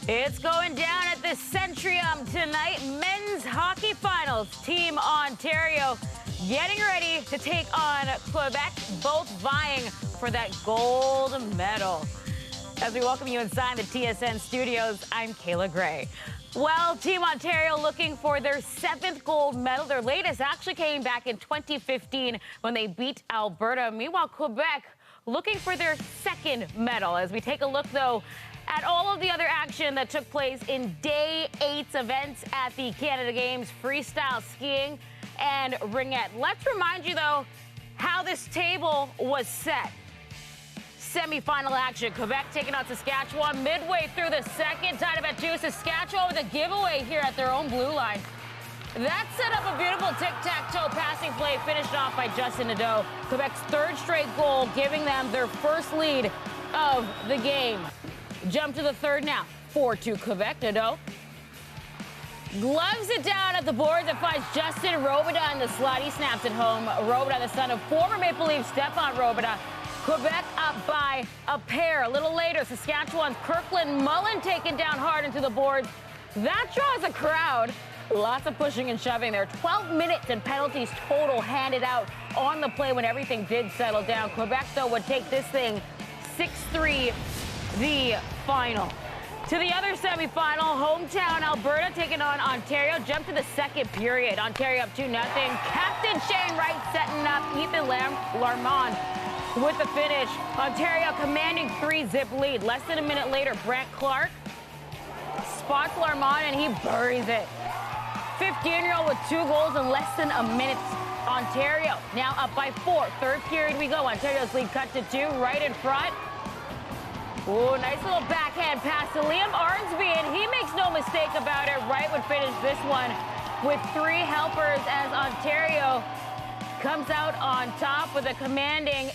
It's going down at the Centrium tonight. Men's hockey finals. Team Ontario getting ready to take on Quebec, both vying for that gold medal. As we welcome you inside the TSN studios, I'm Kayla Gray. Well, Team Ontario looking for their 7th gold medal. Their latest actually came back in 2015 when they beat Alberta. Meanwhile, Quebec looking for their 2nd medal. As we take a look, though, at all of the other action that took place in Day 8's events at the Canada Games, freestyle skiing and ringette. Let's remind you, though, how this table was set. Semi-final action, Quebec taking on Saskatchewan midway through the second, tied up at 2. Saskatchewan with a giveaway here at their own blue line. That set up a beautiful tic-tac-toe passing play, finished off by Justin Nadeau. Quebec's 3rd straight goal, giving them their first lead of the game. Jump to the 3rd now. 4-2 Quebec. Nadeau gloves it down at the boards and finds Justin Robida on the slot. He snaps it home. Robida, the son of former Maple Leaf Stefan Robida. Quebec up by a pair. A little later, Saskatchewan's Kirkland Mullen taken down hard into the boards. That draws a crowd. Lots of pushing and shoving there. 12 minutes and penalties total handed out on the play when everything did settle down. Quebec, though, would take this thing 6-3, the final. To the other semifinal, hometown Alberta taking on Ontario. Jump to the 2nd period. Ontario up 2-0. Captain Shane Wright setting up Ethan Larmond with the finish. Ontario commanding 3-zip lead. Less than a minute later, Brant Clark spots Larmond and he buries it. 15-year-old with 2 goals in less than a minute. Ontario now up by 4. 3rd period we go. Ontario's lead cut to 2, right in front. Ooh, nice little backhand pass to Liam Arnsby, and he makes no mistake about it. Wright would finish this one with 3 helpers as Ontario comes out on top with a commanding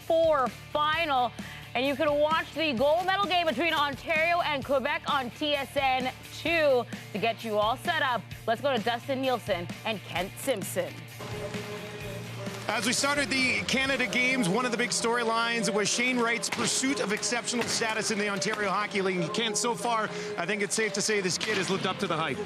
8-4 final. And you can watch the gold medal game between Ontario and Quebec on TSN 2 to get you all set up. Let's go to Dustin Nielsen and Kent Simpson. As we started the Canada Games, one of the big storylines was Shane Wright's pursuit of exceptional status in the Ontario Hockey League. Kent, so far, I think it's safe to say this kid has lived up to the hype.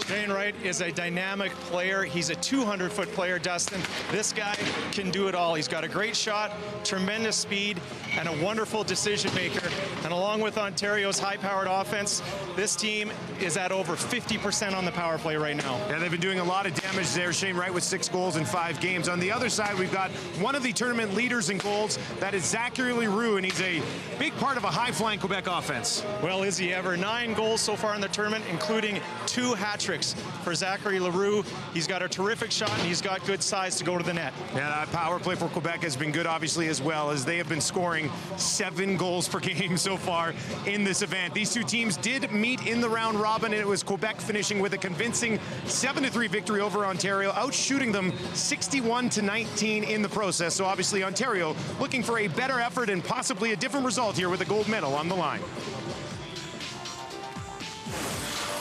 Shane Wright is a dynamic player. He's a 200-foot player, Dustin. This guy can do it all. He's got a great shot, tremendous speed, and a wonderful decision maker. And along with Ontario's high-powered offense, this team is at over 50% on the power play right now. Yeah, they've been doing a lot of damage there. Shane Wright with 6 goals in 5 games. On the other side, we've got one of the tournament leaders in goals. That is Zachary Leroux, and he's a big part of a high-flying Quebec offense. Well, is he ever? 9 goals so far in the tournament, including 2 hat-tricks for Zachary Leroux. He's got a terrific shot, and he's got good size to go to the net. Yeah, that power play for Quebec has been good, obviously, as well, as they have been scoring 7 goals per game so far in this event. These 2 teams did meet in the round robin, and it was Quebec finishing with a convincing 7-3 victory over Ontario, outshooting them 61-19 in the process. So obviously Ontario looking for a better effort and possibly a different result here with a gold medal on the line.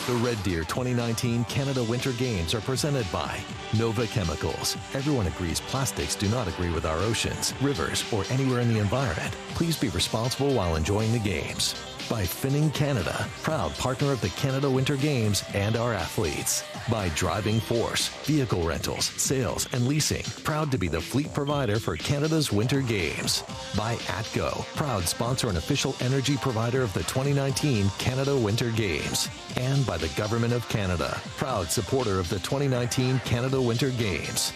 The Red Deer 2019 Canada Winter Games are presented by Nova Chemicals. Everyone agrees plastics do not agree with our oceans, rivers, or anywhere in the environment. Please be responsible while enjoying the games. By Finning Canada, proud partner of the Canada Winter Games and our athletes. By Driving Force, vehicle rentals, sales, and leasing, proud to be the fleet provider for Canada's Winter Games. By ATCO, proud sponsor and official energy provider of the 2019 Canada Winter Games. And by the Government of Canada, proud supporter of the 2019 Canada Winter Games.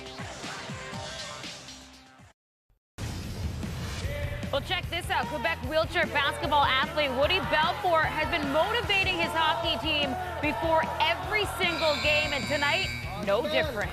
Well, check this out. Quebec wheelchair basketball athlete Woody Belfour has been motivating his hockey team before every single game, and tonight, no different.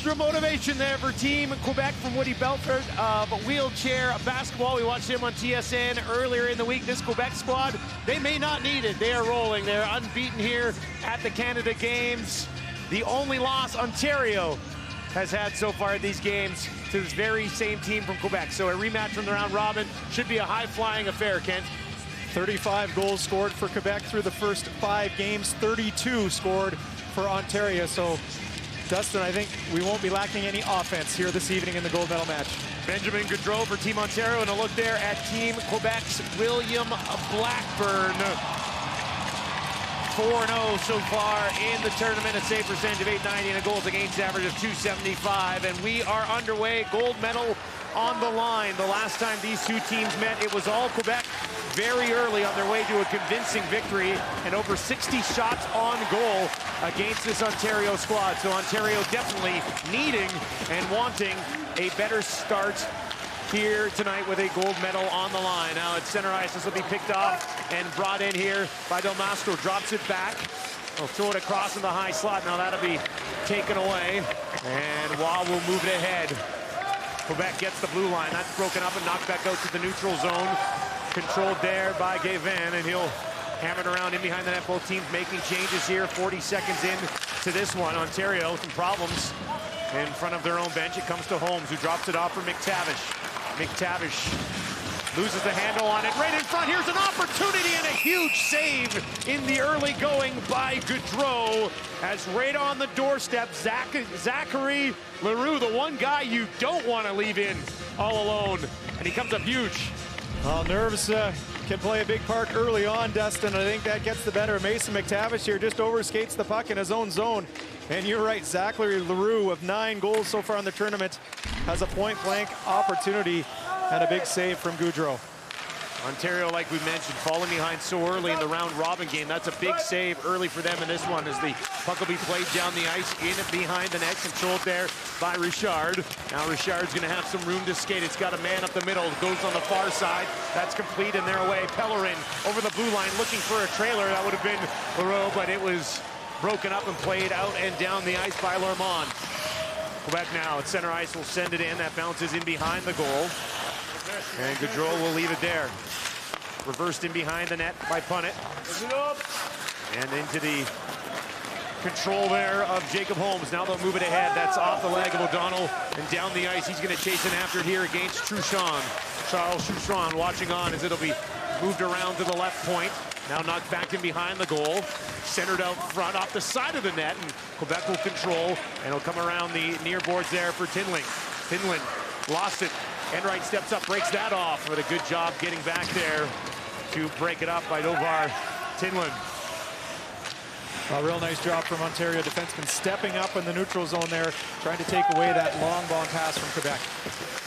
extra motivation there for Team Quebec from Woody Belfour of wheelchair basketball. We watched him on TSN earlier in the week. This Quebec squad, they may not need it. They are rolling. They're unbeaten here at the Canada Games. The only loss Ontario has had so far in these games to this very same team from Quebec. So a rematch from the round robin should be a high-flying affair, Kent. 35 goals scored for Quebec through the first 5 games, 32 scored for Ontario. So, Dustin, I think we won't be lacking any offense here this evening in the gold medal match. Benjamin Gaudreau for Team Ontario, and a look there at Team Quebec's William Blackburn. 4-0 so far in the tournament, a save percentage of .890 and a goals against average of .275. And we are underway, gold medal on the line. The last time these two teams met, it was all Quebec very early on their way to a convincing victory and over 60 shots on goal against this Ontario squad. So Ontario definitely needing and wanting a better start here tonight with a gold medal on the line. Now at center ice, this will be picked off and brought in here by Del Mastro. Drops it back. He'll throw it across in the high slot. Now that'll be taken away. And Waugh will move it ahead. Quebec gets the blue line. That's broken up and knocked back out to the neutral zone. Controlled there by Gavin, and he'll hammer it around in behind the net. Both teams making changes here. 40 seconds in to this one. Ontario, some problems in front of their own bench. It comes to Holmes, who drops it off for McTavish. McTavish loses the handle on it right in front. Here's an opportunity and a huge save in the early going by Gaudreau. As right on the doorstep, Zachary Leroux, the one guy you don't want to leave in all alone. And he comes up huge. Well, nerves can play a big part early on, Dustin. I think that gets the better of Mason McTavish here. Just overskates the puck in his own zone. And you're right, Zachary Leroux, of 9 goals so far in the tournament, has a point-blank opportunity and a big save from Gaudreau. Ontario, like we mentioned, falling behind so early in the round-robin game. That's a big save early for them in this one, as the puck will be played down the ice, in and behind the net, controlled there by Richard. Now Richard's going to have some room to skate. It's got a man up the middle, goes on the far side. That's complete, and they're away. Pellerin over the blue line, looking for a trailer. That would have been Leroux, but it was broken up and played out and down the ice by Lormond. Quebec now at center ice will send it in. That bounces in behind the goal. And Gaudreau will leave it there. Reversed in behind the net by Punnett. And into the control there of Jacob Holmes. Now they'll move it ahead. That's off the leg of O'Donnell and down the ice. He's going to chase in after it here against Truchon. Charles Truchon watching on as it'll be moved around to the left point. Now knocked back in behind the goal. Centered out front off the side of the net. And Quebec will control. And it'll come around the near boards there for Tinling. Tinling lost it. Enright steps up, breaks that off, with a good job getting back there to break it up by Dovar Tinlin. A real nice job from Ontario defenseman, stepping up in the neutral zone there, trying to take away that long ball pass from Quebec.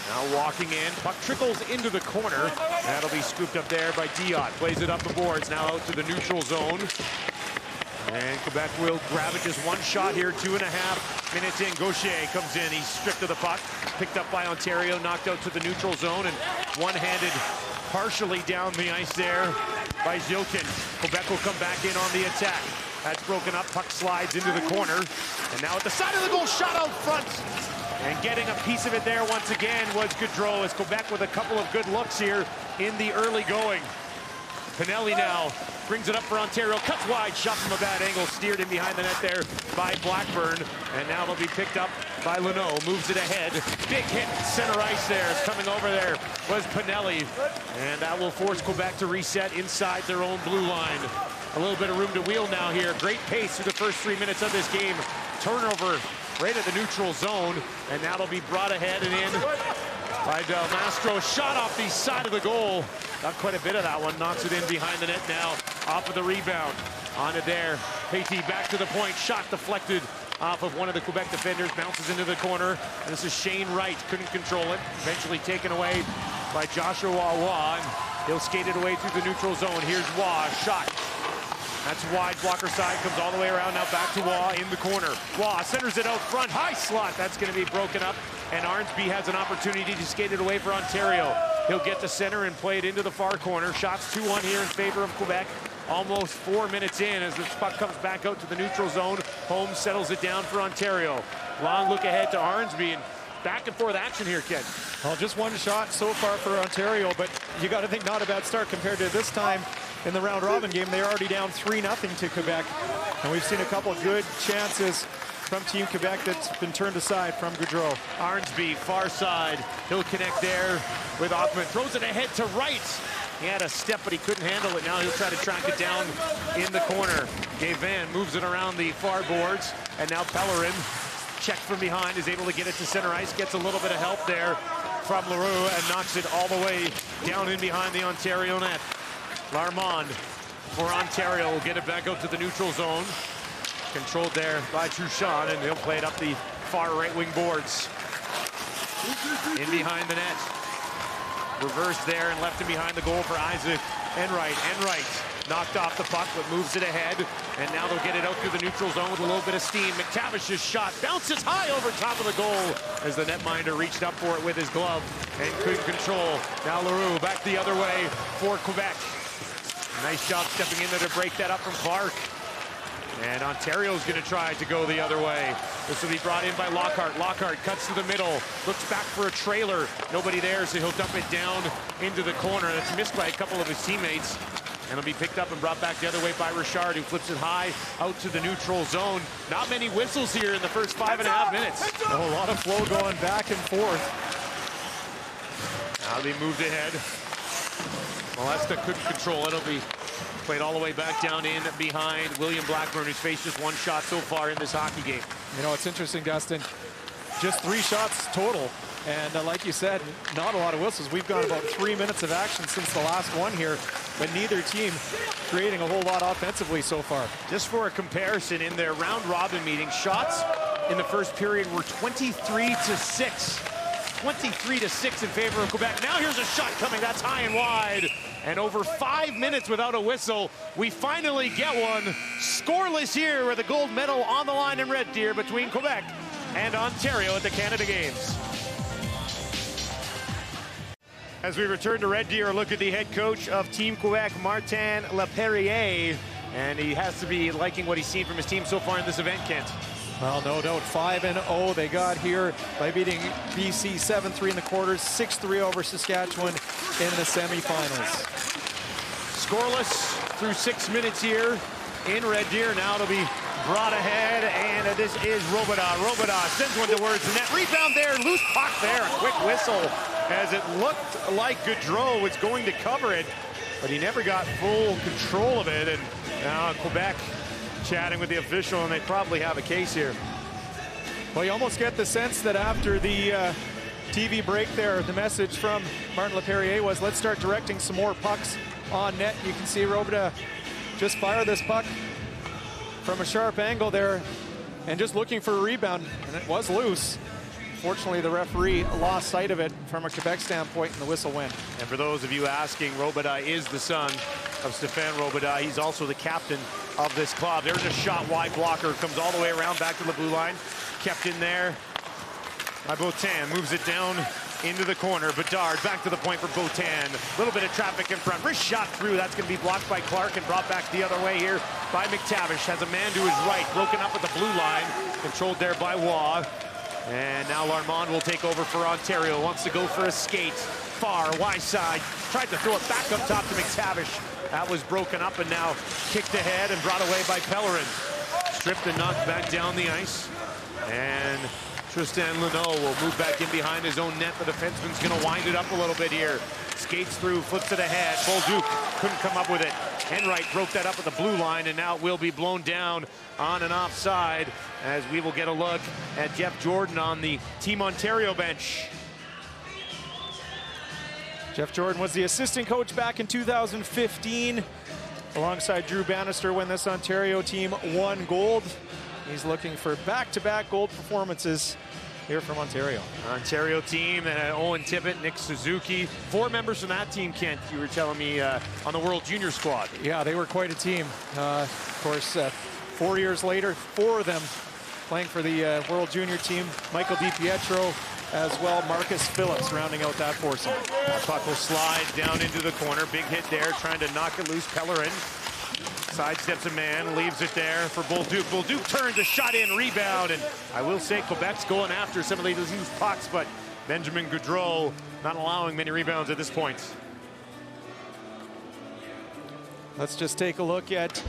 Now walking in, puck trickles into the corner. That'll be scooped up there by Diot. Plays it up the boards, now out to the neutral zone. And Quebec will grab it, just one shot here, 2.5 minutes in. Gaucher comes in, he's stripped of the puck. Picked up by Ontario, knocked out to the neutral zone, and one-handed partially down the ice there by Zilkin. Quebec will come back in on the attack. That's broken up, puck slides into the corner. And now at the side of the goal, shot out front. And getting a piece of it there once again was Gaudreau, as Quebec with a couple of good looks here in the early going. Pinelli now brings it up for Ontario, cuts wide, shot from a bad angle, steered in behind the net there by Blackburn. And now they'll be picked up by Leno, moves it ahead. Big hit, center ice there. Is coming over there was Pinelli. And that will force Quebec to reset inside their own blue line. A little bit of room to wheel now here. Great pace through the first 3 minutes of this game. Turnover right at the neutral zone. And that'll be brought ahead and in by Del Mastro. Shot off the side of the goal. Got quite a bit of that one. Knocks it in behind the net now. Off of the rebound. On it there. Payty back to the point. Shot deflected off of one of the Quebec defenders. Bounces into the corner. And this is Shane Wright. Couldn't control it. Eventually taken away by Joshua Waugh. And he'll skate it away through the neutral zone. Here's Waugh. Shot. That's wide, blocker side, comes all the way around, now back to Waugh in the corner. Waugh centers it out front, high slot, that's gonna be broken up, and Arnsby has an opportunity to skate it away for Ontario. He'll get to center and play it into the far corner. Shots 2-1 here in favor of Quebec. Almost 4 minutes in as this puck comes back out to the neutral zone. Holmes settles it down for Ontario. Long look ahead to Arnsby, and back and forth action here, Ken. Well, just one shot so far for Ontario, but you got to think not a bad start compared to this time in the round robin game. They're already down 3-0 to Quebec, and we've seen a couple of good chances from Team Quebec that's been turned aside from Gaudreau. Arnsby, far side. He'll connect there with Offman. Throws it ahead to right. He had a step, but he couldn't handle it. Now he'll try to track it down in the corner. Gavin moves it around the far boards, and now Pellerin, checked from behind, is able to get it to center ice, gets a little bit of help there from Leroux, and knocks it all the way down in behind the Ontario net. Larmond for Ontario will get it back out to the neutral zone. Controlled there by Truchon, and he'll play it up the far right wing boards. In behind the net. Reverse there and left him behind the goal for Isaac Enright. Enright knocked off the puck, but moves it ahead. And now they'll get it out through the neutral zone with a little bit of steam. McTavish's shot bounces high over top of the goal as the netminder reached up for it with his glove and couldn't control. Now Leroux back the other way for Quebec. Nice job stepping in there to break that up from Clark. And Ontario's going to try to go the other way. This will be brought in by Lockhart. Lockhart cuts to the middle, looks back for a trailer. Nobody there, so he'll dump it down into the corner. That's missed by a couple of his teammates. And it'll be picked up and brought back the other way by Richard, who flips it high out to the neutral zone. Not many whistles here in the first 5.5 minutes. A lot of flow going back and forth. Now they moved ahead. Molesta couldn't control it. It'll be played all the way back down in behind William Blackburn, who's faced just one shot so far in this hockey game. You know, it's interesting, Dustin. Just 3 shots total. And like you said, not a lot of whistles. We've got about 3 minutes of action since the last one here, but neither team creating a whole lot offensively so far. Just for a comparison, in their round robin meeting, shots in the first period were 23-6. 23-6 in favor of Quebec. Now here's a shot coming, that's high and wide. And over 5 minutes without a whistle, we finally get one. Scoreless here with a gold medal on the line in Red Deer between Quebec and Ontario at the Canada Games. As we return to Red Deer, look at the head coach of Team Quebec, Martin Laperriere. And he has to be liking what he's seen from his team so far in this event, Kent. Well, no doubt, 5-0 they got here by beating BC 7-3 in the quarters, 6-3 over Saskatchewan in the semifinals. Scoreless through 6 minutes here in Red Deer. Now it'll be brought ahead, and this is Robidas. Robidas sends one towards the net. Rebound there, loose puck there. A quick whistle as it looked like Gaudreau was going to cover it, but he never got full control of it. And now Quebec chatting with the official, and they probably have a case here. Well, you almost get the sense that after the TV break there, the message from Martin Laperriere was, let's start directing some more pucks on net. You can see Robidas just fire this puck from a sharp angle there and just looking for a rebound, and it was loose. Fortunately, the referee lost sight of it from a Quebec standpoint, and the whistle went. And for those of you asking, Robidas is the son of Stéphane Robidas. He's also the captain of this club. There's a shot, wide blocker, comes all the way around back to the blue line. Kept in there by Botan, moves it down into the corner. Bedard back to the point for Botan. A little bit of traffic in front. Wrist shot through. That's going to be blocked by Clark and brought back the other way here by McTavish. Has a man to his right, broken up at the blue line. Controlled there by Waugh. And now Larmond will take over for Ontario. Wants to go for a skate. Far, wide side. Tried to throw it back up top to McTavish. That was broken up and now kicked ahead and brought away by Pellerin. Stripped and knocked back down the ice. And Tristan Luneau will move back in behind his own net. The defenseman's going to wind it up a little bit here. Skates through, flips it ahead. Bolduc couldn't come up with it. Enright broke that up at the blue line, and now it will be blown down on and offside as we will get a look at Jeff Jordan on the Team Ontario bench. Jeff Jordan was the assistant coach back in 2015 alongside Drew Bannister when this Ontario team won gold. He's looking for back-to-back gold performances here from Ontario. Ontario team that had Owen Tippett, Nick Suzuki, 4 members from that team, Kent, you were telling me, on the World Junior squad. Yeah, they were quite a team. Of course, 4 years later, 4 of them playing for the World Junior team. Michael DiPietro, as well Marcus Phillips rounding out that foursome. Puck will slide down into the corner. Big hit there, trying to knock it loose. Pellerin Sidesteps a man, leaves it there for Bolduc. Bolduc turns a shot in, rebound, and I will say Quebec's going after some of these loose pucks, but Benjamin Gaudreau not allowing many rebounds at this point. Let's just take a look at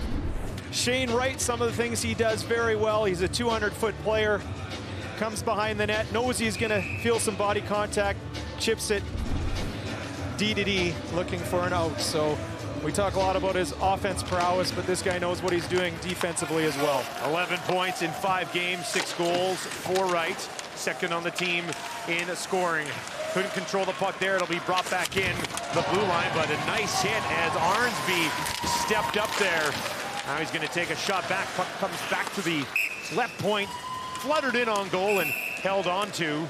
Shane Wright, some of the things he does very well. He's a 200-foot player, comes behind the net, knows he's going to feel some body contact, chips it D to D, looking for an out. So we talk a lot about his offense prowess, but this guy knows what he's doing defensively as well. 11 points in 5 games, 6 goals for Wright. Second on the team in scoring. Couldn't control the puck there. It'll be brought back in the blue line, but a nice hit as Arnsby stepped up there. Now he's going to take a shot back. Puck comes back to the left point, fluttered in on goal and held on to.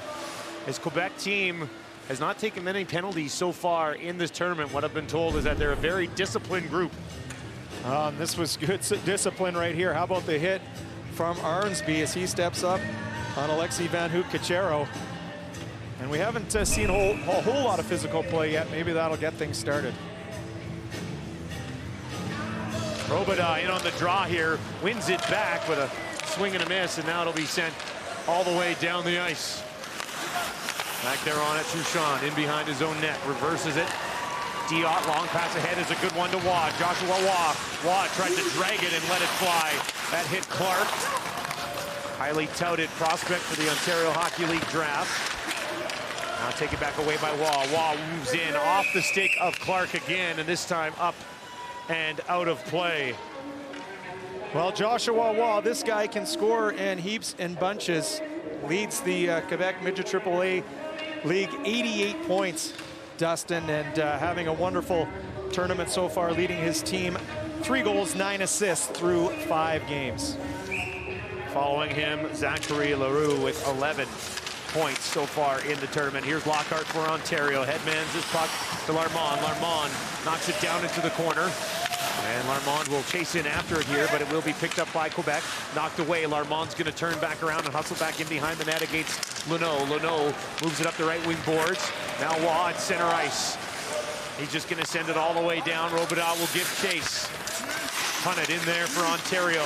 His Quebec team has not taken many penalties so far in this tournament. What I've been told is that they're a very disciplined group. This was good discipline right here. How about the hit from Arnsby as he steps up on Alexei Van Hook-Cachero. And we haven't seen a whole lot of physical play yet. Maybe that'll get things started. Robida in on the draw here, wins it back with a swing and a miss, and now it'll be sent all the way down the ice. Back there on it, Truchon in behind his own net, reverses it. Diot, long pass ahead is a good one to Waugh. Joshua Waugh. Waugh tried to drag it and let it fly. That hit Clark. Highly touted prospect for the Ontario Hockey League draft. Now taken back away by Waugh. Waugh moves in off the stick of Clark again, and this time up and out of play. Well, Joshua Waugh, this guy can score in heaps and bunches. Leads the Quebec Midget AAA League 88 points, Dustin, and having a wonderful tournament so far, leading his team 3 goals, 9 assists through 5 games. Following him, Zachary Leroux with 11 points so far in the tournament. Here's Lockhart for Ontario. Headmans this puck to Larmond. Larmond knocks it down into the corner. And Larmond will chase in after it here, but it will be picked up by Quebec. Knocked away. Larmond's going to turn back around and hustle back in behind the net against Luneau. Luneau moves it up the right wing boards. Now Waugh at center ice. He's just going to send it all the way down. Robida will give chase. Punt it in there for Ontario.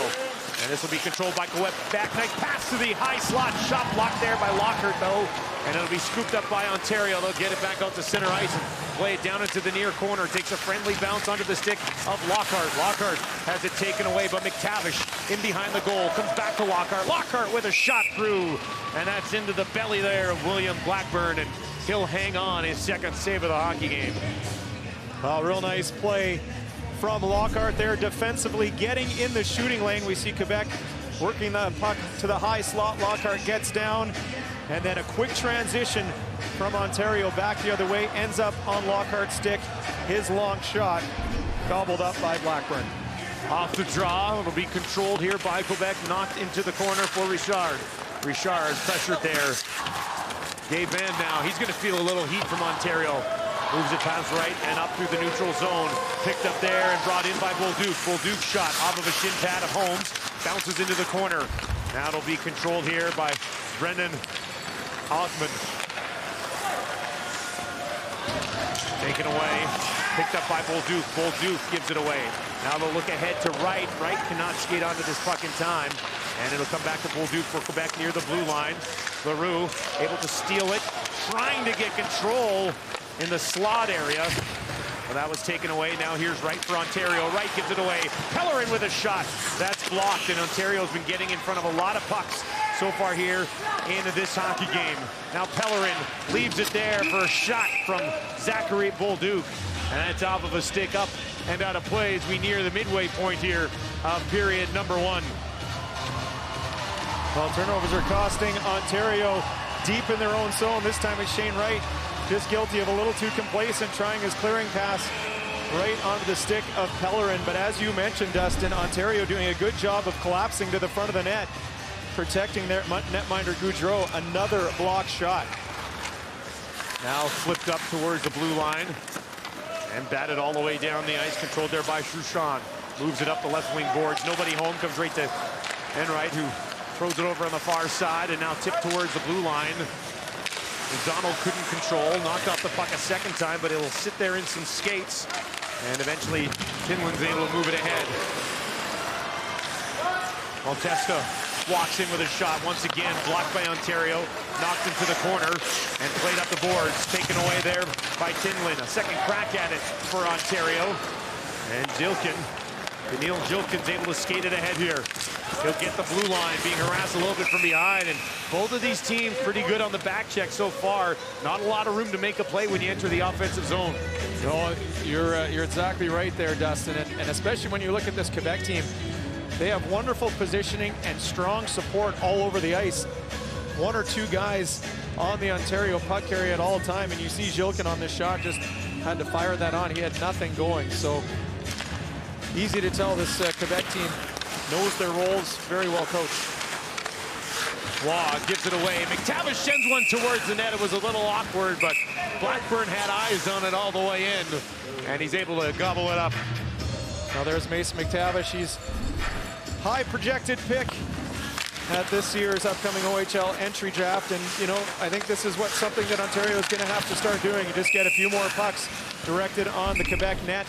And this will be controlled by Quebec. Back nice pass to the high slot. Shot blocked there by Lockhart, though. And it'll be scooped up by Ontario. They'll get it back out to center ice and play it down into the near corner. Takes a friendly bounce onto the stick of Lockhart. Lockhart has it taken away, but McTavish in behind the goal. Comes back to Lockhart. Lockhart with a shot through. And that's into the belly there of William Blackburn. And he'll hang on, his second save of the hockey game. Well, real nice play from Lockhart there defensively, getting in the shooting lane. We see Quebec working the puck to the high slot. Lockhart gets down, and then a quick transition from Ontario back the other way, ends up on Lockhart's stick. His long shot gobbled up by Blackburn. Off the draw, it'll be controlled here by Quebec, knocked into the corner for Richard. Richard is pressured there. Gabe Van now, he's gonna feel a little heat from Ontario. Moves it past right and up through the neutral zone. Picked up there and brought in by Bolduc. Bolduc shot off of a shin pad of Holmes. Bounces into the corner. Now it'll be controlled here by Brendan Osmond. Taken away. Picked up by Bolduc. Bolduc gives it away. Now they'll look ahead to Wright. Wright cannot skate onto this puck in time. And it'll come back to Bolduc for Quebec near the blue line. Leroux able to steal it. Trying to get control in the slot area. Well, that was taken away. Now here's Wright for Ontario. Wright gives it away. Pellerin with a shot. That's blocked, and Ontario's been getting in front of a lot of pucks so far here in this hockey game. Now Pellerin leaves it there for a shot from Zachary Bolduc. And that's off of a stick up and out of play as we near the midway point here of period number 1. Well, turnovers are costing Ontario deep in their own zone. This time it's Shane Wright, just guilty of a little too complacent, trying his clearing pass right onto the stick of Pellerin. But as you mentioned, Dustin, Ontario doing a good job of collapsing to the front of the net, protecting their netminder Gaudreau. Another block shot. Now flipped up towards the blue line and batted all the way down the ice, controlled there by Truchon. Moves it up the left wing boards. Nobody home, comes right to Enright, who throws it over on the far side and now tipped towards the blue line. McDonald couldn't control, knocked off the puck a second time, but it'll sit there in some skates. And eventually, Finland's able to move it ahead. Maltesta walks in with a shot. Once again, blocked by Ontario. Knocked into the corner and played up the boards. Taken away there by Tinlin. A second crack at it for Ontario. And Daniil Jilkin's able to skate it ahead here. He'll get the blue line, being harassed a little bit from behind. And both of these teams pretty good on the back check so far. Not a lot of room to make a play when you enter the offensive zone. No, you're exactly right there, Dustin. And especially when you look at this Quebec team, they have wonderful positioning and strong support all over the ice. One or two guys on the Ontario puck carry at all time, and you see Jilkin on this shot just had to fire that on. He had nothing going, so easy to tell this Quebec team knows their roles, very well coached. Waugh gives it away. McTavish sends one towards the net. It was a little awkward, but Blackburn had eyes on it all the way in, and he's able to gobble it up. Now there's Mason McTavish. He's high projected pick at this year's upcoming OHL entry draft, and you know, I think this is something that Ontario is going to have to start doing. You just get a few more pucks directed on the Quebec net.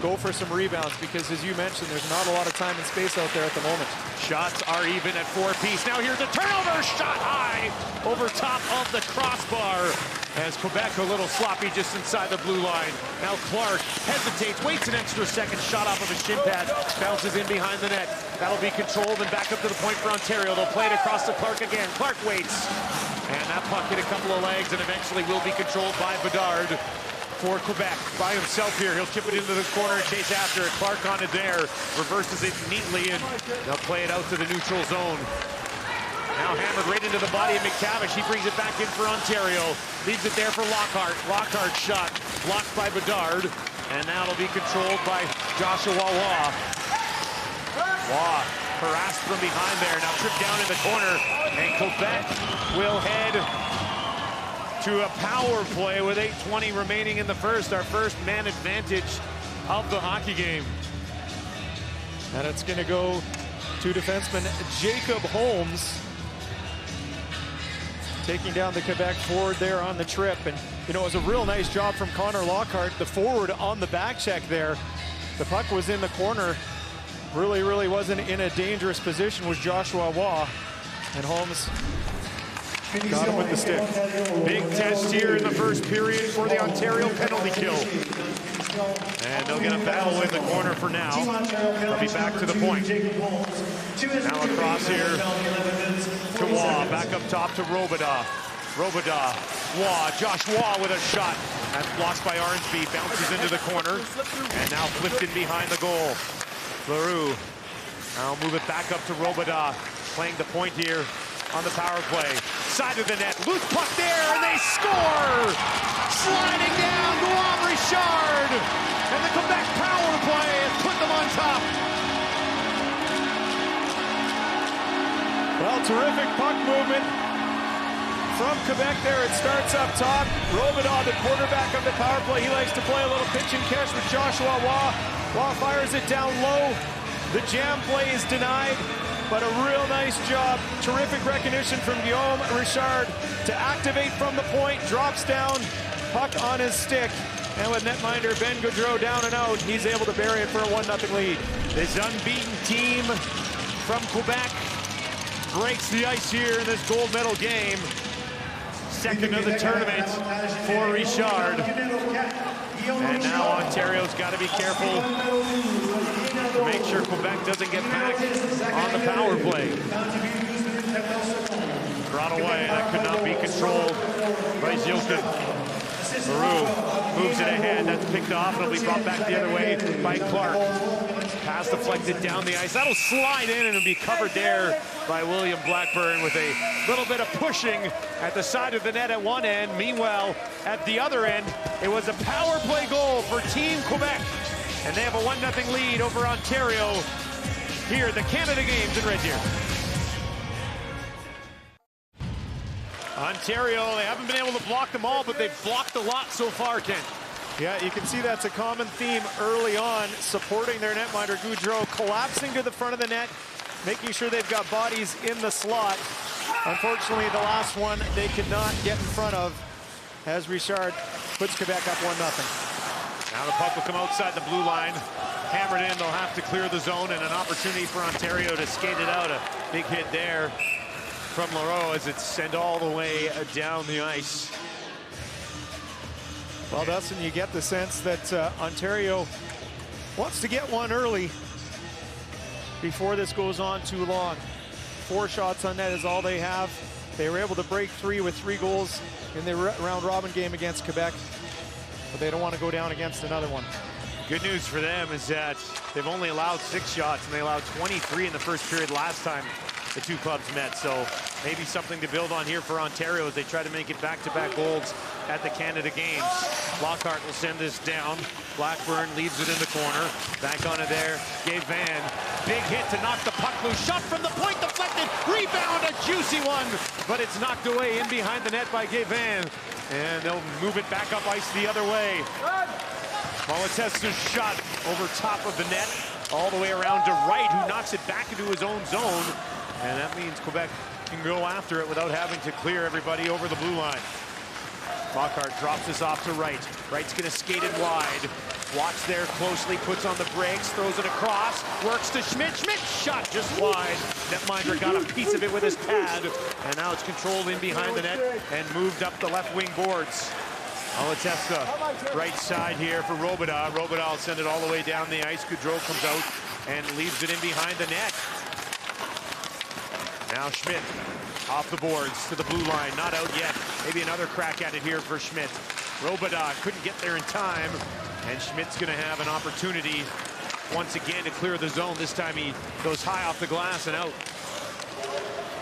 Go for some rebounds, because as you mentioned, there's not a lot of time and space out there at the moment. Shots are even at 4-piece. Now here's a turnover, shot high over top of the crossbar. As Quebec a little sloppy just inside the blue line. Now Clark hesitates, waits an extra second, shot off of a shin pad, bounces in behind the net. That'll be controlled and back up to the point for Ontario. They'll play it across to Clark again. Clark waits, and that puck hit a couple of legs and eventually will be controlled by Bedard. For Quebec, by himself here. He'll chip it into the corner and chase after it. Clark on it there, reverses it neatly, and they'll play it out to the neutral zone. Now hammered right into the body of McTavish. He brings it back in for Ontario. Leaves it there for Lockhart. Lockhart's shot blocked by Bedard, and now it'll be controlled by Joshua Waugh. Waugh harassed from behind there. Now tripped down in the corner, and Quebec will head to a power play with 8:20 remaining in the first. Our first man advantage of the hockey game. And it's going to go to defenseman Jacob Holmes, taking down the Quebec forward there on the trip. And you know, it was a real nice job from Connor Lockhart, the forward on the back check there. The puck was in the corner. Really wasn't in a dangerous position was Joshua Waugh. And Holmes got him with the stick. Big test here in the first period for the Ontario penalty kill. And they'll get a battle in the corner for now. They'll be back to the point. Now across here to Waugh. Back up top to Robidas. Waugh. Josh Waugh with a shot. That's blocked by Orangeby. Bounces into the corner. And now flipped in behind the goal. Leroux. Now move it back up to Robidas. Playing the point here on the power play. Side of the net, loose puck there, and they score! Sliding down, Guillaume Richard! And the Quebec power play has put them on top. Well, terrific puck movement from Quebec there. It starts up top. Robidas, the quarterback of the power play, he likes to play a little pitch and catch with Joshua Waugh. Waugh fires it down low. The jam play is denied. But a real nice job. Terrific recognition from Guillaume Richard to activate from the point. Drops down, puck on his stick. And with netminder Ben Gaudreau down and out, he's able to bury it for a 1-0 lead. This unbeaten team from Quebec breaks the ice here in this gold medal game. Second of the tournament for Richard. And now Ontario's got to be careful to make sure Quebec doesn't get back on the power play. Brought away, that could not be controlled by Jilkin. Leroux moves it ahead, that's picked off, and it'll be brought back the other way by Clark. Pass deflected down the ice, that'll slide in and it'll be covered there by William Blackburn with a little bit of pushing at the side of the net at one end. Meanwhile, at the other end, it was a power play goal for Team Quebec. And they have a 1-0 lead over Ontario here at the Canada Games in Red Deer. Ontario, they haven't been able to block them all, but they've blocked a lot so far, Ken. Yeah, you can see that's a common theme early on, supporting their netminder Gaudreau, collapsing to the front of the net, making sure they've got bodies in the slot. Unfortunately, the last one they could not get in front of as Richard puts Quebec up 1-0. Now the puck will come outside the blue line. hammered in. They'll have to clear the zone, and an opportunity for Ontario to skate it out. A big hit there from Leroux as it's sent all the way down the ice. Well, Dustin, you get the sense that Ontario wants to get one early before this goes on too long. 4 shots on net is all they have. They were able to break 3 with 3 goals in the round-robin game against Quebec, but they don't want to go down against another one. Good news for them is that they've only allowed 6 shots, and they allowed 23 in the first period last time the two clubs met. So maybe something to build on here for Ontario as they try to make it back-to-back golds at the Canada Games. Lockhart will send this down. Blackburn leaves it in the corner. Back on it there, Gabe Van. Big hit to knock the puck loose. Shot from the point, deflected. Rebound, a juicy one. But it's knocked away in behind the net by Gabe Van. And they'll move it back up ice the other way. Malatesta's shot over top of the net, all the way around to Wright, who knocks it back into his own zone. And that means Quebec can go after it without having to clear everybody over the blue line. Lockhart drops this off to Wright. Wright's gonna skate it wide. Watch there closely, puts on the brakes, throws it across, works to Schmidt. Schmidt shot just wide. Netminder got a piece of it with his pad, and now it's controlled in behind the net and moved up the left wing boards. Malatesta, right side here for Robidas. Robidas will send it all the way down the ice. Goudreau comes out and leaves it in behind the net. Now Schmidt off the boards to the blue line, not out yet. Maybe another crack at it here for Schmidt. Robidas couldn't get there in time, and Schmidt's gonna have an opportunity once again to clear the zone. This time he goes high off the glass and out.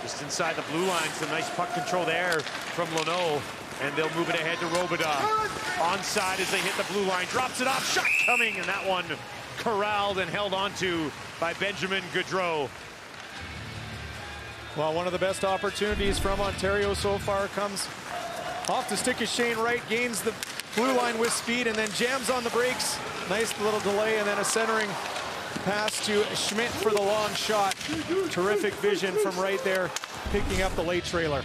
Just inside the blue line, some nice puck control there from Leno, and they'll move it ahead to Robidas. Onside as they hit the blue line, drops it off, shot coming, and that one corralled and held onto by Benjamin Goudreau. Well, one of the best opportunities from Ontario so far comes off the stick of Shane Wright, gains the blue line with speed, and then jams on the brakes. Nice little delay, and then a centering pass to Schmidt for the long shot. Terrific vision from right there, picking up the late trailer.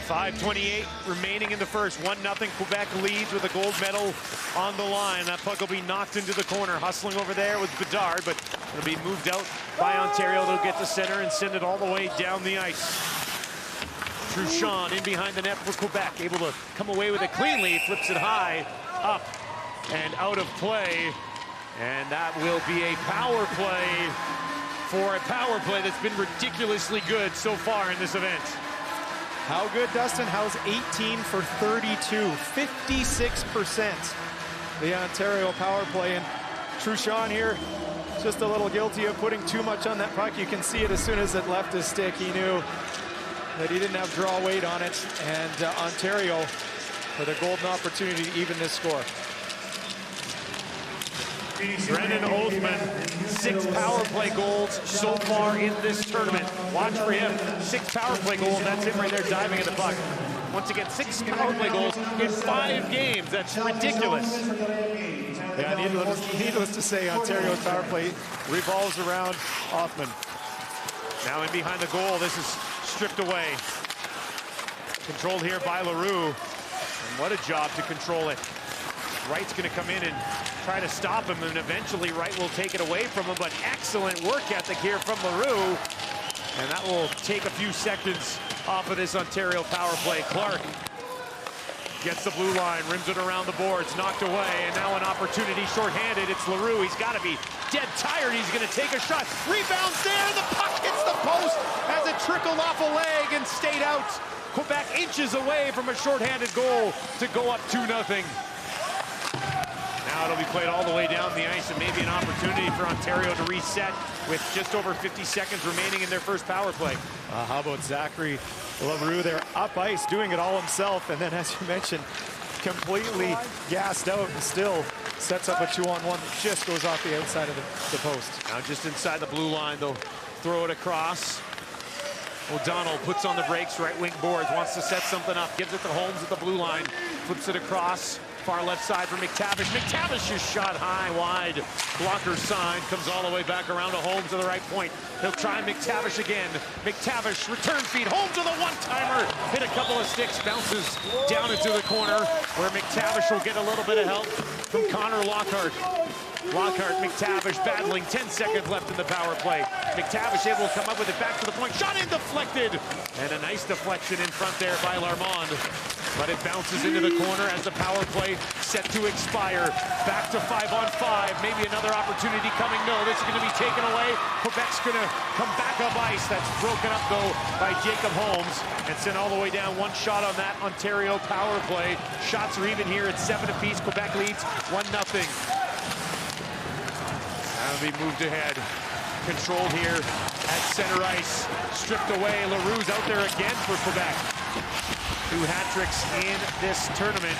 5:28 remaining in the first. 1-0 Quebec leads with a gold medal on the line. That puck will be knocked into the corner. Hustling over there with Bedard, but it'll be moved out by Ontario. They'll get to center and send it all the way down the ice. Truchon in behind the net for Quebec, able to come away with it cleanly. Flips it high, up, and out of play. And that will be a power play for a power play that's been ridiculously good so far in this event. How good, Dustin? How's 18 for 32, 56%. The Ontario power play, and Truchon here just a little guilty of putting too much on that puck. You can see it as soon as it left his stick. He knew that he didn't have draw weight on it, and Ontario with a golden opportunity to even this score. Brendan Othman, 6 power play goals so far in this tournament. Watch for him, 6 power play goals. That's him right there diving at the puck. Once again, 6 power play goals in 5 games. That's ridiculous. Yeah, needless to say, Ontario's power play revolves around Othman. Now in behind the goal, this is stripped away. Controlled here by Leroux. And what a job to control it. Wright's going to come in and try to stop him, and eventually Wright will take it away from him, but excellent work ethic here from Leroux. And that will take a few seconds off of this Ontario power play. Clark gets the blue line, rims it around the boards, knocked away, and now an opportunity shorthanded. It's Leroux. He's got to be dead tired. He's going to take a shot. Rebounds there. The puck hits the post as it trickled off a leg and stayed out. Quebec inches away from a shorthanded goal to go up 2-0. Now it'll be played all the way down the ice, and maybe an opportunity for Ontario to reset with just over 50 seconds remaining in their first power play. How about Zachary Leroux there up ice, doing it all himself, and then, as you mentioned, completely gassed out and still sets up a 2-on-1 that just goes off the outside of the post. Now just inside the blue line, they'll throw it across. O'Donnell puts on the brakes, right wing boards, wants to set something up, gives it to Holmes at the blue line, flips it across. Far left side for McTavish. McTavish is shot high, wide. Blocker sign, comes all the way back around to Holmes to the right point. He'll try McTavish again. McTavish, return feed. Holmes with a one-timer. Hit a couple of sticks, bounces down into the corner where McTavish will get a little bit of help from Connor Lockhart. Lockhart, McTavish battling, 10 seconds left in the power play. McTavish able to come up with it back to the point. Shot in, deflected. And a nice deflection in front there by Larmond. But it bounces into the corner as the power play set to expire. Back to 5-on-5. Maybe another opportunity coming. No, this is going to be taken away. Quebec's going to come back up ice. That's broken up, though, by Jacob Holmes. And sent all the way down. One shot on that Ontario power play. Shots are even here at 7 apiece. Quebec leads 1-0. That'll be moved ahead. Controlled here at center ice. Stripped away. Leroux's out there again for Quebec. 2 hat tricks in this tournament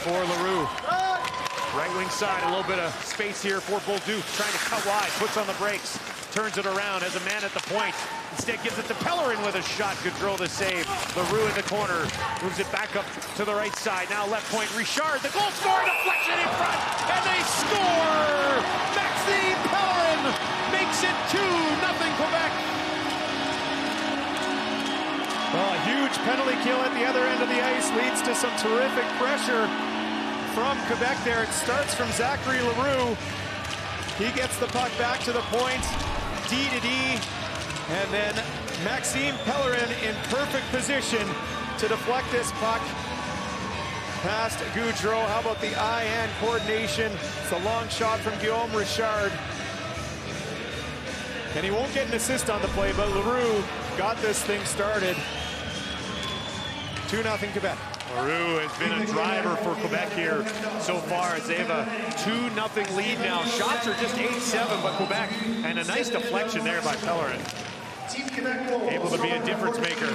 for Leroux. Right wing side, a little bit of space here for Bolduc, trying to cut wide, puts on the brakes, turns it around, has a man at the point. Instead gives it to Pellerin with a shot. Gaudreau the save. Leroux in the corner, moves it back up to the right side. Now left point, Richard, the goal scorer, deflection in front, and they score! Maxime Pellerin makes it 2-0 Quebec. Well, a huge penalty kill at the other end of the ice leads to some terrific pressure from Quebec there. It starts from Zachary Leroux. He gets the puck back to the point, D to D, and then Maxime Pellerin in perfect position to deflect this puck past Gaudreau. How about the eye-hand coordination? It's a long shot from Guillaume Richard. And he won't get an assist on the play, but Leroux got this thing started. 2-0 Quebec. Leroux has been a driver for Quebec here so far as they have a 2-0 lead now. Shots are just 8-7, but Quebec, and a nice deflection there by Pellerin. Able to be a difference maker.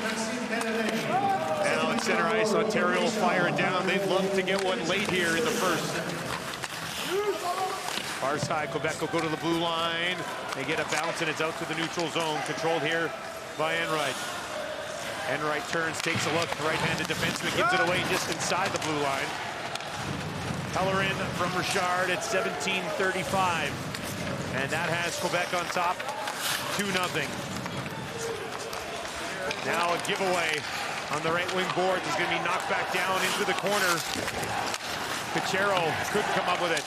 Now on center ice, Ontario will fire it down. They'd love to get one late here in the first. Far side, Quebec will go to the blue line. They get a bounce and it's out to the neutral zone. Controlled here by Enright. Enright turns, takes a look. Right-handed defenseman gives it away just inside the blue line. Pellerin from Richard at 17:35. And that has Quebec on top, 2-0. Now a giveaway on the right wing boards. He's going to be knocked back down into the corner. Pichero couldn't come up with it.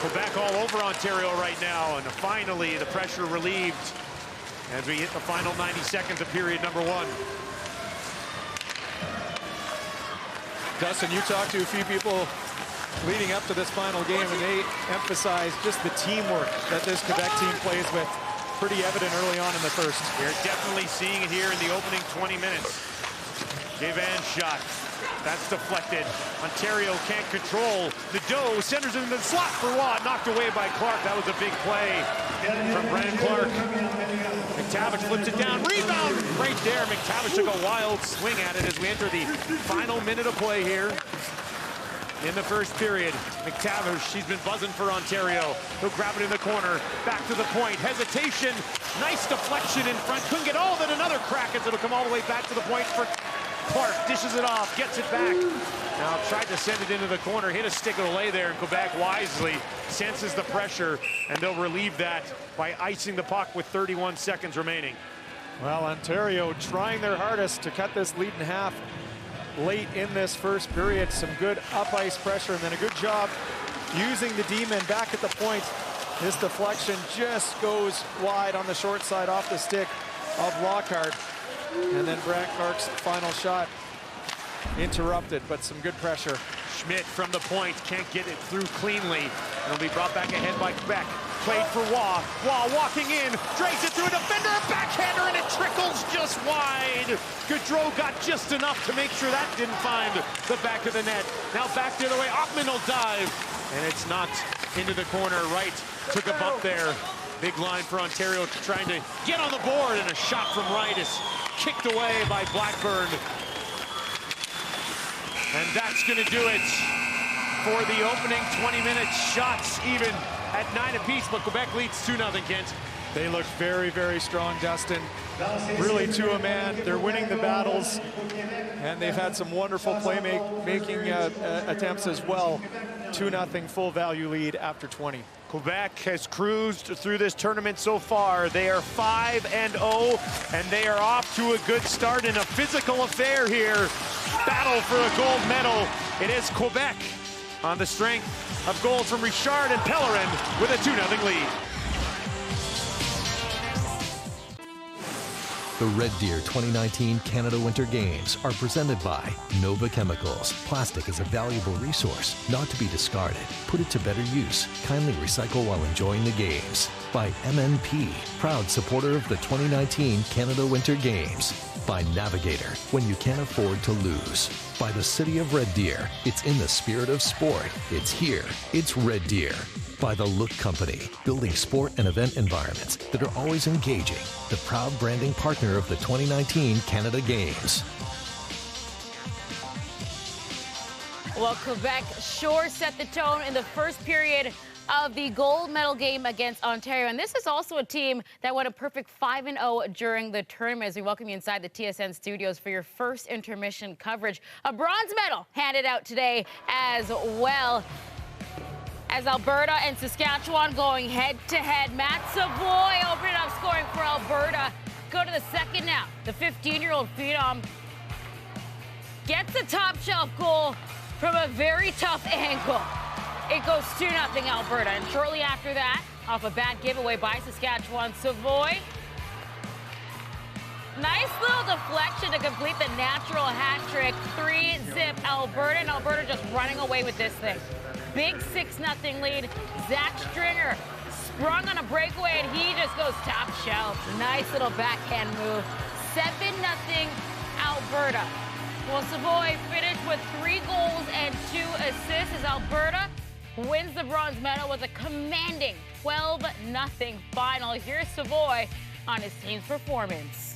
Quebec all over Ontario right now, and finally the pressure relieved as we hit the final 90 seconds of period number 1. Dustin, you talked to a few people leading up to this final game, and they emphasized just the teamwork that this Quebec team plays with. Pretty evident early on in the first. We're definitely seeing it here in the opening 20 minutes. Gavin shot. That's deflected. Ontario can't control. Nadeau centers it into the slot for Watt. Knocked away by Clark. That was a big play from Brennan Clark. McTavish flips it down. Rebound right there. McTavish took a wild swing at it as we enter the final minute of play here in the first period. McTavish, she's been buzzing for Ontario. He'll grab it in the corner. Back to the point. Hesitation. Nice deflection in front. Couldn't get all of it. Another crack as it'll come all the way back to the point for Clark. Dishes it off. Gets it back. Now tried to send it into the corner. Hit a stick of the lay there, and Quebec wisely senses the pressure, and they'll relieve that by icing the puck with 31 seconds remaining. Well, Ontario trying their hardest to cut this lead in half late in this first period. Some good up-ice pressure, and then a good job using the D-men back at the point. This deflection just goes wide on the short side off the stick of Lockhart. And then Brant Clark's final shot interrupted, but some good pressure. Schmidt from the point can't get it through cleanly. It'll be brought back ahead by Quebec. Played for Waugh. Waugh walking in, drags it through a defender, a backhander, and it trickles just wide. Gaudreau got just enough to make sure that didn't find the back of the net. Now back the other way, Ockman will dive. And it's not into the corner. Wright took a bump there. Big line for Ontario trying to get on the board, and a shot from Wright is kicked away by Blackburn. And that's going to do it for the opening 20 minutes. Shots even at 9 apiece, but Quebec leads 2-0, Kent. They look very, very strong, Dustin. Really to a man. They're winning the battles, and they've had some wonderful making attempts as well. 2-0 full value lead after 20. Quebec has cruised through this tournament so far. They are 5-0, and they are off to a good start in a physical affair here. Battle for a gold medal. It is Quebec on the strength of goals from Richard and Pellerin with a 2-0 lead. The Red Deer 2019 Canada Winter Games are presented by Nova Chemicals. Plastic is a valuable resource, not to be discarded. Put it to better use. Kindly recycle while enjoying the games. By MNP, proud supporter of the 2019 Canada Winter Games. By Navigator, when you can't afford to lose. By the City of Red Deer, it's in the spirit of sport. It's here. It's Red Deer. By The Look Company, building sport and event environments that are always engaging. The proud branding partner of the 2019 Canada Games. Well, Quebec sure set the tone in the first period of the gold medal game against Ontario. And this is also a team that went a perfect 5-0 during the tournament. As we welcome you inside the TSN studios for your first intermission coverage. A bronze medal handed out today as well, as Alberta and Saskatchewan going head-to-head. Matt Savoy opening up scoring for Alberta. Go to the second now. The 15-year-old phenom gets a top-shelf goal from a very tough angle. It goes 2-0 Alberta. And shortly after that, off a bad giveaway by Saskatchewan, Savoy. Nice little deflection to complete the natural hat trick. 3-0 Alberta, and Alberta just running away with this thing. Big 6-0 lead. Zach Stringer sprung on a breakaway, and he just goes top shelf. Nice little backhand move. 7-0 Alberta. Well, Savoy finished with 3 goals and 2 assists as Alberta wins the bronze medal with a commanding 12-0 final. Here's Savoy on his team's performance.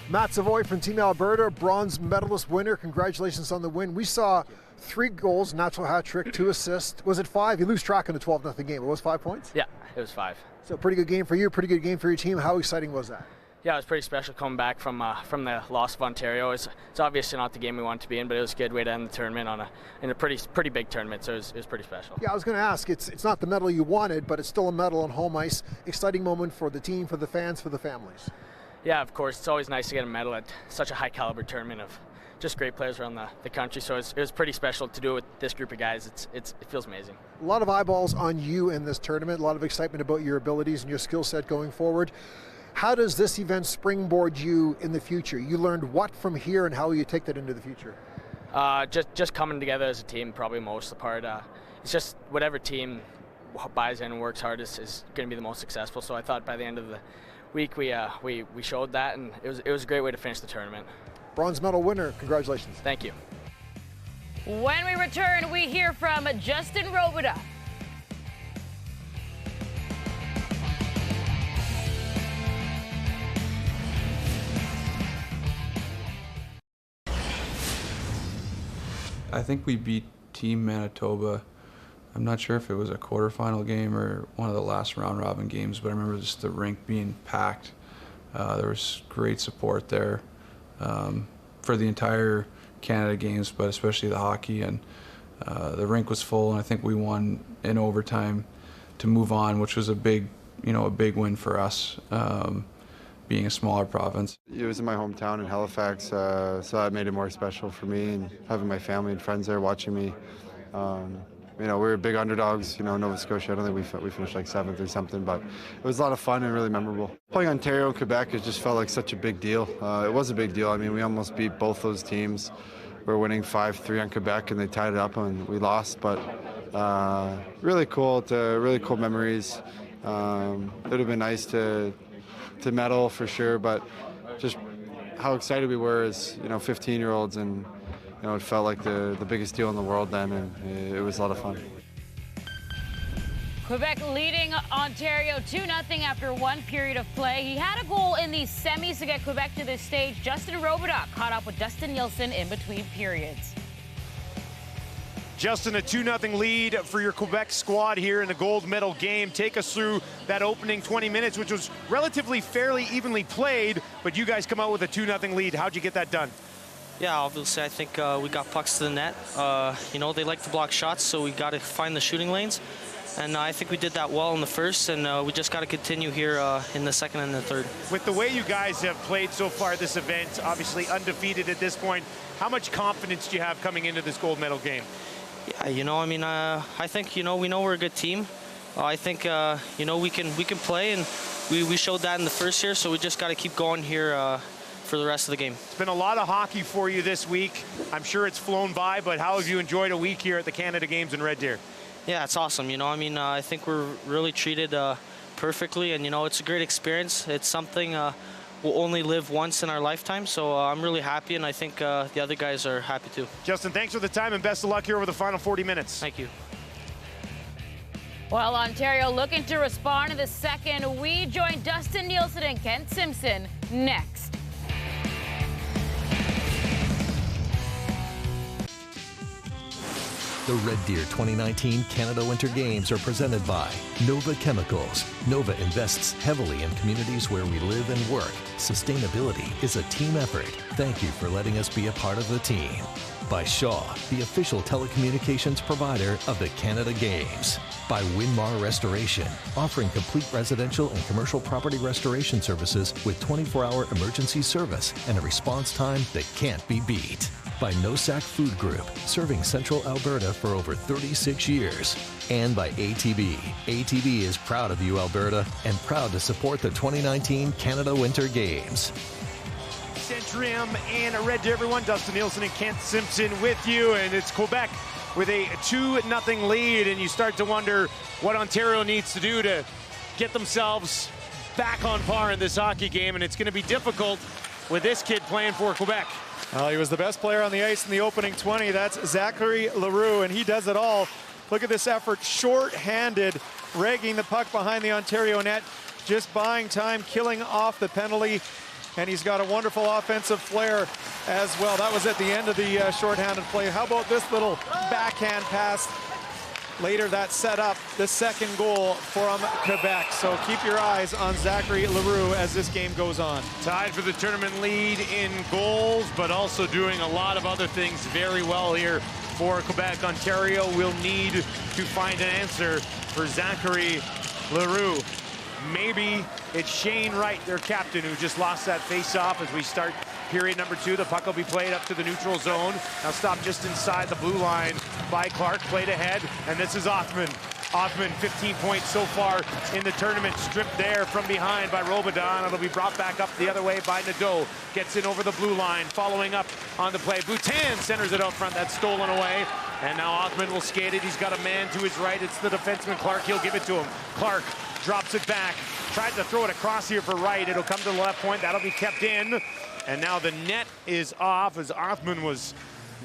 Matt Savoy from Team Alberta, bronze medalist winner. Congratulations on the win. We saw 3 goals, natural hat trick, 2 assists. Was it 5? You lose track in the 12-0 game. It was 5 points? Yeah, it was 5. So pretty good game for you, pretty good game for your team. How exciting was that? Yeah, it was pretty special coming back from the loss of Ontario. It's obviously not the game we wanted to be in, but it was a good way to end the tournament in a pretty big tournament, so it was pretty special. Yeah, I was going to ask, it's not the medal you wanted, but it's still a medal on home ice. Exciting moment for the team, for the fans, for the families. Yeah, of course. It's always nice to get a medal at such a high-caliber tournament of just great players around the country, so it was pretty special to do it with this group of guys. It feels amazing. A lot of eyeballs on you in this tournament, a lot of excitement about your abilities and your skill set going forward. How does this event springboard you in the future? You learned what from here, and how will you take that into the future? Just coming together as a team, probably most of the part. It's just whatever team buys in and works hard is going to be the most successful. So I thought by the end of the week we showed that, and it was a great way to finish the tournament. Bronze medal winner, congratulations. Thank you. When we return, we hear from Justin Robidas. I think we beat Team Manitoba. I'm not sure if it was a quarterfinal game or one of the last round-robin games, but I remember just the rink being packed. There was great support there for the entire Canada games, but especially the hockey, and the rink was full, and I think we won in overtime to move on, which was a big win for us. Being a smaller province. It was in my hometown in Halifax, so that made it more special for me, and having my family and friends there watching me. We were big underdogs, Nova Scotia. I don't think we finished like 7th or something, but it was a lot of fun and really memorable. Playing Ontario and Quebec, it just felt like such a big deal. It was a big deal. I mean, we almost beat both those teams. We were winning 5-3 on Quebec, and they tied it up, and we lost, but really cool, really cool memories. It would have been nice to medal for sure, but just how excited we were as 15-year-olds, and it felt like the biggest deal in the world then, and it was a lot of fun. Quebec leading Ontario 2-0 after 1 period of play. He had a goal in the semis to get Quebec to this stage. Justin Robidas caught up with Dustin Nielsen in between periods. Justin, a 2-0 lead for your Quebec squad here in the gold medal game. Take us through that opening 20 minutes, which was relatively fairly evenly played, but you guys come out with a 2-0 lead. How'd you get that done? Yeah, obviously I think we got pucks to the net. They like to block shots, so we got to find the shooting lanes. And I think we did that well in the first, and we just got to continue here in the second and the third. With the way you guys have played so far this event, obviously undefeated at this point, how much confidence do you have coming into this gold medal game? Yeah, you know, I mean, I think, you know, we know we're a good team. I think, you know, we can play, and we showed that in the first year, so we just got to keep going here for the rest of the game. It's been a lot of hockey for you this week. I'm sure it's flown by, but how have you enjoyed a week here at the Canada Games in Red Deer? Yeah, it's awesome. You know, I mean, I think we're really treated perfectly, and, you know, it's a great experience. It's something we'll only live once in our lifetime, so I'm really happy, and I think the other guys are happy too. Justin, thanks for the time, and best of luck here over the final 40 minutes. Thank you. Well, Ontario looking to respond in the second. We join Dustin Nielsen and Kent Simpson next. The Red Deer 2019 Canada Winter Games are presented by Nova Chemicals. Nova invests heavily in communities where we live and work. Sustainability is a team effort. Thank you for letting us be a part of the team. By Shaw, the official telecommunications provider of the Canada Games. By Winmar Restoration, offering complete residential and commercial property restoration services with 24-hour emergency service and a response time that can't be beat. By Nosac Food Group, serving Central Alberta for over 36 years. And by ATB. ATB is proud of you, Alberta, and proud to support the 2019 Canada Winter Games. Centrium and Red Deer, everyone. Dustin Nielsen and Kent Simpson with you, and it's Quebec with a 2-0 lead, and you start to wonder what Ontario needs to do to get themselves back on par in this hockey game, and it's going to be difficult with this kid playing for Quebec. Well, he was the best player on the ice in the opening 20. That's Zachary Leroux, and he does it all. Look at this effort, short-handed, ragging the puck behind the Ontario net, just buying time, killing off the penalty, and he's got a wonderful offensive flair as well. That was at the end of the short-handed play. How about this little backhand pass? Later, that set up the second goal from Quebec. So keep your eyes on Zachary Leroux as this game goes on. Tied for the tournament lead in goals, but also doing a lot of other things very well here for Quebec. Ontario will need to find an answer for Zachary Leroux. Maybe it's Shane Wright, their captain, who just lost that face-off as we start period number 2. The puck will be played up to the neutral zone. Now stopped just inside the blue line by Clark, played ahead, and this is Othman. Othman, 15 points so far in the tournament, stripped there from behind by Robidas. It'll be brought back up the other way by Nadeau. Gets in over the blue line, following up on the play. Boutin centers it out front, that's stolen away. And now Othman will skate it. He's got a man to his right. It's the defenseman Clark. He'll give it to him. Clark drops it back. Tried to throw it across here for Wright. It'll come to the left point. That'll be kept in. And now the net is off as Othman was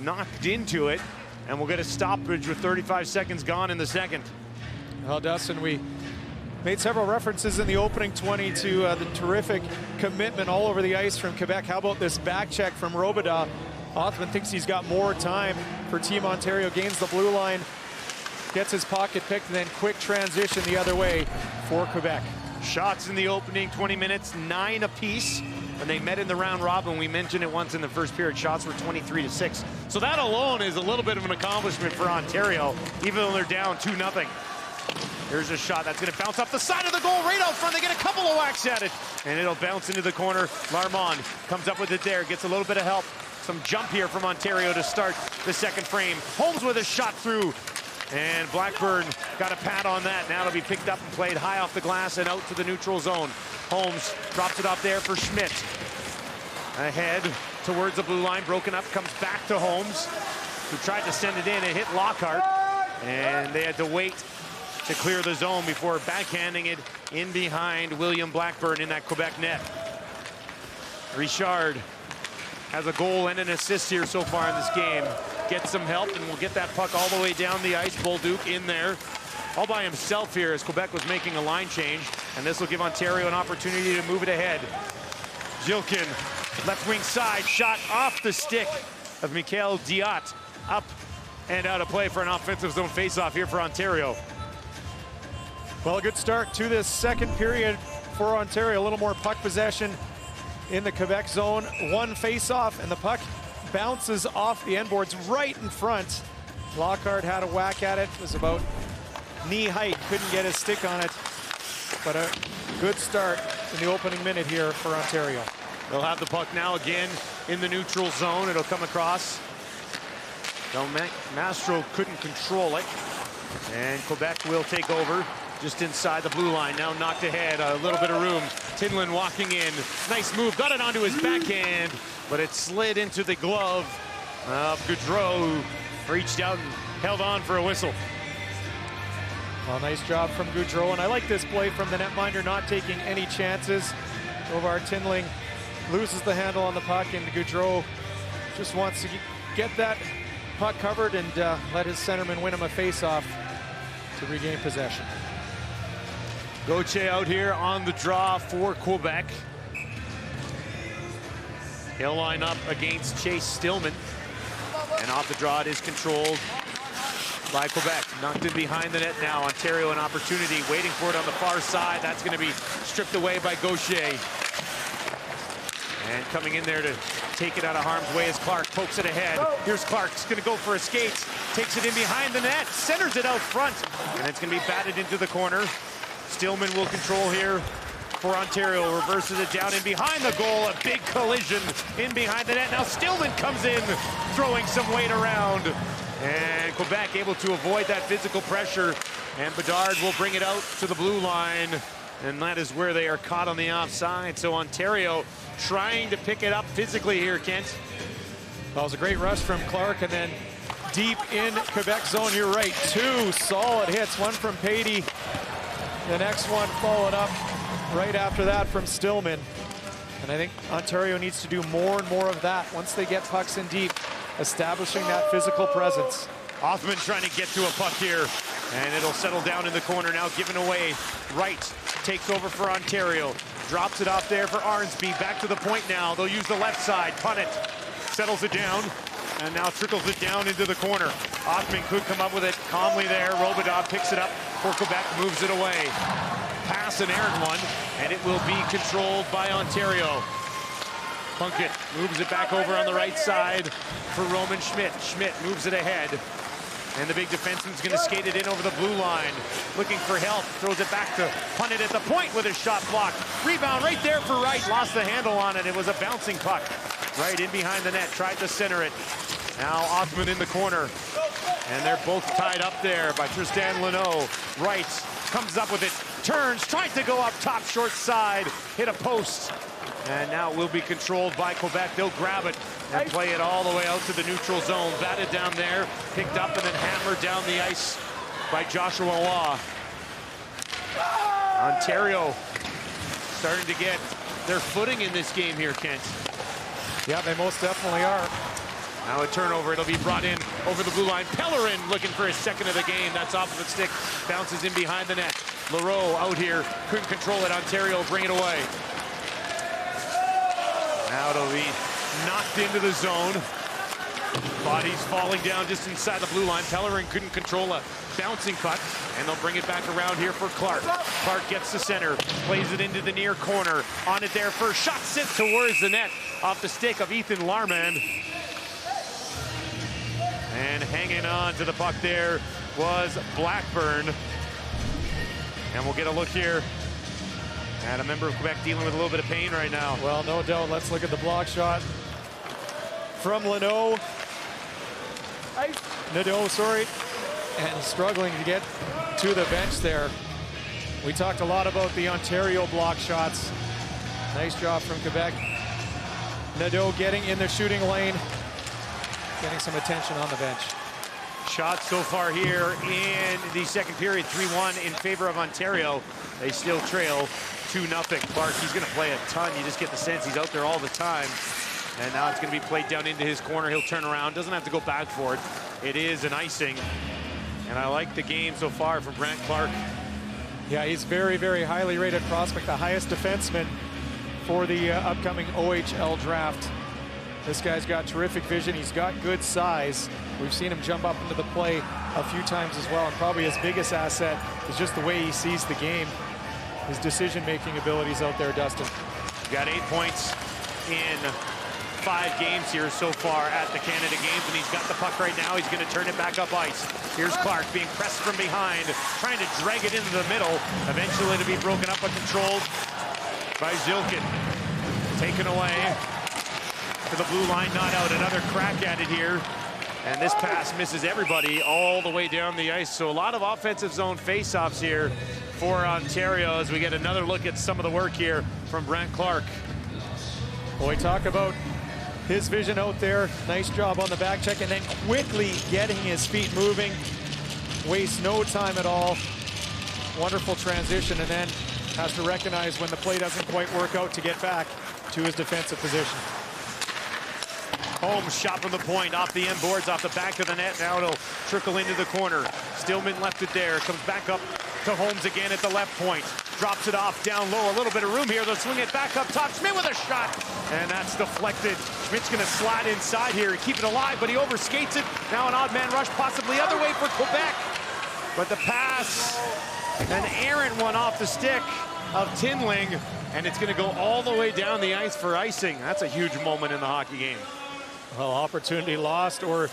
knocked into it. And we'll get a stoppage with 35 seconds gone in the second. Well, Dustin, we made several references in the opening 20 to the terrific commitment all over the ice from Quebec. How about this back check from Robidas? Othman thinks he's got more time for Team Ontario. Gains the blue line, gets his pocket picked, and then quick transition the other way for Quebec. Shots in the opening 20 minutes, 9 apiece. When they met in the round robin, we mentioned it once in the first period, shots were 23-6. So that alone is a little bit of an accomplishment for Ontario, even though they're down 2-0. Here's a shot that's going to bounce off the side of the goal, right out front. They get a couple of whacks at it, and it'll bounce into the corner. Larmont comes up with it there, gets a little bit of help. Some jump here from Ontario to start the second frame. Holmes with a shot through, and Blackburn got a pad on that. Now it'll be picked up and played high off the glass and out to the neutral zone. Holmes drops it off there for Schmidt. Ahead towards the blue line, broken up, comes back to Holmes, who tried to send it in. It hit Lockhart, and they had to wait to clear the zone before backhanding it in behind William Blackburn in that Quebec net. Richard has a goal and an assist here so far in this game. Gets some help, and will get that puck all the way down the ice. Bolduc in there all by himself here as Quebec was making a line change, and this will give Ontario an opportunity to move it ahead. Jilkin, left wing side, shot off the stick of Mikhail Diot. Up and out of play for an offensive zone faceoff here for Ontario. Well, a good start to this second period for Ontario. A little more puck possession in the Quebec zone. One face-off, and the puck bounces off the end boards right in front. Lockhart had a whack at it. It was about knee height. Couldn't get his stick on it. But a good start in the opening minute here for Ontario. They'll have the puck now again in the neutral zone. It'll come across Del Mastro couldn't control it. And Quebec will take over just inside the blue line. Now knocked ahead, a little bit of room. Tinlin walking in. Nice move, got it onto his backhand, but it slid into the glove of Gaudreau, who reached out and held on for a whistle. Well, nice job from Gaudreau, and I like this play from the netminder, not taking any chances. Tovar Tinling loses the handle on the puck, and Gaudreau just wants to get that puck covered and let his centerman win him a face-off to regain possession. Gauthier out here on the draw for Quebec. He'll line up against Chase Stillman. And off the draw, it is controlled by Quebec. Knocked in behind the net now. Ontario an opportunity, waiting for it on the far side. That's going to be stripped away by Gauthier. And coming in there to take it out of harm's way as Clark pokes it ahead. Here's Clark, he's going to go for a skate. Takes it in behind the net, centers it out front. And it's going to be batted into the corner. Stillman will control here for Ontario. Reverses it down in behind the goal. A big collision in behind the net. Now Stillman comes in, throwing some weight around. And Quebec able to avoid that physical pressure. And Bedard will bring it out to the blue line. And that is where they are caught on the offside. So Ontario trying to pick it up physically here, Kent. Well, it was a great rush from Clark, and then deep in Quebec zone, you're right. Two solid hits, one from Patey. The next one followed up right after that from Stillman. And I think Ontario needs to do more and more of that once they get pucks in deep, establishing that physical presence. Othman trying to get to a puck here, and it'll settle down in the corner now, given away. Wright takes over for Ontario, drops it off there for Arnsby, back to the point now. They'll use the left side, punt it, settles it down, and now trickles it down into the corner. Othman could come up with it calmly there. Robidov picks it up for Quebec, moves it away. Pass an errant one, and it will be controlled by Ontario. Plunkett moves it back over on the right side for Roman Schmidt. Schmidt moves it ahead. And the big defenseman's going to skate it in over the blue line. Looking for help, throws it back to punt it at the point with his shot blocked. Rebound right there for Wright, lost the handle on it. It was a bouncing puck. Right in behind the net, tried to center it. Now Othman in the corner. And they're both tied up there by Tristan Leno. Wright comes up with it, turns, tries to go up top, short side, hit a post. And now it will be controlled by Quebec. They'll grab it and play it all the way out to the neutral zone. Batted down there, picked up and then hammered down the ice by Joshua Law. Ontario starting to get their footing in this game here, Kent. Yeah, they most definitely are. Now a turnover, it'll be brought in over the blue line. Pellerin looking for his second of the game. That's off of the stick, bounces in behind the net. Leroux out here, couldn't control it. Ontario bring it away. Now it'll be knocked into the zone. Bodies falling down just inside the blue line. Pellerin couldn't control a bouncing puck, and they'll bring it back around here for Clark. Clark gets the center, plays it into the near corner. On it there first, shot sent towards the net off the stick of Ethan Larmand. And hanging on to the puck there was Blackburn. And we'll get a look here at a member of Quebec dealing with a little bit of pain right now. Well, no doubt. Let's look at the block shot from Nadeau, and struggling to get to the bench there. We talked a lot about the Ontario block shots. Nice job from Quebec. Nadeau getting in the shooting lane, getting some attention on the bench. Shots so far here in the second period, 3-1 in favor of Ontario. They still trail 2-0. Clark, he's going to play a ton. You just get the sense he's out there all the time. And now it's going to be played down into his corner. He'll turn around, doesn't have to go back for it. It is an icing. And I like the game so far from Brant Clark. Yeah, he's very, very highly rated prospect, the highest defenseman for the upcoming OHL draft. This guy's got terrific vision. He's got good size. We've seen him jump up into the play a few times as well, and probably his biggest asset is just the way he sees the game. His decision-making abilities out there, Dustin. Got 8 points in 5 games here so far at the Canada Games, and he's got the puck right now. He's going to turn it back up ice. Here's Clark being pressed from behind, trying to drag it into the middle. Eventually to be broken up but controlled by Zilkin. Taken away to the blue line, not out. Another crack at it here And this pass misses everybody all the way down the ice. So a lot of offensive zone faceoffs here for Ontario as we get another look at some of the work here from Brant Clark. Boy, talk about his vision out there. Nice job on the back check and then quickly getting his feet moving. Wastes no time at all. Wonderful transition, and then has to recognize when the play doesn't quite work out to get back to his defensive position. Holmes shot from the point, off the end boards, off the back of the net. Now it'll trickle into the corner. Stillman left it there. Comes back up to Holmes again at the left point. Drops it off down low. A little bit of room here. They'll swing it back up top. Schmidt with a shot. And that's deflected. Schmidt's going to slide inside here and keep it alive, but he overskates it. Now an odd man rush, possibly other way for Quebec. But the pass, an errant one off the stick of Tinling, and it's going to go all the way down the ice for icing. That's a huge moment in the hockey game. Well, opportunity lost or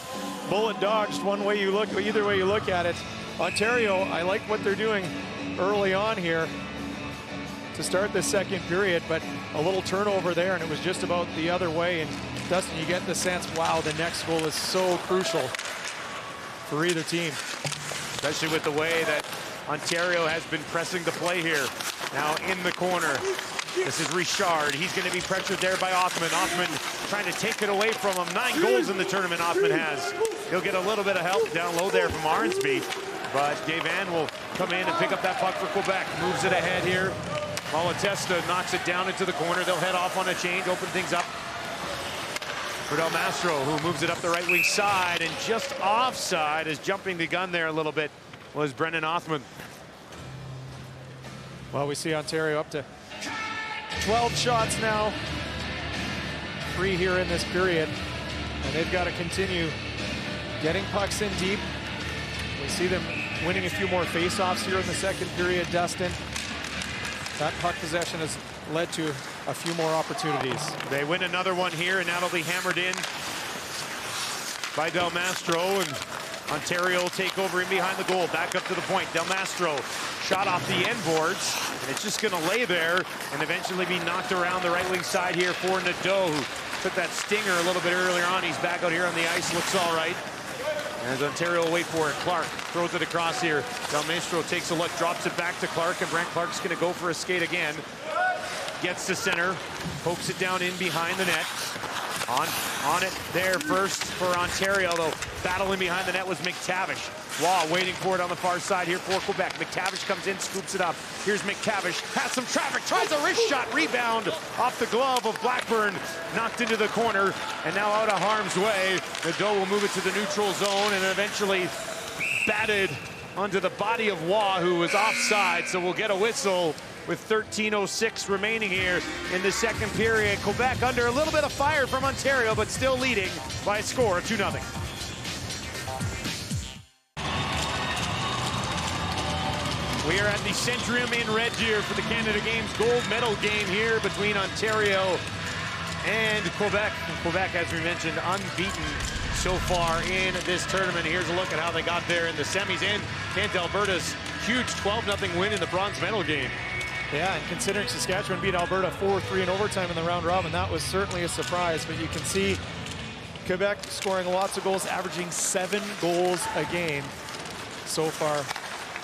bullet dodged, one way you look, either way you look at it. Ontario, I like what they're doing early on here to start this second period, but a little turnover there, and it was just about the other way. And Dustin, you get the sense, wow, the next goal is so crucial for either team. Especially with the way that Ontario has been pressing the play here. Now in the corner. This is Richard. He's going to be pressured there by Othman. Othman trying to take it away from him. 9 goals in the tournament Othman has. He'll get a little bit of help down low there from Arnsby. But Gavan will come in and pick up that puck for Quebec. Moves it ahead here. Malatesta knocks it down into the corner. They'll head off on a change, open things up for Del Mastro, who moves it up the right wing side. And just offside, is jumping the gun there a little bit, was Brennan Othman. Well, we see Ontario up to 12 shots now. 3 here in this period. And they've got to continue getting pucks in deep. We see them winning a few more faceoffs here in the second period, Dustin. That puck possession has led to a few more opportunities. They win another one here, and that'll be hammered in by Del Mastro, and Ontario will take over in behind the goal. Back up to the point. Del Mastro shot off the end boards, and it's just going to lay there and eventually be knocked around the right wing side here for Nadeau, who took that stinger a little bit earlier on. He's back out here on the ice, looks all right. As Ontario will wait for it. Clark throws it across here. Del Mastro takes a look, drops it back to Clark, and Brant Clark's going to go for a skate again. Gets to center, pokes it down in behind the net. On it there first for Ontario, though. Battling behind the net was McTavish. Waugh waiting for it on the far side here for Quebec. McTavish comes in, scoops it up. Here's McTavish, has some traffic, tries a wrist shot, rebound off the glove of Blackburn. Knocked into the corner, and now out of harm's way. Nadeau will move it to the neutral zone, and eventually batted onto the body of Waugh, who was offside, so we'll get a whistle with 13:06 remaining here in the second period. Quebec under a little bit of fire from Ontario, but still leading by a score of 2-0. We are at the Centrium in Red Deer for the Canada Games gold medal game here between Ontario and Quebec. Quebec, as we mentioned, unbeaten so far in this tournament. Here's a look at how they got there in the semis and Alberta's huge 12-0 win in the bronze medal game. Yeah, and considering Saskatchewan beat Alberta 4-3 in overtime in the round robin, that was certainly a surprise. But you can see Quebec scoring lots of goals, averaging 7 goals a game so far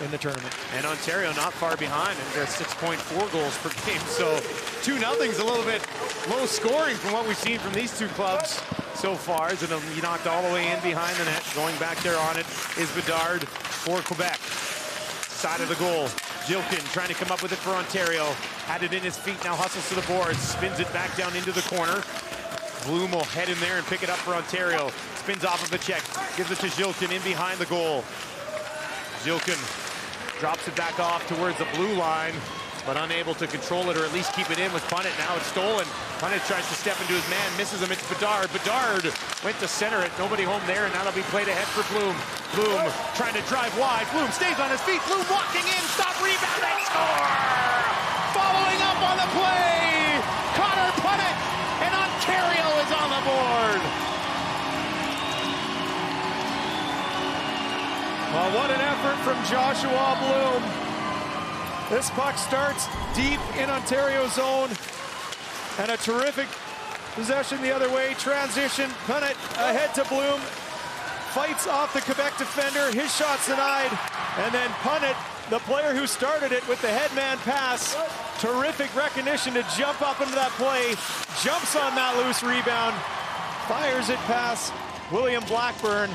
in the tournament. And Ontario not far behind, and they're 6.4 goals per game. So 2-0's a little bit low scoring from what we've seen from these two clubs so far. As he knocked all the way in behind the net. Going back there on it is Bedard for Quebec. Side of the goal. Jilkin trying to come up with it for Ontario. Had it in his feet, now hustles to the boards. Spins it back down into the corner. Bloom will head in there and pick it up for Ontario. Spins off of the check. Gives it to Jilkin in behind the goal. Jilkin drops it back off towards the blue line, but unable to control it or at least keep it in with Punnett. Now it's stolen. Punnett tries to step into his man, misses him. It's Bedard. Bedard went to center it. Nobody home there, and that'll be played ahead for Bloom. Bloom trying to drive wide. Bloom stays on his feet. Bloom walking in. Stop, rebound, and score! Following up on the play, Connor Punnett, and Ontario is on the board. Well, what an effort from Joshua Bloom. This puck starts deep in Ontario zone, and a terrific possession the other way. Transition, Punnett ahead to Bloom. fights off the Quebec defender. His shot's denied. And then Punnett, the player who started it with the headman pass. Terrific recognition to jump up into that play. Jumps on that loose rebound. Fires it past William Blackburn.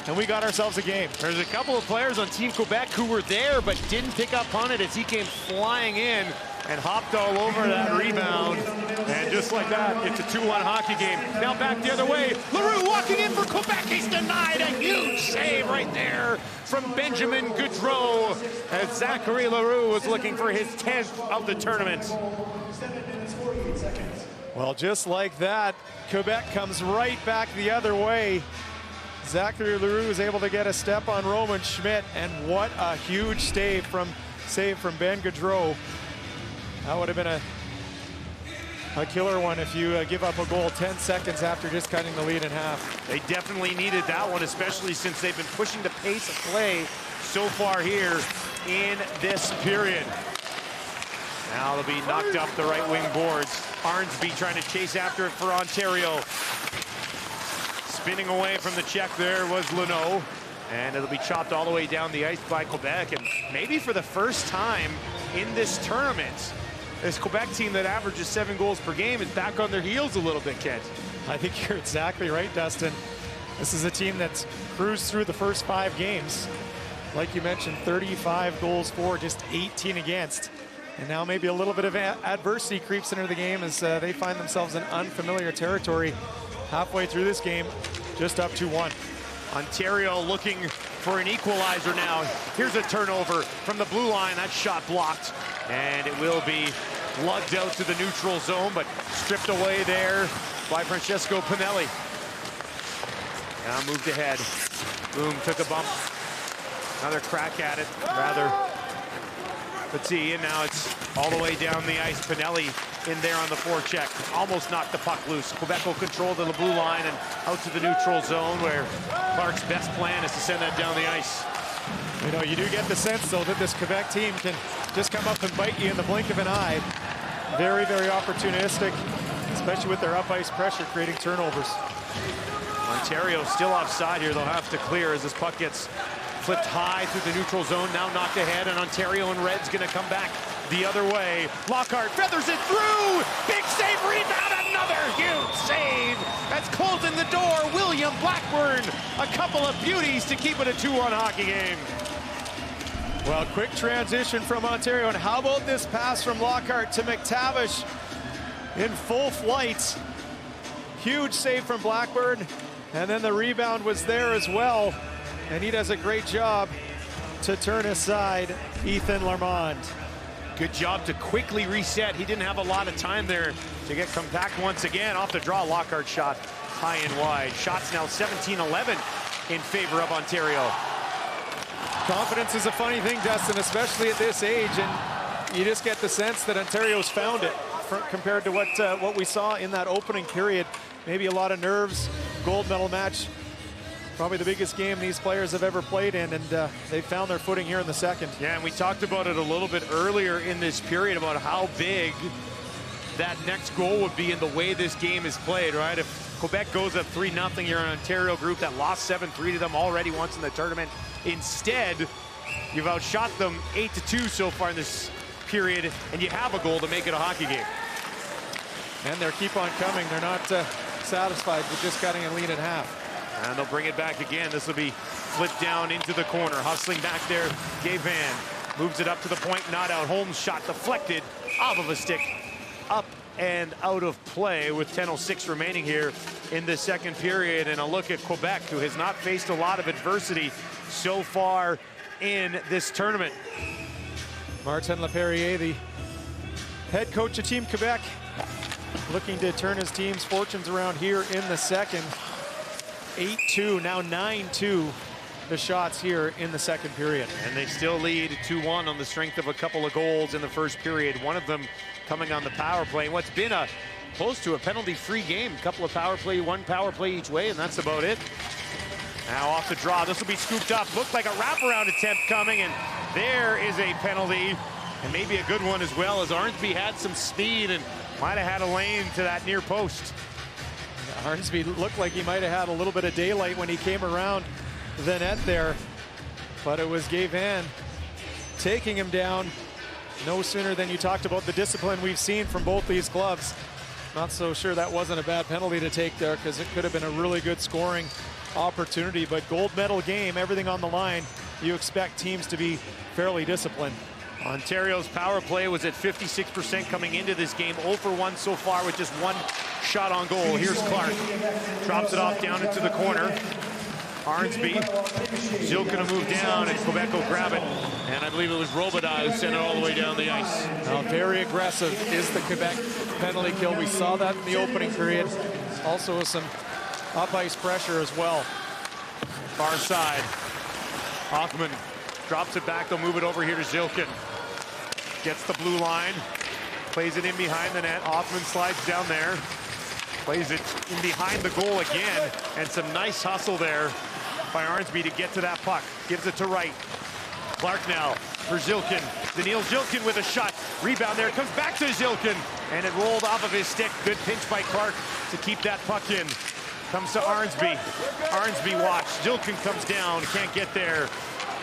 And we got ourselves a game. There's a couple of players on Team Quebec who were there but didn't pick up on it as he came flying in and hopped all over that rebound. And just like that, it's a 2-1 hockey game. Now back the other way. Leroux walking in for Quebec. He's denied. A huge save right there from Benjamin Gaudreau as Zachary Leroux was looking for his 10th of the tournament. Well, just like that, Quebec comes right back the other way. Zachary Leroux is able to get a step on Roman Schmidt, and what a huge save from Ben Gaudreau. That would have been a killer one if you give up a goal 10 seconds after just cutting the lead in half. They definitely needed that one, especially since they've been pushing the pace of play so far here in this period. Now they'll be knocked up the right wing boards. Arnsby trying to chase after it for Ontario. Spinning away from the check there was Luneau, and it'll be chopped all the way down the ice by Quebec. And maybe for the first time in this tournament, this Quebec team that averages 7 goals per game is back on their heels a little bit, Kent. I think you're exactly right, Dustin. This is a team that's cruised through the first 5 games. Like you mentioned, 35 goals for, just 18 against. And now maybe a little bit of adversity creeps into the game as they find themselves in unfamiliar territory. Halfway through this game, just up 2-1. Ontario looking for an equalizer now. Here's a turnover from the blue line. That shot blocked, and it will be lugged out to the neutral zone, but stripped away there by Francesco Pinelli. Now moved ahead. Boom, took a bump. Another crack at it, rather. Petit, and now it's all the way down the ice. Pinelli in there on the forecheck. Almost knocked the puck loose. Quebec will control to the blue line and out to the neutral zone, where Clark's best plan is to send that down the ice. You know, you do get the sense, though, that this Quebec team can just come up and bite you in the blink of an eye. Very, very opportunistic, especially with their up-ice pressure, creating turnovers. Ontario still offside here. They'll have to clear as this puck gets flipped high through the neutral zone. Now knocked ahead, and Ontario and Red's going to come back the other way. Lockhart feathers it through. Big save, rebound, another huge save. That's closing the door. William Blackburn, a couple of beauties to keep it a 2-1 hockey game. Well, quick transition from Ontario, and how about this pass from Lockhart to McTavish in full flight. Huge save from Blackburn, and then the rebound was there as well, and he does a great job to turn aside Ethan Larmond. Good job to quickly reset. He didn't have a lot of time there to get compact once again. Off the draw, Lockhart shot high and wide. Shots now 17-11 in favor of Ontario. Confidence is a funny thing, Dustin, especially at this age, and you just get the sense that Ontario's found it compared to what we saw in that opening period. Maybe a lot of nerves. Gold medal match, probably the biggest game these players have ever played in, and they found their footing here in the second. Yeah, and we talked about it a little bit earlier in this period about how big that next goal would be in the way this game is played, right? If Quebec goes up 3-0, you're an Ontario group that lost 7-3 to them already once in the tournament. Instead, you've outshot them 8-2 so far in this period, and you have a goal to make it a hockey game. And they keep on coming. They're not satisfied with just cutting a lead in half. And they'll bring it back again. This will be flipped down into the corner. Hustling back there, Gavin moves it up to the point, not out. Holmes' shot deflected off of a stick, up and out of play with 10:06 remaining here in the second period. And a look at Quebec, who has not faced a lot of adversity so far in this tournament. Martin Laperriere, the head coach of Team Quebec, looking to turn his team's fortunes around here in the second. 8-2, now 9-2, the shots here in the second period. And they still lead 2-1 on the strength of a couple of goals in the first period. One of them coming on the power play. What's been a close to a penalty-free game. A couple of power play, one power play each way, and that's about it. Now off the draw, this will be scooped up. Looked like a wraparound attempt coming, and there is a penalty, and maybe a good one as well, as Arnsby had some speed and might have had a lane to that near post. Arnsby looked like he might have had a little bit of daylight when he came around the net there, but it was Gavin taking him down no sooner than you talked about the discipline we've seen from both these clubs. Not so sure that wasn't a bad penalty to take there, because it could have been a really good scoring opportunity, but gold medal game, everything on the line. You expect teams to be fairly disciplined. Ontario's power play was at 56% coming into this game, 0 for 1 so far with just 1 shot on goal. Here's Clark, drops it off down into the corner. Arnsby, Zilk gonna move down, and Quebec will grab it. And I believe it was Robidas who sent it all the way down the ice. Now, very aggressive is the Quebec penalty kill. We saw that in the opening period. Also with some up ice pressure as well. Far side, Hoffman drops it back. They'll move it over here to Zilkin. Gets the blue line, plays it in behind the net. Hoffman slides down there, plays it in behind the goal again, and some nice hustle there by Arnsby to get to that puck. Gives it to Wright. Clark now for Zilkin. Daniil Zilkin with a shot. Rebound there, comes back to Zilkin, and it rolled off of his stick. Good pinch by Clark to keep that puck in. Comes to Arnsby. Arnsby watch. Zilkin comes down, can't get there.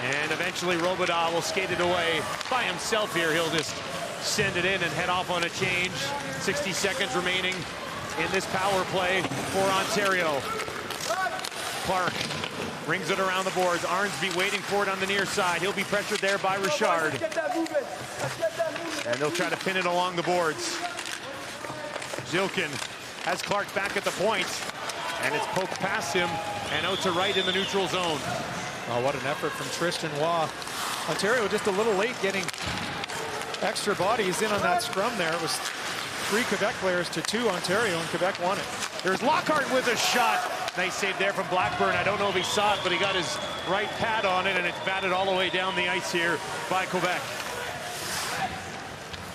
And eventually Robidas will skate it away by himself here. He'll just send it in and head off on a change. 60 seconds remaining in this power play for Ontario. Clark brings it around the boards. Arnsby waiting for it on the near side. He'll be pressured there by Richard. And they'll try to pin it along the boards. Zilkin has Clark back at the point. And it's poked past him and out to right in the neutral zone. Oh, what an effort from Tristan Waugh. Ontario just a little late getting extra bodies in on that scrum there. It was 3 Quebec players to 2 Ontario, and Quebec won it. There's Lockhart with a shot. Nice save there from Blackburn. I don't know if he saw it, but he got his right pad on it, and it's batted all the way down the ice here by Quebec.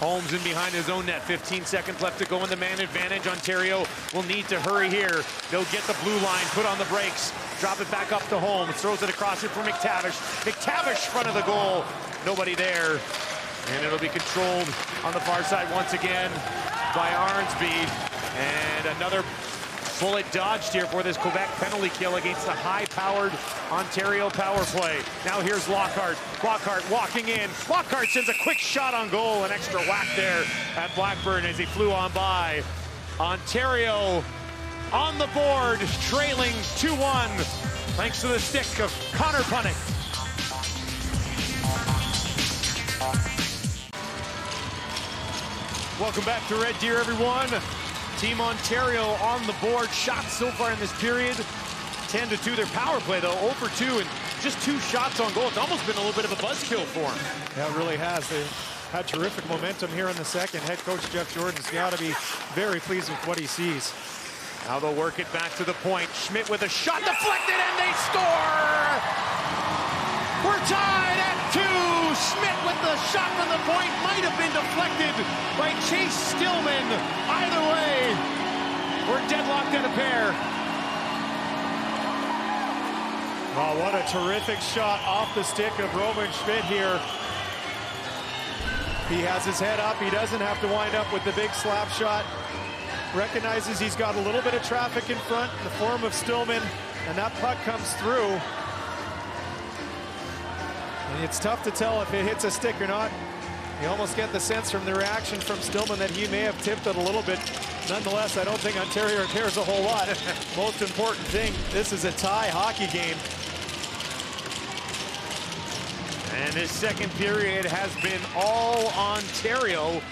Holmes in behind his own net. 15 seconds left to go in the man advantage. Ontario will need to hurry here. They'll get the blue line, put on the brakes, drop it back up to Holmes, throws it across it for McTavish. McTavish front of the goal. Nobody there. And it'll be controlled on the far side once again by Arnsby. And another bullet dodged here for this Quebec penalty kill against the high-powered Ontario power play. Now here's Lockhart. Lockhart walking in. Lockhart sends a quick shot on goal. An extra whack there at Blackburn as he flew on by. Ontario on the board, trailing 2-1, thanks to the stick of Connor Punnick. Welcome back to Red Deer, everyone. Team Ontario on the board. Shots so far in this period, 10-2. Their power play, though, 0 for 2, and just 2 shots on goal. It's almost been a little bit of a buzzkill for them. Yeah, it really has. They've had terrific momentum here in the second. Head coach Jeff Jordan's got to be very pleased with what he sees. Now they'll work it back to the point. Schmidt with a shot deflected, and they score! We're tied at 2. Schmidt with the shot from the point might have been deflected by Chase Stillman. Either way, we're deadlocked at a pair. Oh, what a terrific shot off the stick of Roman Schmidt here. He has his head up. He doesn't have to wind up with the big slap shot. Recognizes he's got a little bit of traffic in front in the form of Stillman, and that puck comes through. And it's tough to tell if it hits a stick or not. You almost get the sense from the reaction from Stillman that he may have tipped it a little bit. Nonetheless, I don't think Ontario cares a whole lot. Most important thing, this is a tie hockey game. And this second period has been all Ontario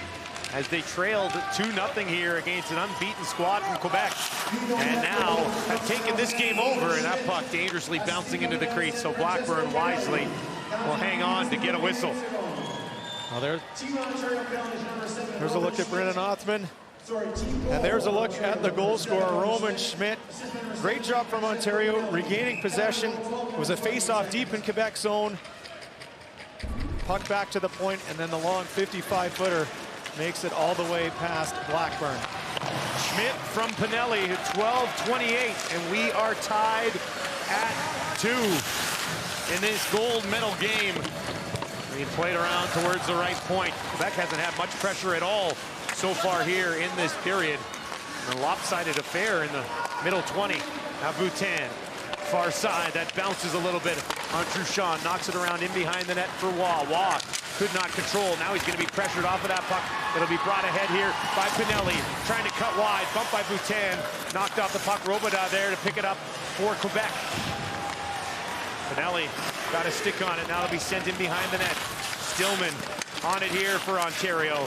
as they trailed 2-0 here against an unbeaten squad from Quebec. And now have taken this game over, and that puck dangerously bouncing into the crease. So Blackburn wisely will hang on to get a whistle. Well, there's a look at Brennan Othman. And there's a look at the goal scorer, Roman Schmidt. Great job from Ontario, regaining possession. It was a face-off deep in Quebec zone. Puck back to the point, and then the long 55-footer makes it all the way past Blackburn. Schmidt from Pinelli, 12-28, and we are tied at 2 in this gold medal game. Being played around towards the right point. Quebec hasn't had much pressure at all so far here in this period. A lopsided affair in the Middle 20. Now Boutin. Far side. That bounces a little bit on Truchon. Knocks it around in behind the net for Waugh. Waugh could not control. Now he's going to be pressured off of that puck. It'll be brought ahead here by Pinelli. Trying to cut wide. Bumped by Boutin. Knocked off the puck. Robidas there to pick it up for Quebec. Pinelli got a stick on it. Now it'll be sent in behind the net. Stillman on it here for Ontario.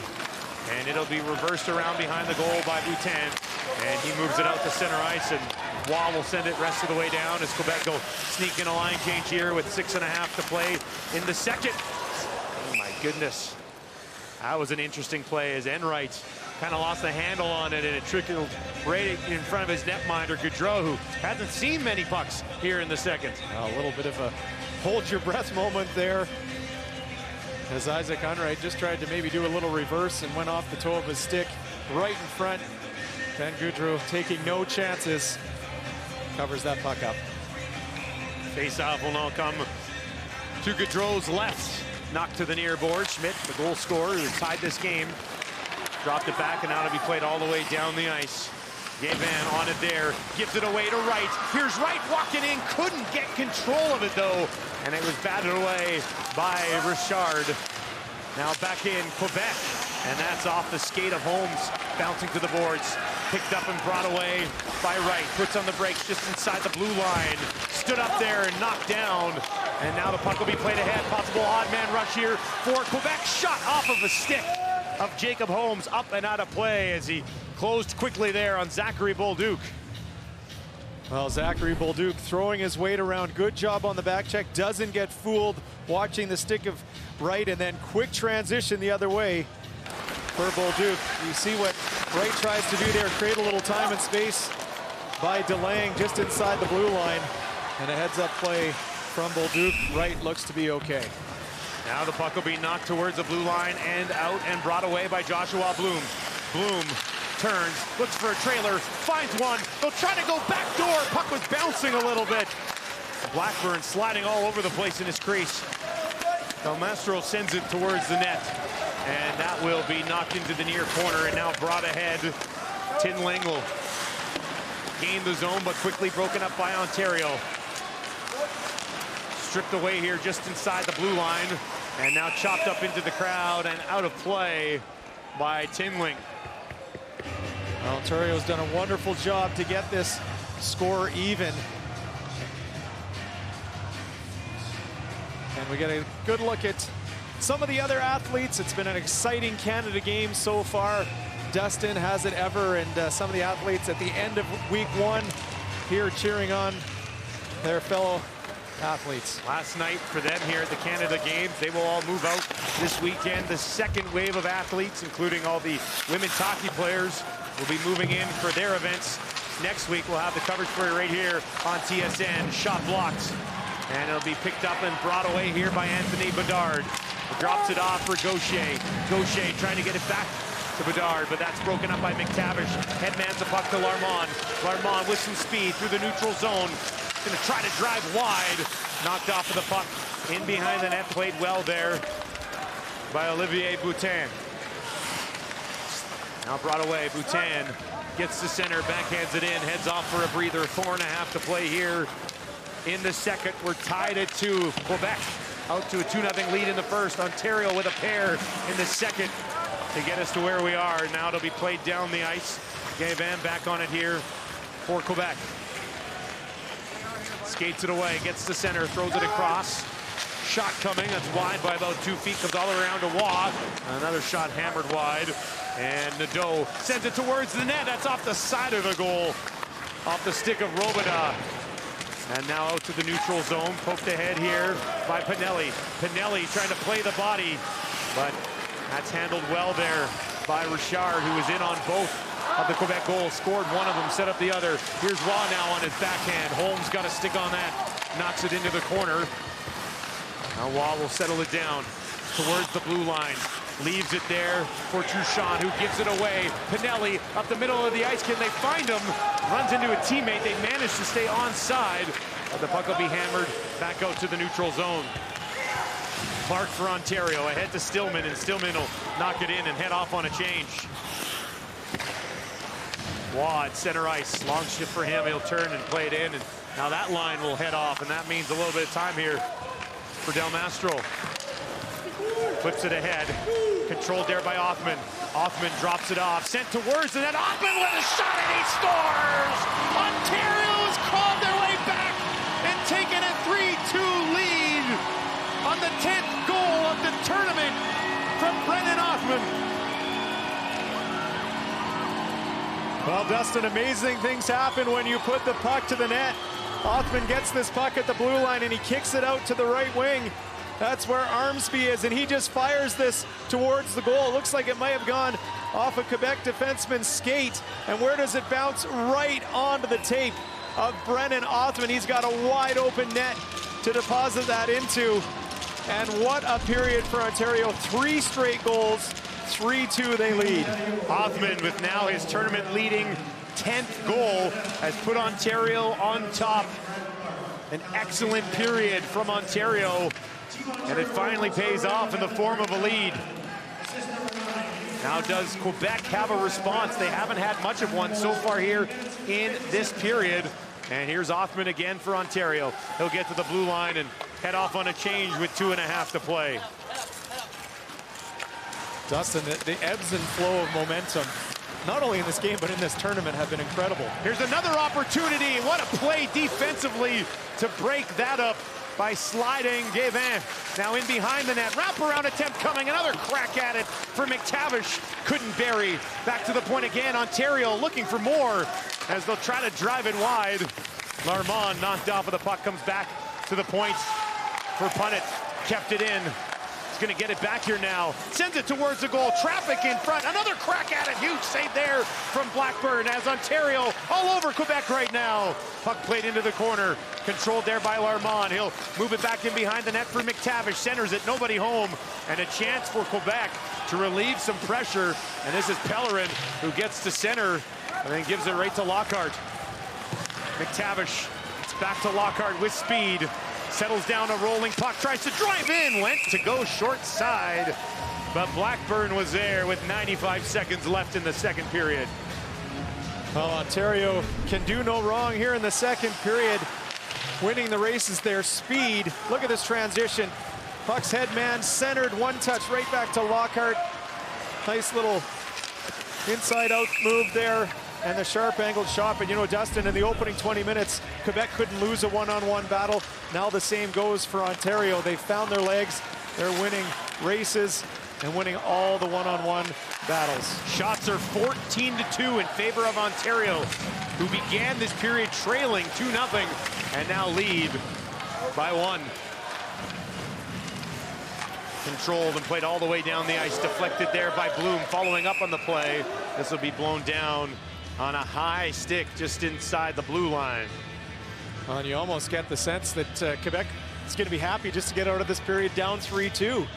And it'll be reversed around behind the goal by Boutin. And he moves it out to center ice, and Waugh will send it rest of the way down as Quebec go sneak in a line change here with 6.5 to play in the second. Oh my goodness. That was an interesting play as Enright kind of lost the handle on it, and it trickled right in front of his netminder, Gaudreau, who hasn't seen many pucks here in the second. A little bit of a hold your breath moment there, as Isaac Enright just tried to maybe do a little reverse and went off the toe of his stick right in front. Ben Gaudreau taking no chances, covers that puck up. Face-off will now come to Gaudreau's left. Knocked to the near board. Schmidt, the goal scorer who tied this game, dropped it back, and now to be played all the way down the ice. Gavin on it there, gives it away to Wright. Here's Wright walking in, couldn't get control of it though, and it was batted away by Richard. Now back in Quebec, and that's off the skate of Holmes, bouncing to the boards. Picked up and brought away by Wright. Puts on the brakes just inside the blue line. Stood up there and knocked down. And now the puck will be played ahead. Possible odd man rush here for Quebec. Shot off of a stick of Jacob Holmes, up and out of play as he closed quickly there on Zachary Bolduc. Well, Zachary Bolduc throwing his weight around. Good job on the back check. Doesn't get fooled watching the stick of Wright, and then quick transition the other way for Bolduc. You see what Wright tries to do there, create a little time and space by DeLange just inside the blue line, and a heads-up play from Bolduc. Wright looks to be okay. Now the puck will be knocked towards the blue line and out and brought away by Joshua Bloom. Bloom turns, looks for a trailer, finds one. They'll try to go back door. Puck was bouncing a little bit. Blackburn sliding all over the place in his crease. Del Mastro sends it towards the net, and that will be knocked into the near corner and now brought ahead. Tinling will gain the zone, but quickly broken up by Ontario. Stripped away here just inside the blue line, and now chopped up into the crowd and out of play by Tinling. Well, Ontario's done a wonderful job to get this score even. And we get a good look at some of the other athletes. It's been an exciting Canada game so far. Dustin has it ever, and some of the athletes at the end of week one here cheering on their fellow athletes. Last night for them here at the Canada Games, they will all move out this weekend. The second wave of athletes, including all the women's hockey players, will be moving in for their events. Next week, we'll have the coverage for you right here on TSN. Shot blocked, and it'll be picked up and brought away here by Anthony Bedard. Drops it off for Gaucher. Gaucher trying to get it back to Bedard, but that's broken up by McTavish. Headmans the puck to Larmont. Larmont with some speed through the neutral zone. Gonna try to drive wide. Knocked off of the puck. In behind the net, played well there by Olivier Boutin. Now brought away. Boutin gets to center, backhands it in, heads off for a breather. 4.5 to play here in the second. We're tied at 2. Quebec out to a 2-0 lead in the first. Ontario with a pair in the second to get us to where we are. Now it'll be played down the ice. Gavin back on it here for Quebec. Skates it away, gets to center, throws it across. Shot coming, that's wide by about 2 feet, comes all around to Waugh. Another shot hammered wide, and Nadeau sends it towards the net. That's off the side of the goal, off the stick of Robidas. And now out to the neutral zone, poked ahead here by Pinelli. Pinelli trying to play the body, but that's handled well there by Richard, who was in on both of the Quebec goals, scored one of them, set up the other. Here's Waugh now on his backhand. Holmes got a stick on that, knocks it into the corner. Now Waugh will settle it down towards the blue line. Leaves it there for Truchon, who gives it away. Pinelli up the middle of the ice. Can they find him? Runs into a teammate. They manage to stay onside, but the puck will be hammered back out to the neutral zone. Clark for Ontario, ahead to Stillman, and Stillman will knock it in and head off on a change. Wad, center ice, long shift for him. He'll turn and play it in. And now that line will head off, and that means a little bit of time here for Del Mastro. Flips it ahead. Controlled there by Othman. Othman drops it off. Sent towards the net. Othman with a shot, and he scores! Ontario's clawed their way back and taken a 3-2 lead on the 10th goal of the tournament from Brennan Othman. Well, Dustin, amazing things happen when you put the puck to the net. Othman gets this puck at the blue line, and he kicks it out to the right wing. That's where Armsby is, and he just fires this towards the goal. Looks like it might have gone off a Quebec defenseman's skate. And where does it bounce? Right onto the tape of Brennan Othman. He's got a wide open net to deposit that into. And what a period for Ontario. 3 straight goals, 3-2 they lead. Othman, with now his tournament leading 10th goal, has put Ontario on top. An excellent period from Ontario. And it finally pays off in the form of a lead. Now does Quebec have a response? They haven't had much of one so far here in this period. And here's Othman again for Ontario. He'll get to the blue line and head off on a change with 2.5 to play. Dustin, the ebbs and flow of momentum, not only in this game, but in this tournament, have been incredible. Here's another opportunity. What a play defensively to break that up by sliding Gavin. Now in behind the net, wraparound attempt coming, another crack at it for McTavish. Couldn't bury. Back to the point again, Ontario looking for more as they'll try to drive it wide. Larmont knocked off of the puck, comes back to the point for Punnett. Kept it in. He's gonna get it back here now. Sends it towards the goal. Traffic in front. Another crack at it. Huge save there from Blackburn as Ontario all over Quebec right now. Puck played into the corner. Controlled there by Larmont. He'll move it back in behind the net for McTavish. Centers it. Nobody home. And a chance for Quebec to relieve some pressure. And this is Pellerin who gets to center and then gives it right to Lockhart. McTavish. It's back to Lockhart with speed. Settles down a rolling puck, tries to drive in, went to go short side, but Blackburn was there with 95 seconds left in the second period. Well, Ontario can do no wrong here in the second period. Winning the race is their speed. Look at this transition. Puck's head man centered, one touch right back to Lockhart. Nice little inside out move there. And the sharp angled shot, but you know, Dustin, in the opening 20 minutes, Quebec couldn't lose a one-on-one battle. Now the same goes for Ontario. They found their legs. They're winning races and winning all the one-on-one battles. Shots are 14-2 in favor of Ontario, who began this period trailing 2-0 and now lead by 1. Controlled and played all the way down the ice, deflected there by Bloom, following up on the play. This will be blown down on a high stick just inside the blue line. And you almost get the sense that Quebec is going to be happy just to get out of this period down 3-2.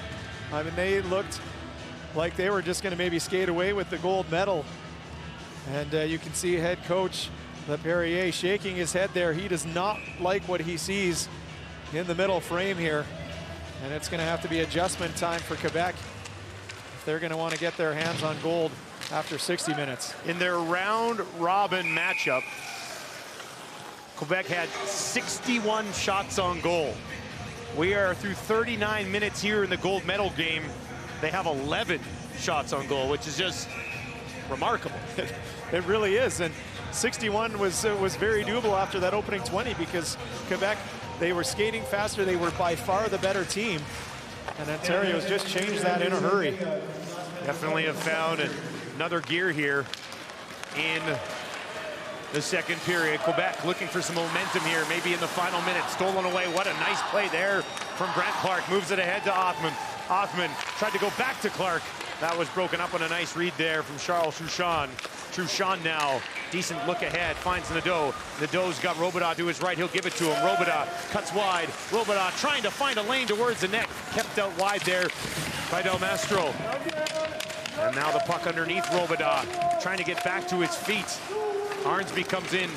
I mean, they looked like they were just going to maybe skate away with the gold medal. And you can see head coach Leperrier shaking his head there. He does not like what he sees in the middle frame here. And it's going to have to be adjustment time for Quebec if they're going to want to get their hands on gold after 60 minutes. In their round robin matchup, Quebec had 61 shots on goal. We are through 39 minutes here in the gold medal game. They have 11 shots on goal, which is just remarkable. It really is, and 61 was very doable after that opening 20 because Quebec, they were skating faster. They were by far the better team, and Ontario's just changed that in a hurry. Definitely have found another gear here in the second period. Quebec looking for some momentum here, maybe in the final minute. Stolen away. What a nice play there from Brent Clark. Moves it ahead to Othman. Othman tried to go back to Clark. That was broken up on a nice read there from Charles Truchon. Truchon now, decent look ahead, finds Nadeau. Nadeau's got Robidas to his right, he'll give it to him. Robidas cuts wide. Robidas trying to find a lane towards the net. Kept out wide there by Del Mastro. And now the puck underneath Robidas, trying to get back to his feet. Arnsby comes in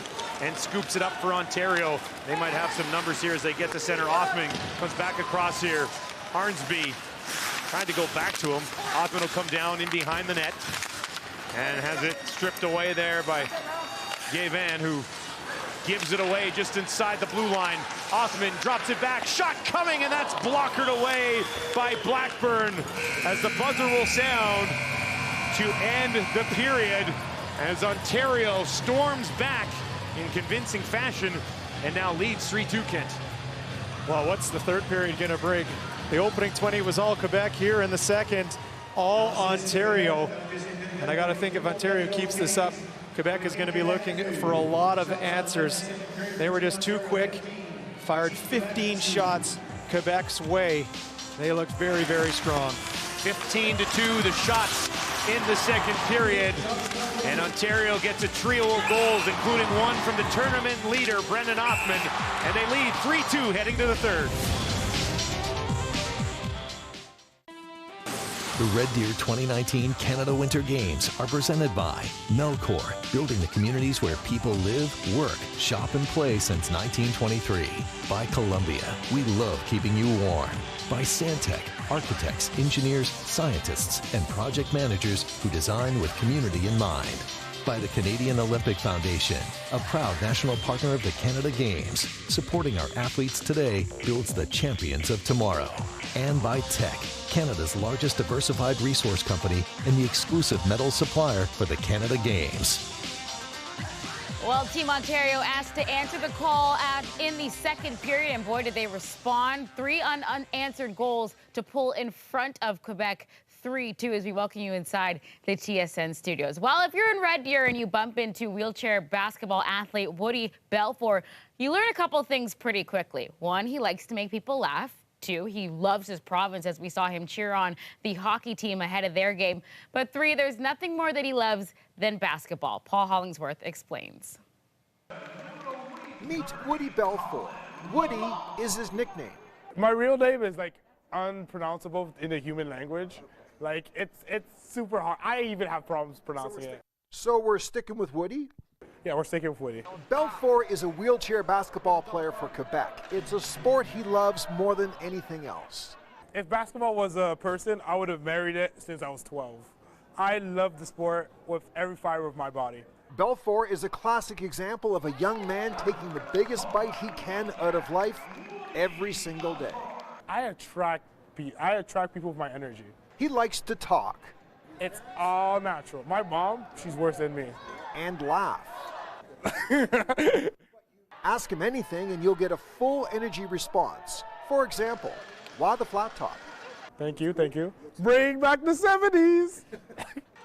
and scoops it up for Ontario. They might have some numbers here as they get to center. Othman comes back across here. Arnsby trying to go back to him. Othman will come down in behind the net. And has it stripped away there by Gavin, who gives it away just inside the blue line. Othman drops it back, shot coming, and that's blockered away by Blackburn as the buzzer will sound to end the period as Ontario storms back in convincing fashion and now leads 3-2, Kent. Well, what's the third period going to bring? The opening 20 was all Quebec. Here in the second, all Ontario. And I got to think if Ontario keeps this up, Quebec is going to be looking for a lot of answers. They were just too quick, fired 15 shots Quebec's way. They looked very, very strong. 15-2, the shots in the second period. And Ontario gets a trio of goals, including one from the tournament leader, Brendan Othman. And they lead 3-2 heading to the third. The Red Deer 2019 Canada Winter Games are presented by Melcor, building the communities where people live, work, shop, and play since 1923. By Columbia, we love keeping you warm. By Santec, architects, engineers, scientists, and project managers who design with community in mind. By the Canadian Olympic Foundation, a proud national partner of the Canada Games, supporting our athletes today builds the champions of tomorrow. And by Tech, Canada's largest diversified resource company and the exclusive medal supplier for the Canada Games. Well, Team Ontario asked to answer the call in the second period, and boy, did they respond. 3 unanswered goals to pull in front of Quebec 3-2 as we welcome you inside the TSN studios. Well, if you're in Red Deer and you bump into wheelchair basketball athlete Woody Belfour, you learn a couple things pretty quickly. 1, he likes to make people laugh. 2, he loves his province, as we saw him cheer on the hockey team ahead of their game. But 3, there's nothing more that he loves than basketball. Paul Hollingsworth explains. Meet Woody Belfour. Woody is his nickname. My real name is like unpronounceable in the human language. Like it's super hard. I even have problems pronouncing it. So we're sticking with Woody? Yeah, we're sticking with Woody. Belfour is a wheelchair basketball player for Quebec. It's a sport he loves more than anything else. If basketball was a person, I would have married it since I was 12. I love the sport with every fiber of my body. Belfour is a classic example of a young man taking the biggest bite he can out of life every single day. I attract people with my energy. He likes to talk. It's all natural. My mom, she's worse than me. And laugh. Ask him anything and you'll get a full energy response. For example, why the flat top? Thank you, thank you. Bring back the 70s.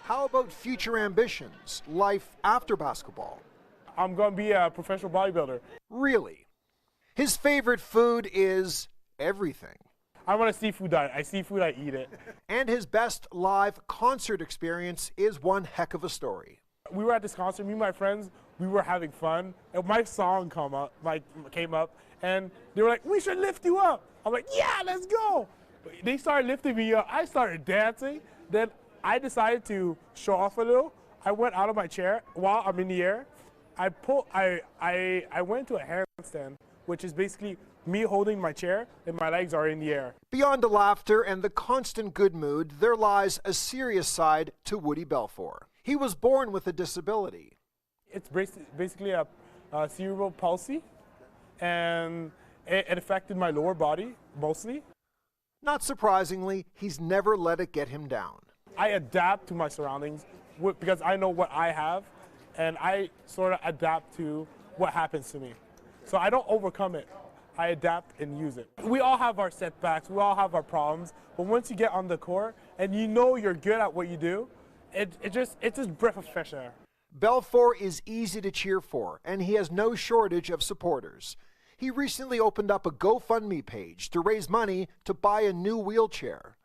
How about future ambitions, life after basketball? I'm going to be a professional bodybuilder. Really? His favorite food is everything. I'm on a seafood diet. I see food, I eat it. And his best live concert experience is one heck of a story. We were at this concert, me and my friends, we were having fun. And my song came up, and they were like, we should lift you up. I'm like, yeah, let's go. They started lifting me up. I started dancing. Then I decided to show off a little. I went out of my chair while I'm in the air. I went to a handstand, which is basically me holding my chair and my legs are in the air. Beyond the laughter and the constant good mood, there lies a serious side to Woody Belfour. He was born with a disability. It's basically a cerebral palsy, and it affected my lower body mostly. Not surprisingly, he's never let it get him down. I adapt to my surroundings because I know what I have, and I sort of adapt to what happens to me. So I don't overcome it. I adapt and use it. We all have our setbacks, we all have our problems, but once you get on the court and you know you're good at what you do, it's just breath of fresh air. Belfour is easy to cheer for, and he has no shortage of supporters. He recently opened up a GoFundMe page to raise money to buy a new wheelchair.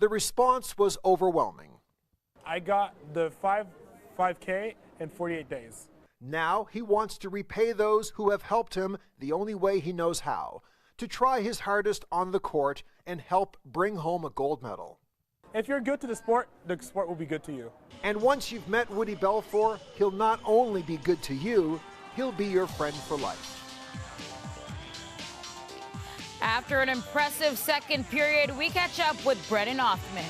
The response was overwhelming. I got the 5K in 48 days. Now he wants to repay those who have helped him the only way he knows how, to try his hardest on the court and help bring home a gold medal. If you're good to the sport will be good to you. And once you've met Woody Belfour, he'll not only be good to you, he'll be your friend for life. After an impressive second period, we catch up with Brendan Othman.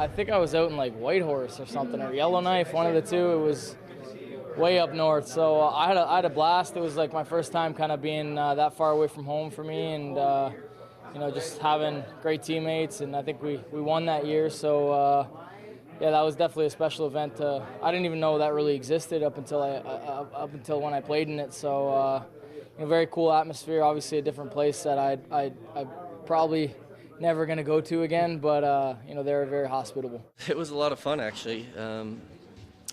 I think I was out in like Whitehorse or something, or Yellowknife, one of the two. It was way up north, so I had a blast. It was like my first time kind of being that far away from home for me, and you know, just having great teammates, and I think we won that year, so yeah, that was definitely a special event. I didn't even know that really existed up until when I played in it, so you know, very cool atmosphere, obviously a different place that I probably never going to go to again, but you know, they're very hospitable. It was a lot of fun, actually.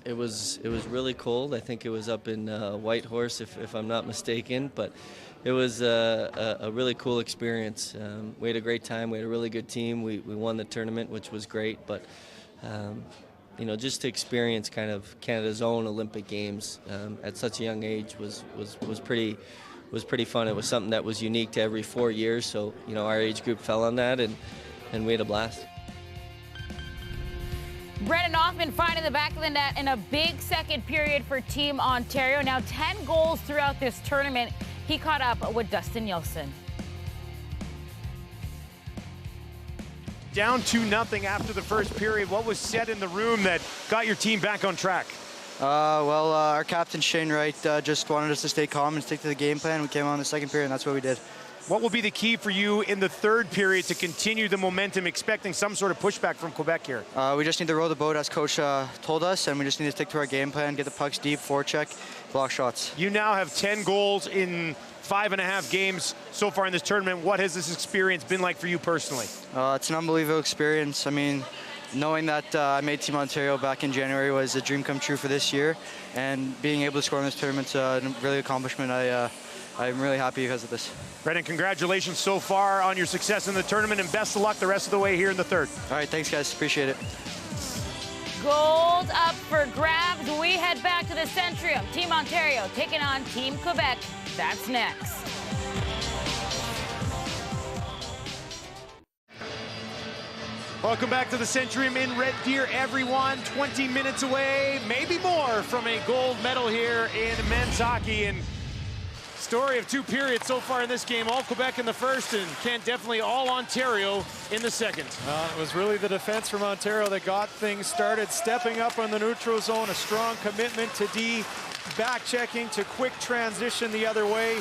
It was really cold. I think it was up in Whitehorse, if I'm not mistaken, but it was a really cool experience. We had a great time. We had a really good team. We won the tournament, which was great, but you know, just to experience kind of Canada's own Olympic Games at such a young age was pretty fun. It was something that was unique to every 4 years, so you know, our age group fell on that, and we had a blast. Brennan Hoffman finding the back of the net in a big second period for Team Ontario. Now 10 goals throughout this tournament. He caught up with Dustin Nielsen. Down 2-0 after the first period. What was said in the room that got your team back on track? Well, our captain, Shane Wright, just wanted us to stay calm and stick to the game plan. We came on in the second period, and that's what we did. What will be the key for you in the third period to continue the momentum, expecting some sort of pushback from Quebec here? We just need to row the boat, as Coach told us, and we just need to stick to our game plan, get the pucks deep, forecheck, block shots. You now have 10 goals in 5.5 games so far in this tournament. What has this experience been like for you personally? It's an unbelievable experience. I mean, knowing that I made Team Ontario back in January was a dream come true for this year, and being able to score in this tournament's a really accomplishment. I'm really happy because of this. Brendan, congratulations so far on your success in the tournament, and best of luck the rest of the way here in the third. All right, thanks, guys. Appreciate it. Gold up for grabs. We head back to the Centrium. Team Ontario taking on Team Quebec. That's next. Welcome back to the Centrium in Red Deer, everyone. 20 minutes away, maybe more, from a gold medal here in men's hockey. And story of 2 periods so far in this game. All Quebec in the first, and Kent, definitely all Ontario in the second. It was really the defense from Ontario that got things started, stepping up on the neutral zone, a strong commitment to D, back checking to quick transition the other way.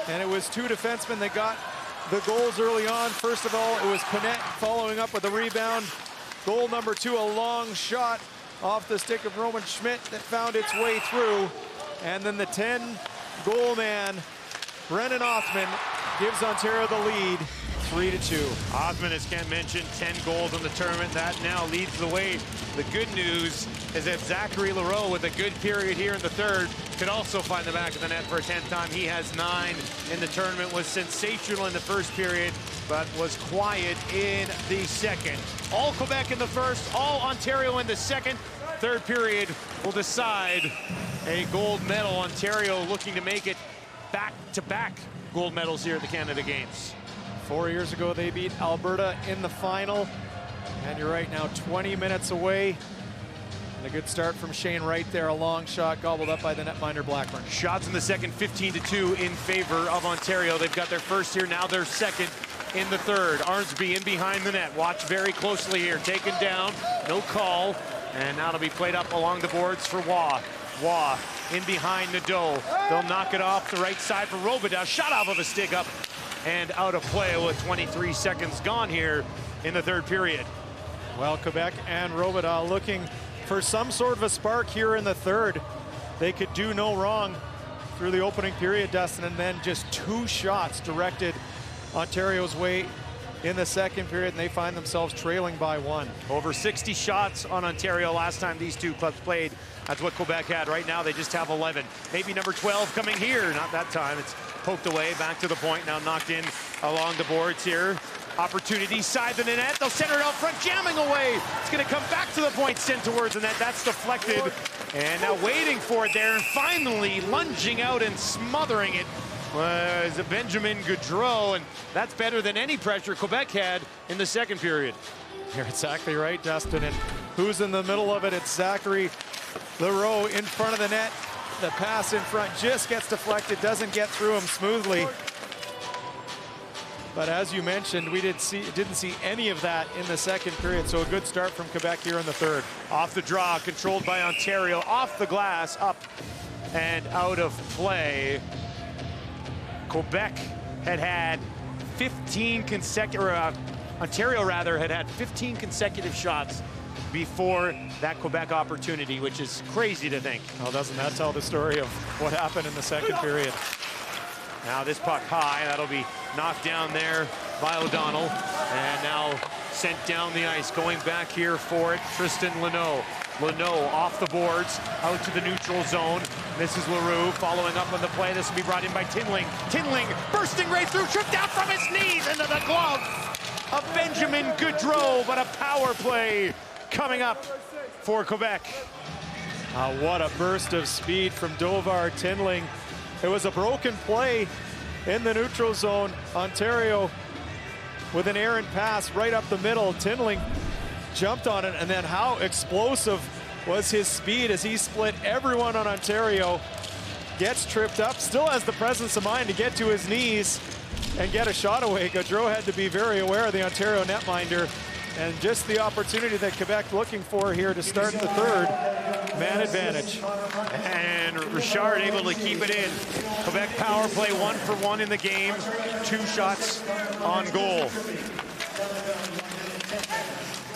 And it was 2 defensemen that got the goals early on. First of all, it was Panette following up with a rebound. Goal number 2, a long shot off the stick of Roman Schmidt that found its way through. And then the 10-goal man, Brennan Hoffman, gives Ontario the lead, 3-2. Hoffman, as Ken mentioned, 10 goals in the tournament. That now leads the way. The good news is that Zachary Leroux, with a good period here in the third, could also find the back of the net for a 10th time. He has 9 in the tournament, was sensational in the first period, but was quiet in the second. All Quebec in the first, all Ontario in the second. Third period will decide a gold medal. Ontario looking to make it back-to-back gold medals here at the Canada Games. 4 years ago, they beat Alberta in the final. And you're right, now 20 minutes away. And a good start from Shane Wright there. A long shot gobbled up by the netminder Blackburn. Shots in the second, 15-2 in favor of Ontario. They've got their first here, now their second in the third. Arnsby in behind the net. Watch very closely here. Taken down, no call. And now it'll be played up along the boards for Waugh. Waugh in behind Nadeau. They'll knock it off the right side for Robidas. Shot off of a stick up and out of play with 23 seconds gone here in the third period. Well, Quebec and Robidas looking for some sort of a spark here in the third. They could do no wrong through the opening period, Dustin, and then just 2 shots directed Ontario's way in the second period, and they find themselves trailing by 1. Over 60 shots on Ontario last time these two clubs played. That's what Quebec had. Right now they just have 11. Maybe number 12 coming here. Not that time. It's poked away, back to the point, now knocked in along the boards here. Opportunity, side of the net. They'll center it out front, jamming away. It's going to come back to the point, sent towards the net. That's deflected. And now waiting for it there, and finally lunging out and smothering it was Benjamin Gaudreau, and that's better than any pressure Quebec had in the second period. You're exactly right, Dustin. And who's in the middle of it? It's Zachary Leroux in front of the net. The pass in front just gets deflected, doesn't get through him smoothly. But as you mentioned, we didn't see any of that in the second period. So a good start from Quebec here in the third. Off the draw, controlled by Ontario. Off the glass, up and out of play. Quebec had 15 consecutive, Ontario rather, had 15 consecutive shots before that Quebec opportunity, which is crazy to think. Well, doesn't that tell the story of what happened in the second period? Now this puck high, that'll be knocked down there by O'Donnell, and now sent down the ice. Going back here for it, Tristan Leno. Leno off the boards, out to the neutral zone. This is Leroux following up on the play. This will be brought in by Tinling. Tinling bursting right through, tripped out from his knees into the glove of Benjamin Gaudreau, but a power play coming up for Quebec. What a burst of speed from Dovar Tinling. It was a broken play in the neutral zone. Ontario with an errant pass right up the middle. Tinling jumped on it, and then how explosive was his speed as he split everyone on Ontario. Gets tripped up, still has the presence of mind to get to his knees and get a shot away. Gaudreau had to be very aware of the Ontario netminder, and just the opportunity that Quebec looking for here to start the third. Man advantage. And Richard able to keep it in. Quebec power play 1-for-1 in the game. 2 shots on goal.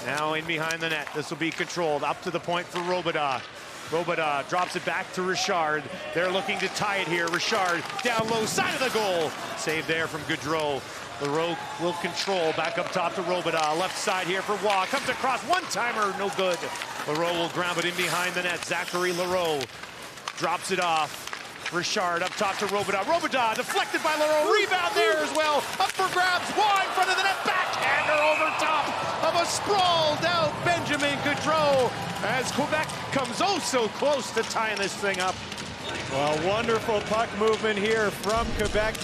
Now in behind the net. This will be controlled. Up to the point for Robidas. Robidas drops it back to Richard. They're looking to tie it here. Richard down low, side of the goal. Save there from Gaudreau. Leroux will control. Back up top to Robidas. Left side here for Waugh. Comes across, one-timer, no good. Leroux will grab it in behind the net. Zachary Leroux drops it off. Richard up top to Robidas. Robidas deflected by Leroux. Rebound there as well. Up for grabs. Waugh in front of the net. Backhander over top of a sprawled out Benjamin Gaudreau as Quebec comes oh so close to tying this thing up. Well, wonderful puck movement here from Quebec.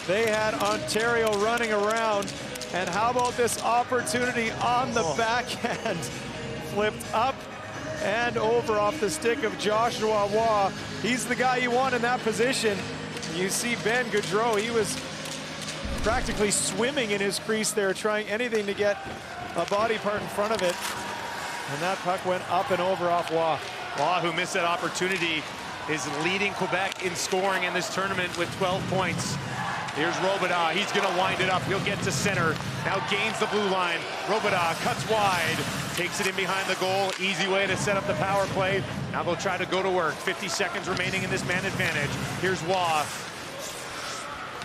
They had Ontario running around. And how about this opportunity on the backhand? Flipped up and over off the stick of Joshua Waugh. He's the guy you want in that position. You see Ben Gaudreau, he was practically swimming in his crease there, trying anything to get a body part in front of it. And that puck went up and over off Waugh. Waugh, who missed that opportunity, is leading Quebec in scoring in this tournament with 12 points. Here's Robidas. He's going to wind it up. He'll get to center. Now gains the blue line. Robidas cuts wide. Takes it in behind the goal. Easy way to set up the power play. Now they'll try to go to work. 50 seconds remaining in this man advantage. Here's Waugh.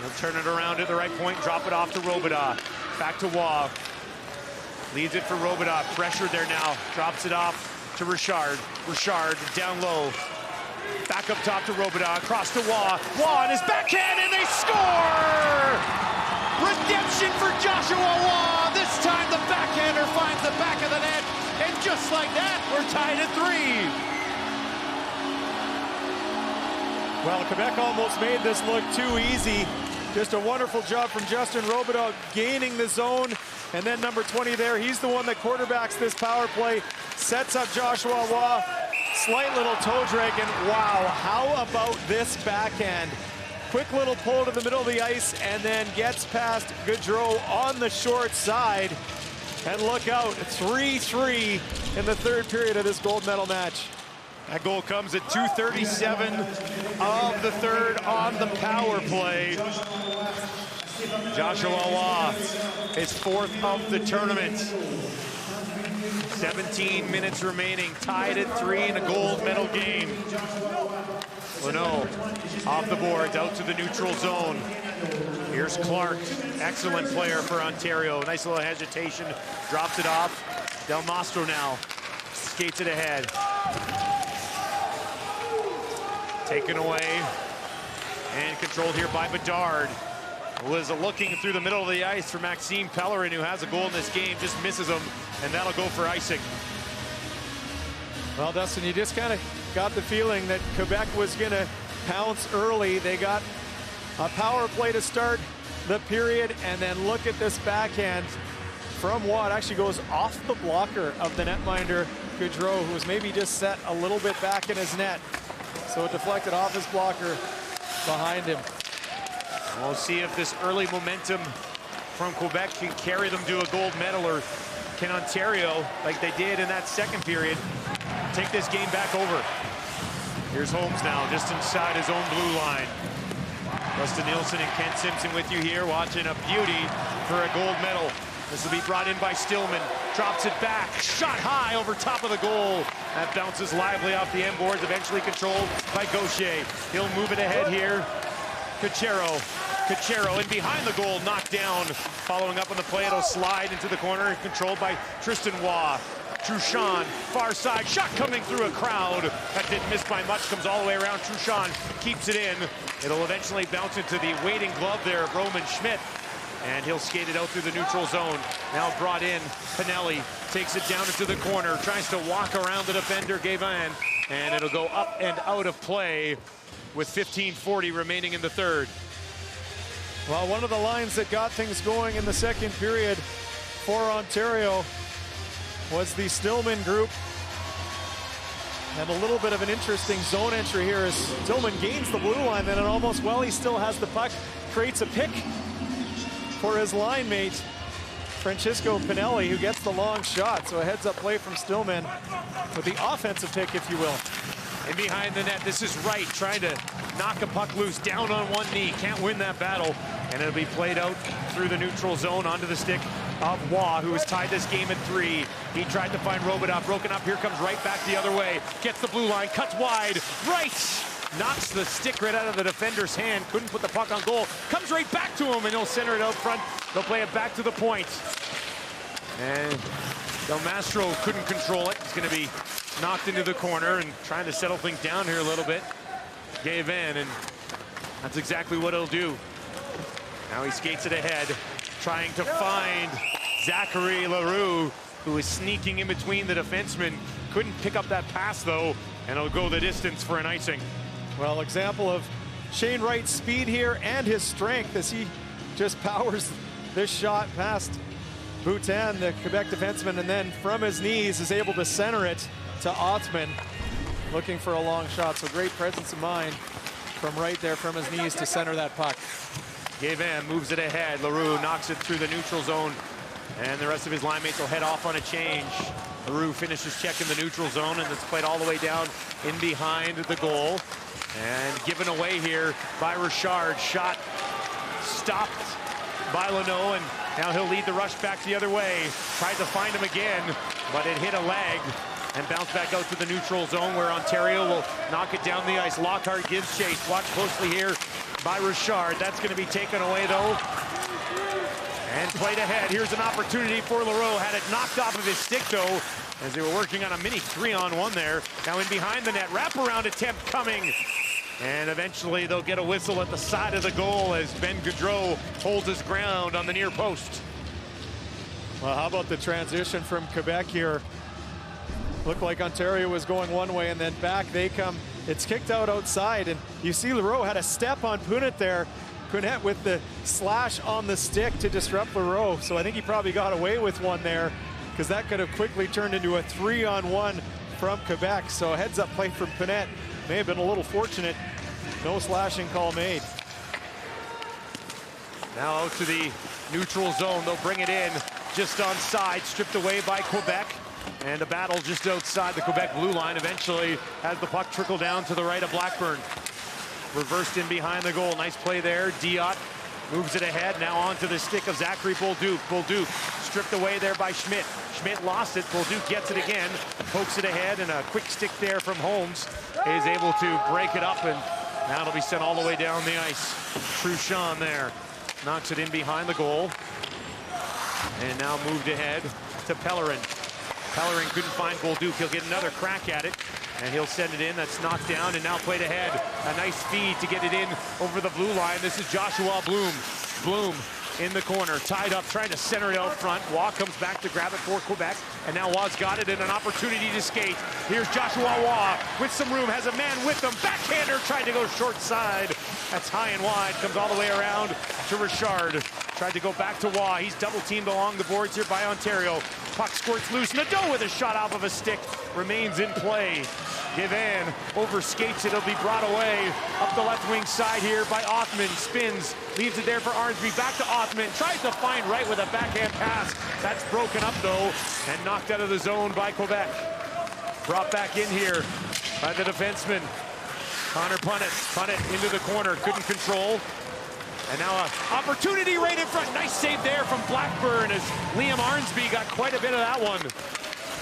He'll turn it around at the right point. Drop it off to Robidas. Back to Waugh. Leads it for Robidas. Pressured there now. Drops it off to Richard. Richard down low. Back up top to Robidas, across to Waugh. Waugh on his backhand, and they score! Redemption for Joshua Waugh. This time the backhander finds the back of the net, and just like that, we're tied at 3. Well, Quebec almost made this look too easy. Just a wonderful job from Justin Robidas gaining the zone. And then number 20 there, he's the one that quarterbacks this power play, sets up Joshua Waugh. Slight little toe drag, and wow, how about this backhand? Quick little pull to the middle of the ice, and then gets past Gaudreau on the short side. And look out, 3-3 in the third period of this gold medal match. That goal comes at 2:37 of the third on the power play. Joshua Waugh, his 4th of the tournament. 17 minutes remaining, tied at 3 in a gold medal game. Leno off the boards, out to the neutral zone. Here's Clark, excellent player for Ontario. Nice little hesitation, drops it off. Del Mastro now skates it ahead. Taken away and controlled here by Bedard. Was looking through the middle of the ice for Maxime Pellerin, who has a goal in this game, just misses him, and that'll go for icing. Well, Dustin, you just kind of got the feeling that Quebec was going to pounce early. They got a power play to start the period, and then look at this backhand from Waugh. It actually goes off the blocker of the netminder, Gaudreau, who was maybe just set a little bit back in his net. So it deflected off his blocker behind him. We'll see if this early momentum from Quebec can carry them to a gold medal, or can Ontario, like they did in that second period, take this game back over? Here's Holmes now, just inside his own blue line. Rustin Nielsen and Kent Simpson with you here, watching a beauty for a gold medal. This will be brought in by Stillman, drops it back, shot high over top of the goal. That bounces lively off the end boards, eventually controlled by Gaucher. He'll move it ahead here. Cachero in behind the goal, knocked down. Following up on the play, it'll slide into the corner, controlled by Tristan Waugh. Truchon, far side, shot coming through a crowd. That didn't miss by much, comes all the way around. Truchon keeps it in. It'll eventually bounce into the waiting glove there of Roman Schmidt. And he'll skate it out through the neutral zone. Now brought in, Pinelli takes it down into the corner, tries to walk around the defender, Gavin, and it'll go up and out of play with 15:40 remaining in the third. Well, one of the lines that got things going in the second period for Ontario was the Stillman group. And a little bit of an interesting zone entry here as Stillman gains the blue line, then almost while he still has the puck, creates a pick for his line mate, Francisco Pinelli, who gets the long shot. So a heads-up play from Stillman with the offensive pick, if you will. And behind the net, this is Wright trying to knock a puck loose, down on one knee. Can't win that battle. And it'll be played out through the neutral zone onto the stick of Waugh, who has tied this game at 3. He tried to find Robidoux, broken up. Here comes Wright back the other way. Gets the blue line, cuts wide. Wright knocks the stick right out of the defender's hand. Couldn't put the puck on goal. Comes right back to him, and he'll center it out front. They'll play it back to the point. And Del Mastro couldn't control it. It's going to be knocked into the corner and trying to settle things down here a little bit. Gave in, and that's exactly what he'll do. Now he skates it ahead, trying to find Zachary Leroux, who is sneaking in between the defensemen. Couldn't pick up that pass, though, and it'll go the distance for an icing. Well, example of Shane Wright's speed here and his strength as he just powers this shot past Boutin, the Quebec defenseman, and then from his knees is able to center it to Ottman, looking for a long shot. So great presence of mind from Wright there from his knees to center that puck. Gavin moves it ahead. Leroux knocks it through the neutral zone, and the rest of his line mates will head off on a change. Leroux finishes check in the neutral zone, and it's played all the way down in behind the goal. And given away here by Richard. Shot stopped by Leno, and now he'll lead the rush back the other way. Tried to find him again, but it hit a leg and bounced back out to the neutral zone where Ontario will knock it down the ice. Lockhart gives chase. Watch closely here by Richard. That's going to be taken away, though. And played ahead. Here's an opportunity for Leroux. Had it knocked off of his stick, though, as they were working on a mini 3-on-1 there. Now in behind the net. Wraparound attempt coming. And eventually they'll get a whistle at the side of the goal as Ben Gaudreau holds his ground on the near post. Well, how about the transition from Quebec here? Looked like Ontario was going one way, and then back they come. It's kicked out outside, and you see Leroux had a step on Punnett there. Punnett with the slash on the stick to disrupt Leroux. So I think he probably got away with one there, because that could have quickly turned into a 3-on-1 from Quebec. So a heads-up play from Punnett. May have been a little fortunate. No slashing call made. Now out to the neutral zone. They'll bring it in just on side, stripped away by Quebec. And a battle just outside the Quebec blue line eventually has the puck trickle down to the right of Blackburn. Reversed in behind the goal. Nice play there. Diot moves it ahead. Now onto the stick of Zachary Bolduc. Bolduc stripped away there by Schmidt. Schmidt lost it. Bolduc gets it again. Pokes it ahead, and a quick stick there from Holmes is able to break it up, and now it'll be sent all the way down the ice. Truchon there knocks it in behind the goal. And now moved ahead to Pellerin. Pellerin couldn't find Bolduc. He'll get another crack at it, and he'll send it in. That's knocked down, and now played ahead. A nice feed to get it in over the blue line. This is Joshua Bloom. Bloom in the corner, tied up, trying to center it out front. Waugh comes back to grab it for Quebec, and now Waugh's got it and an opportunity to skate. Here's Joshua Waugh with some room, has a man with him. Backhander tried to go short side. That's high and wide, comes all the way around to Richard. Tried to go back to Waugh. He's double teamed along the boards here by Ontario. Puck squirts loose. Nadeau with a shot off of a stick. Remains in play. Givan overskates it. It'll be brought away up the left wing side here by Othman. Spins. Leaves it there for Arnsby. Back to Othman. Tries to find right with a backhand pass. That's broken up though and knocked out of the zone by Quebec. Brought back in here by the defenseman. Connor Punnett into the corner. Couldn't control. And now an opportunity right in front. Nice save there from Blackburn as Liam Arnsby got quite a bit of that one.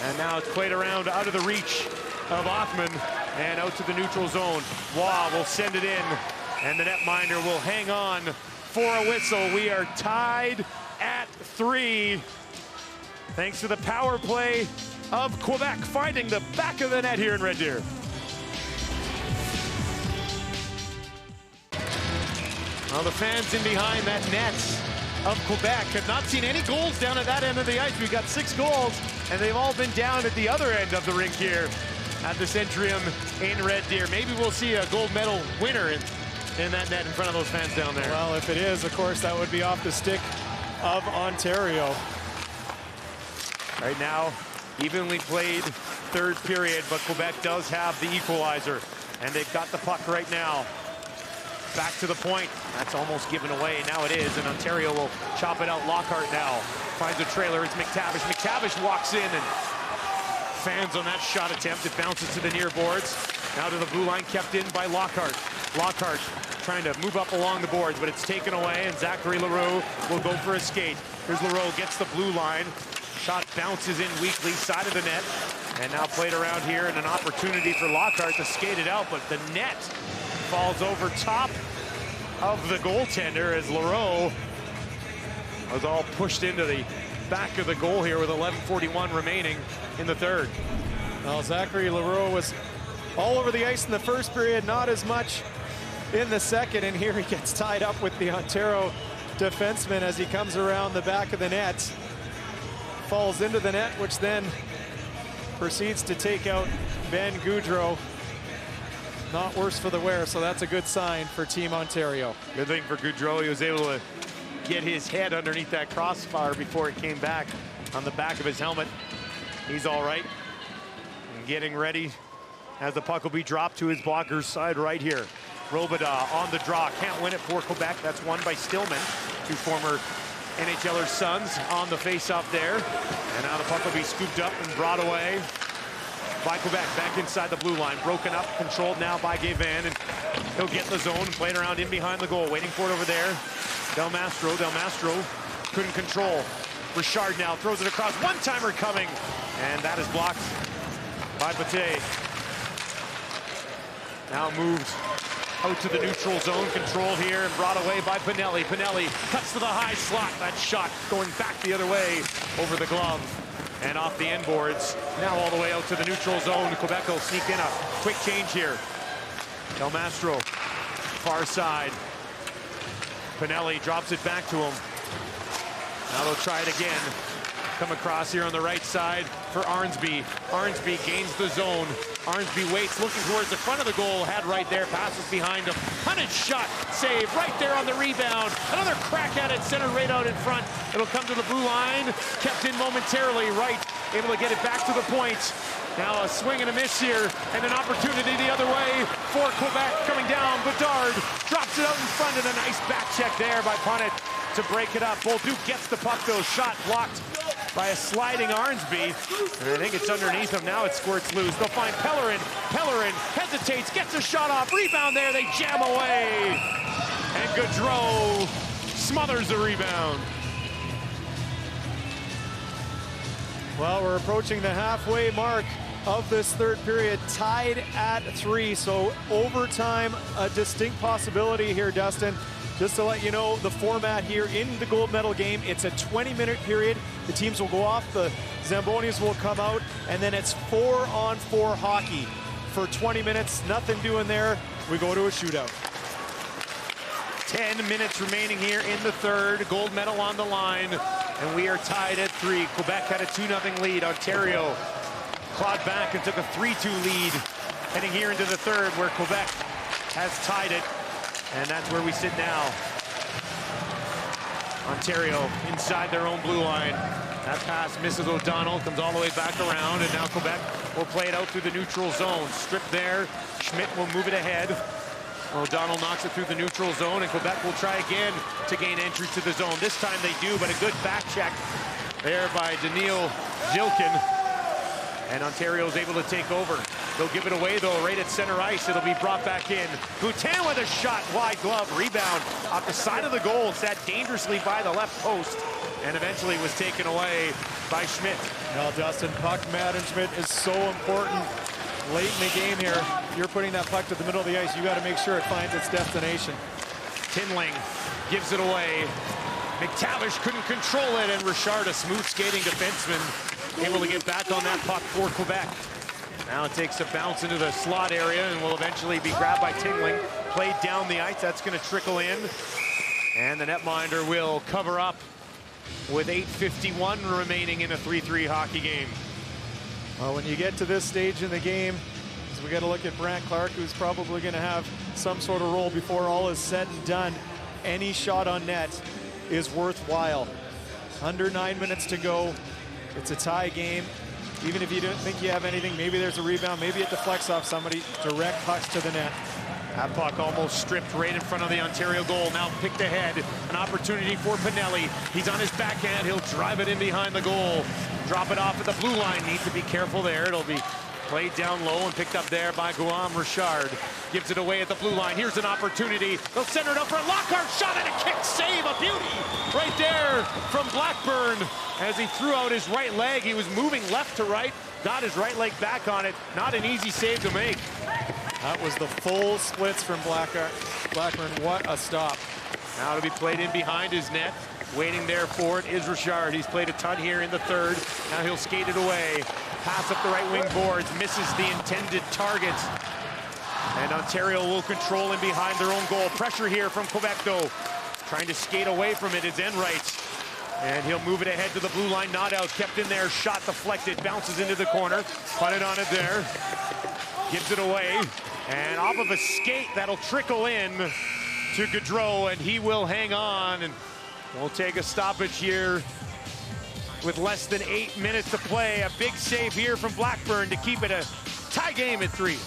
And now it's played around out of the reach of Othman and out to the neutral zone. Waugh will send it in and the netminder will hang on for a whistle. We are tied at 3 thanks to the power play of Quebec finding the back of the net here in Red Deer. Well, the fans in behind that net of Quebec have not seen any goals down at that end of the ice. We've got 6 goals, and they've all been down at the other end of the rink here at the Centrium in Red Deer. Maybe we'll see a gold medal winner in that net in front of those fans down there. Well, if it is, of course, that would be off the stick of Ontario. Right now, evenly played third period, but Quebec does have the equalizer, and they've got the puck right now. Back to the point. That's almost given away. Now it is, and Ontario will chop it out. Lockhart now finds a trailer. It's McTavish. McTavish walks in and fans on that shot attempt. It bounces to the near boards. Now to the blue line, kept in by Lockhart. Lockhart trying to move up along the boards, but it's taken away, and Zachary Leroux will go for a skate. Here's Leroux, gets the blue line. Shot bounces in weakly, side of the net, and now played around here, and an opportunity for Lockhart to skate it out, but the net falls over top of the goaltender as Leroux was all pushed into the back of the goal here with 11:41 remaining in the third. Well, Zachary Leroux was all over the ice in the first period, not as much in the second, and here he gets tied up with the Ontario defenseman as he comes around the back of the net. Falls into the net, which then proceeds to take out Ben Goudreau. Not worse for the wear, so that's a good sign for Team Ontario. Good thing for Goudreau, he was able to get his head underneath that crossbar before it came back on the back of his helmet. He's all right. And getting ready as the puck will be dropped to his blocker's side right here. Robidas on the draw, can't win it for Quebec. That's won by Stillman, 2 former NHLers' sons on the face-off there. And now the puck will be scooped up and brought away by Quebec, back inside the blue line, broken up, controlled now by Givan, and he'll get the zone, played around in behind the goal, waiting for it over there. Del Mastro couldn't control. Richard now throws it across, one-timer coming, and that is blocked by Pate. Now moved out to the neutral zone, controlled here and brought away by Pinelli. Pinelli cuts to the high slot, that shot going back the other way over the glove. And off the end boards, now all the way out to the neutral zone. Quebec will sneak in a quick change here. Del Mastro, far side. Pinelli drops it back to him. Now they'll try it again. Come across here on the right side for Arnsby. Arnsby gains the zone. Arnsby waits, looking towards the front of the goal. Had right there, passes behind him. Hunted shot, save right there on the rebound. Another crack at it, centered right out in front. It'll come to the blue line, kept in momentarily, right, able to get it back to the point. Now a swing and a miss here, and an opportunity the other way for Quebec coming down. Bedard drops it out in front, and a nice back check there by Punnett to break it up. Bolduc gets the puck though, shot blocked by a sliding Arnsby, and I think it's underneath him. Now it squirts loose. They'll find Pellerin. Pellerin hesitates, gets a shot off, rebound there, they jam away. And Goudreau smothers the rebound. Well, we're approaching the halfway mark of this third period, tied at 3, so overtime, a distinct possibility here, Dustin. Just to let you know, the format here in the gold medal game, it's a 20-minute period. The teams will go off, the Zambonis will come out, and then it's 4-on-4 hockey for 20 minutes. Nothing doing there. We go to a shootout. 10 minutes remaining here in the third. Gold medal on the line, and we are tied at 3. Quebec had a 2-0 lead. Ontario clawed back and took a 3-2 lead heading here into the third, where Quebec has tied it. And that's where we sit now. Ontario inside their own blue line. That pass misses O'Donnell, comes all the way back around, and now Quebec will play it out through the neutral zone. Stripped there, Schmidt will move it ahead. O'Donnell knocks it through the neutral zone, and Quebec will try again to gain entry to the zone. This time they do, but a good back check there by Daniil Zilkin. And Ontario is able to take over. They'll give it away, though, right at center ice. It'll be brought back in. Boutin with a shot, wide glove, rebound off the side of the goal, set dangerously by the left post, and eventually was taken away by Schmidt. Well, Dustin, puck management is so important late in the game here. If you're putting that puck to the middle of the ice, you got to make sure it finds its destination. Tinling gives it away. McTavish couldn't control it, and Richard, a smooth skating defenseman, able to get back on that puck for Quebec. Now it takes a bounce into the slot area and will eventually be grabbed by Tinling. Played down the ice, that's going to trickle in. And the netminder will cover up with 8:51 remaining in a 3-3 hockey game. Well, when you get to this stage in the game, we got to look at Brant Clark, who's probably going to have some sort of role before all is said and done. Any shot on net is worthwhile. Under 9 minutes to go. It's a tie game. Even if you don't think you have anything, maybe there's a rebound, maybe it deflects off somebody. Direct pucks to the net. That puck almost stripped right in front of the Ontario goal. Now picked ahead. An opportunity for Pinelli. He's on his backhand. He'll drive it in behind the goal. Drop it off at the blue line. Need to be careful there. It'll be played down low and picked up there by Guillaume Richard. Gives it away at the blue line. Here's an opportunity. They'll center it up for Lockhart. Shot and a kick save. A beauty right there from Blackburn. As he threw out his right leg, he was moving left to right. Got his right leg back on it. Not an easy save to make. That was the full splits from Blackburn. What a stop. Now to be played in behind his net. Waiting there for it is Richard. He's played a ton here in the third. Now he'll skate it away. Pass up the right wing boards. Misses the intended target. And Ontario will control in behind their own goal. Pressure here from Quebec, though. Trying to skate away from it is Enright. And he'll move it ahead to the blue line. Not out. Kept in there. Shot deflected. Bounces into the corner. Put it on it there. Gives it away. And off of a skate, that'll trickle in to Gaudreau. And he will hang on. And we'll take a stoppage here with less than 8 minutes to play. A big save here from Blackburn to keep it a tie game at 3.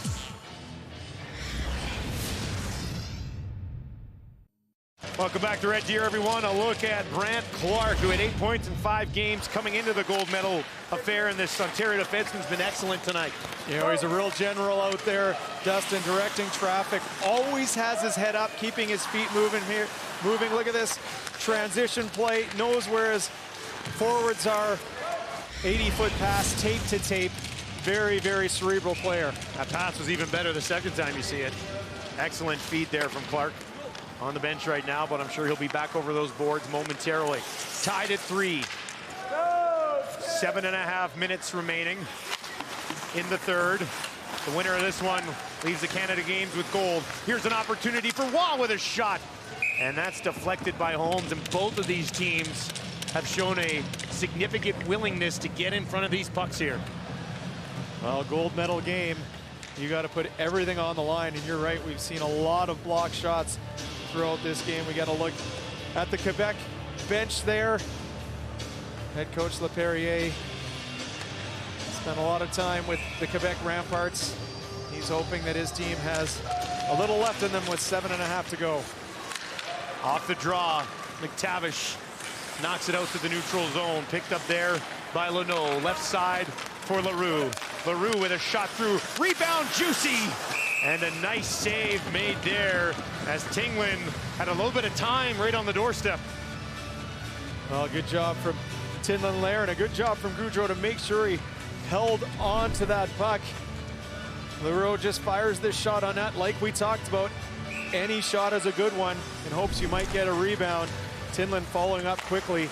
Welcome back to Red Deer, everyone. A look at Brant Clark, who had 8 points in 5 games coming into the gold medal affair, and this Ontario defenseman's been excellent tonight. You know, he's a real general out there, Dustin, directing traffic. Always has his head up, keeping his feet moving here. Look at this transition play. Knows where his forwards are. 80-foot pass, tape to tape. Very, very cerebral player. That pass was even better the second time you see it. Excellent feed there from Clark. On the bench right now, but I'm sure he'll be back over those boards momentarily. Tied at 3. 7.5 minutes remaining in the third. The winner of this one leaves the Canada Games with gold. Here's an opportunity for Waugh with a shot. And that's deflected by Holmes, and both of these teams have shown a significant willingness to get in front of these pucks here. Well, gold medal game, you got to put everything on the line, and you're right, we've seen a lot of block shots throughout this game. We got to look at the Quebec bench there. Head coach Leperrier spent a lot of time with the Quebec Ramparts. He's hoping that his team has a little left in them with 7.5 to go. Off the draw, McTavish knocks it out to the neutral zone. Picked up there by Leno. Left side for Leroux. Leroux with a shot through. Rebound, Juicy! And a nice save made there as Tinglin had a little bit of time right on the doorstep. Well, good job from Tinlin Lair and a good job from Gaudreau to make sure he held on to that puck. Leroux just fires this shot on net like we talked about. Any shot is a good one in hopes you might get a rebound. Tinlin following up quickly.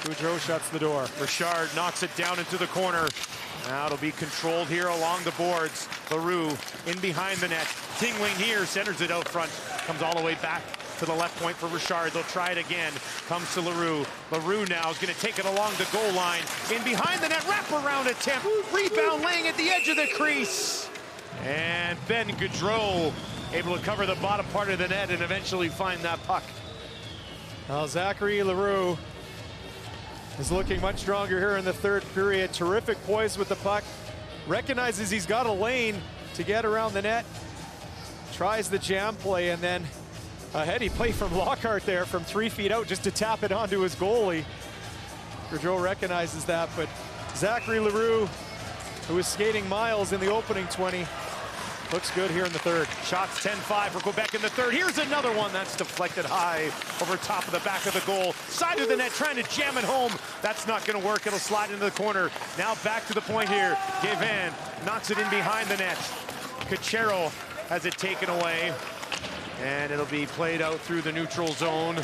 Gaudreau shuts the door. Richard knocks it down into the corner. Now it'll be controlled here along the boards. Leroux in behind the net. Tinling here, centers it out front. Comes all the way back to the left point for Richard. They'll try it again. Comes to Leroux. Leroux now is going to take it along the goal line. In behind the net, wraparound attempt. Rebound laying at the edge of the crease. And Ben Gaudreau able to cover the bottom part of the net and eventually find that puck. Now Zachary Leroux is looking much stronger here in the third period. Terrific poise with the puck. Recognizes he's got a lane to get around the net. Tries the jam play, and then a heady play from Lockhart there from 3 feet out just to tap it onto his goalie. Gaudreau recognizes that, but Zachary Leroux, who was skating miles in the opening 20, looks good here in the third. Shots 10-5 for Quebec in the third. Here's another one that's deflected high over top of the back of the goal. Side of the net, trying to jam it home. That's not going to work. It'll slide into the corner. Now back to the point here. Gavin knocks it in behind the net. Cachero has it taken away. And it'll be played out through the neutral zone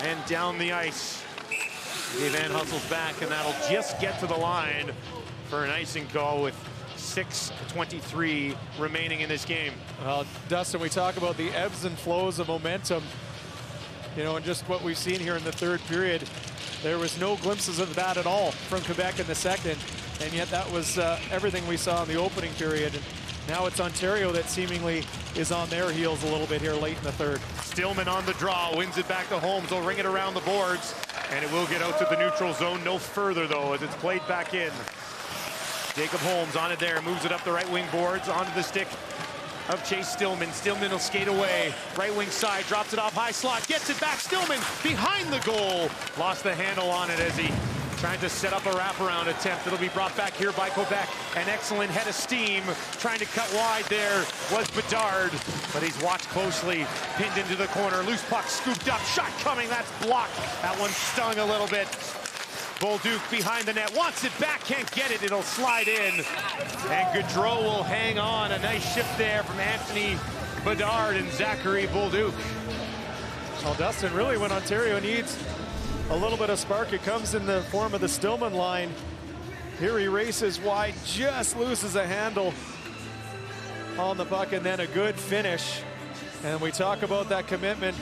and down the ice. Gavin hustles back, and that'll just get to the line for an icing call with 6:23 remaining in this game. Well, Dustin, we talk about the ebbs and flows of momentum, you know, and just what we've seen here in the third period. There was no glimpses of that at all from Quebec in the second, and yet that was everything we saw in the opening period. And now it's Ontario that seemingly is on their heels a little bit here late in the third. Stillman on the draw, wins it back to Holmes. They'll ring it around the boards, and it will get out to the neutral zone. No further, though, as it's played back in. Jacob Holmes on it there, moves it up the right wing boards onto the stick of Chase Stillman. Stillman will skate away. Right wing side, drops it off high slot, gets it back. Stillman behind the goal. Lost the handle on it as he tried to set up a wraparound attempt. It'll be brought back here by Quebec. An excellent head of steam. Trying to cut wide there was Bedard, but he's watched closely. Pinned into the corner. Loose puck scooped up. Shot coming. That's blocked. That one stung a little bit. Bolduc behind the net, wants it back, can't get it, it'll slide in. And Gaudreau will hang on. A nice shift there from Anthony Bedard and Zachary Bolduc. Well, Dustin, really when Ontario needs a little bit of spark, it comes in the form of the Stillman line. Here he races wide, just loses a handle on the puck, and then a good finish. And we talk about that commitment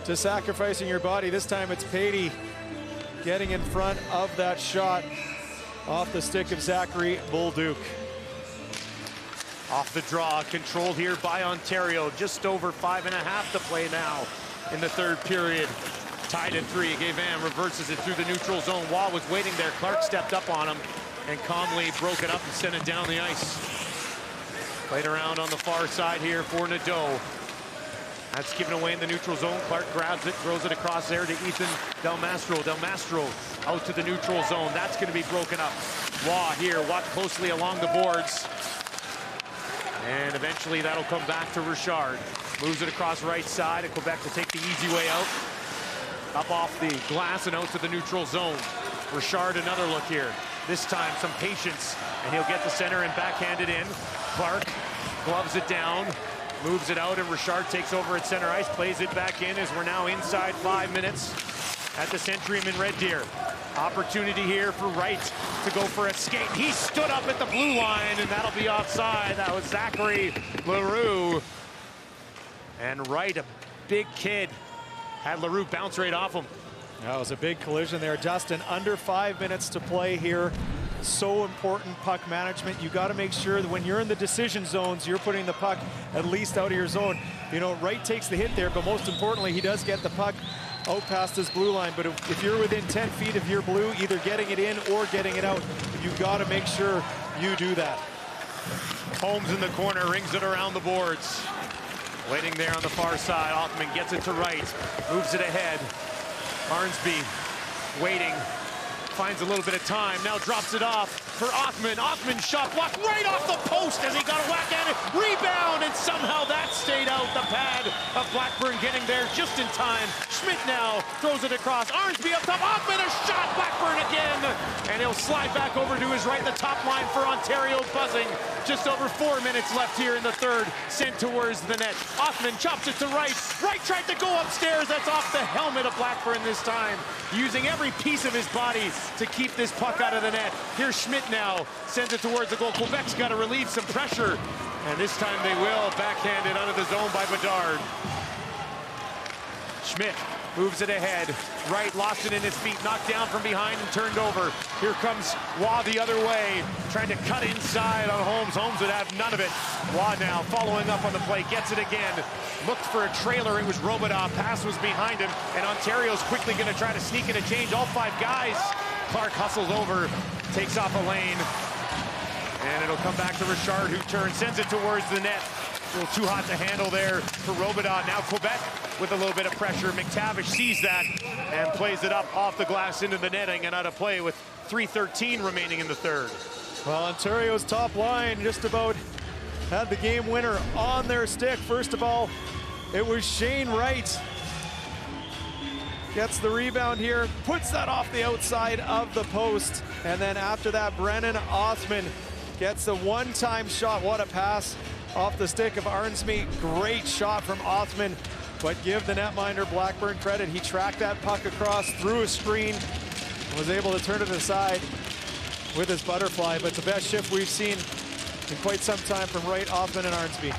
to sacrificing your body. This time it's Patey getting in front of that shot off the stick of Zachary Bolduc. Off the draw, controlled here by Ontario. Just over 5.5 to play now in the third period. Tied at 3. Gavin reverses it through the neutral zone. Waugh was waiting there. Clark stepped up on him and calmly broke it up and sent it down the ice. Played around on the far side here for Nadeau. That's given away in the neutral zone. Clark grabs it, throws it across there to Ethan Del Mastro. Del Mastro out to the neutral zone. That's going to be broken up. Waugh here, watch closely along the boards. And eventually that'll come back to Richard. Moves it across right side, and Quebec will take the easy way out. Up off the glass and out to the neutral zone. Richard, another look here. This time some patience, and he'll get the center and backhand it in. Clark gloves it down. Moves it out, and Richard takes over at center ice, plays it back in as we're now inside 5 minutes at the Centurion in Red Deer. Opportunity here for Wright to go for a skate. He stood up at the blue line, and that'll be offside. That was Zachary Leroux. And Wright, a big kid, had Leroux bounce right off him. That was a big collision there. Dustin, under 5 minutes to play here. So important puck management. You got to make sure that when you're in the decision zones, you're putting the puck at least out of your zone. You know, Wright takes the hit there, but most importantly, he does get the puck out past his blue line. But if you're within 10 feet of your blue, either getting it in or getting it out, you got to make sure you do that. Holmes in the corner, rings it around the boards. Waiting there on the far side. Othman gets it to Wright, moves it ahead. Arnsby waiting. Finds a little bit of time, now drops it off for Othman. Othman's shot blocked right off the post as he got a whack at it. Rebound, and somehow that stayed out. The pad of Blackburn getting there just in time. Schmidt now throws it across. Arnsby up top. Othman, a shot. Blackburn again. And he'll slide back over to his right. The top line for Ontario buzzing. Just over 4 minutes left here in the third. Sent towards the net. Othman chops it to Wright. Wright tried to go upstairs. That's off the helmet of Blackburn this time. Using every piece of his body to keep this puck out of the net. Here's Schmidt now, sends it towards the goal. Quebec's got to relieve some pressure, and this time they will. Backhanded out of the zone by Bedard. Schmidt moves it ahead. Right, lost it in his feet, knocked down from behind and turned over. Here comes Waugh the other way, trying to cut inside on Holmes. Holmes would have none of it. Waugh now following up on the play, gets it again. Looked for a trailer, it was Robidas. Pass was behind him, and Ontario's quickly going to try to sneak in a change. All 5 guys. Clark hustles over, takes off a lane. And it'll come back to Richard, who turns, sends it towards the net. A little too hot to handle there for Robidas. Now Quebec with a little bit of pressure. McTavish sees that and plays it up off the glass into the netting and out of play with 3:13 remaining in the third. Well, Ontario's top line just about had the game winner on their stick. First of all, it was Shane Wright. Gets the rebound here, puts that off the outside of the post. And then after that, Brennan Othman gets a one-time shot. What a pass off the stick of Arnsby. Great shot from Othman, but give the netminder Blackburn credit. He tracked that puck across, through a screen, was able to turn it aside with his butterfly. But the best shift we've seen in quite some time from Wright, Othman, and Arnsby.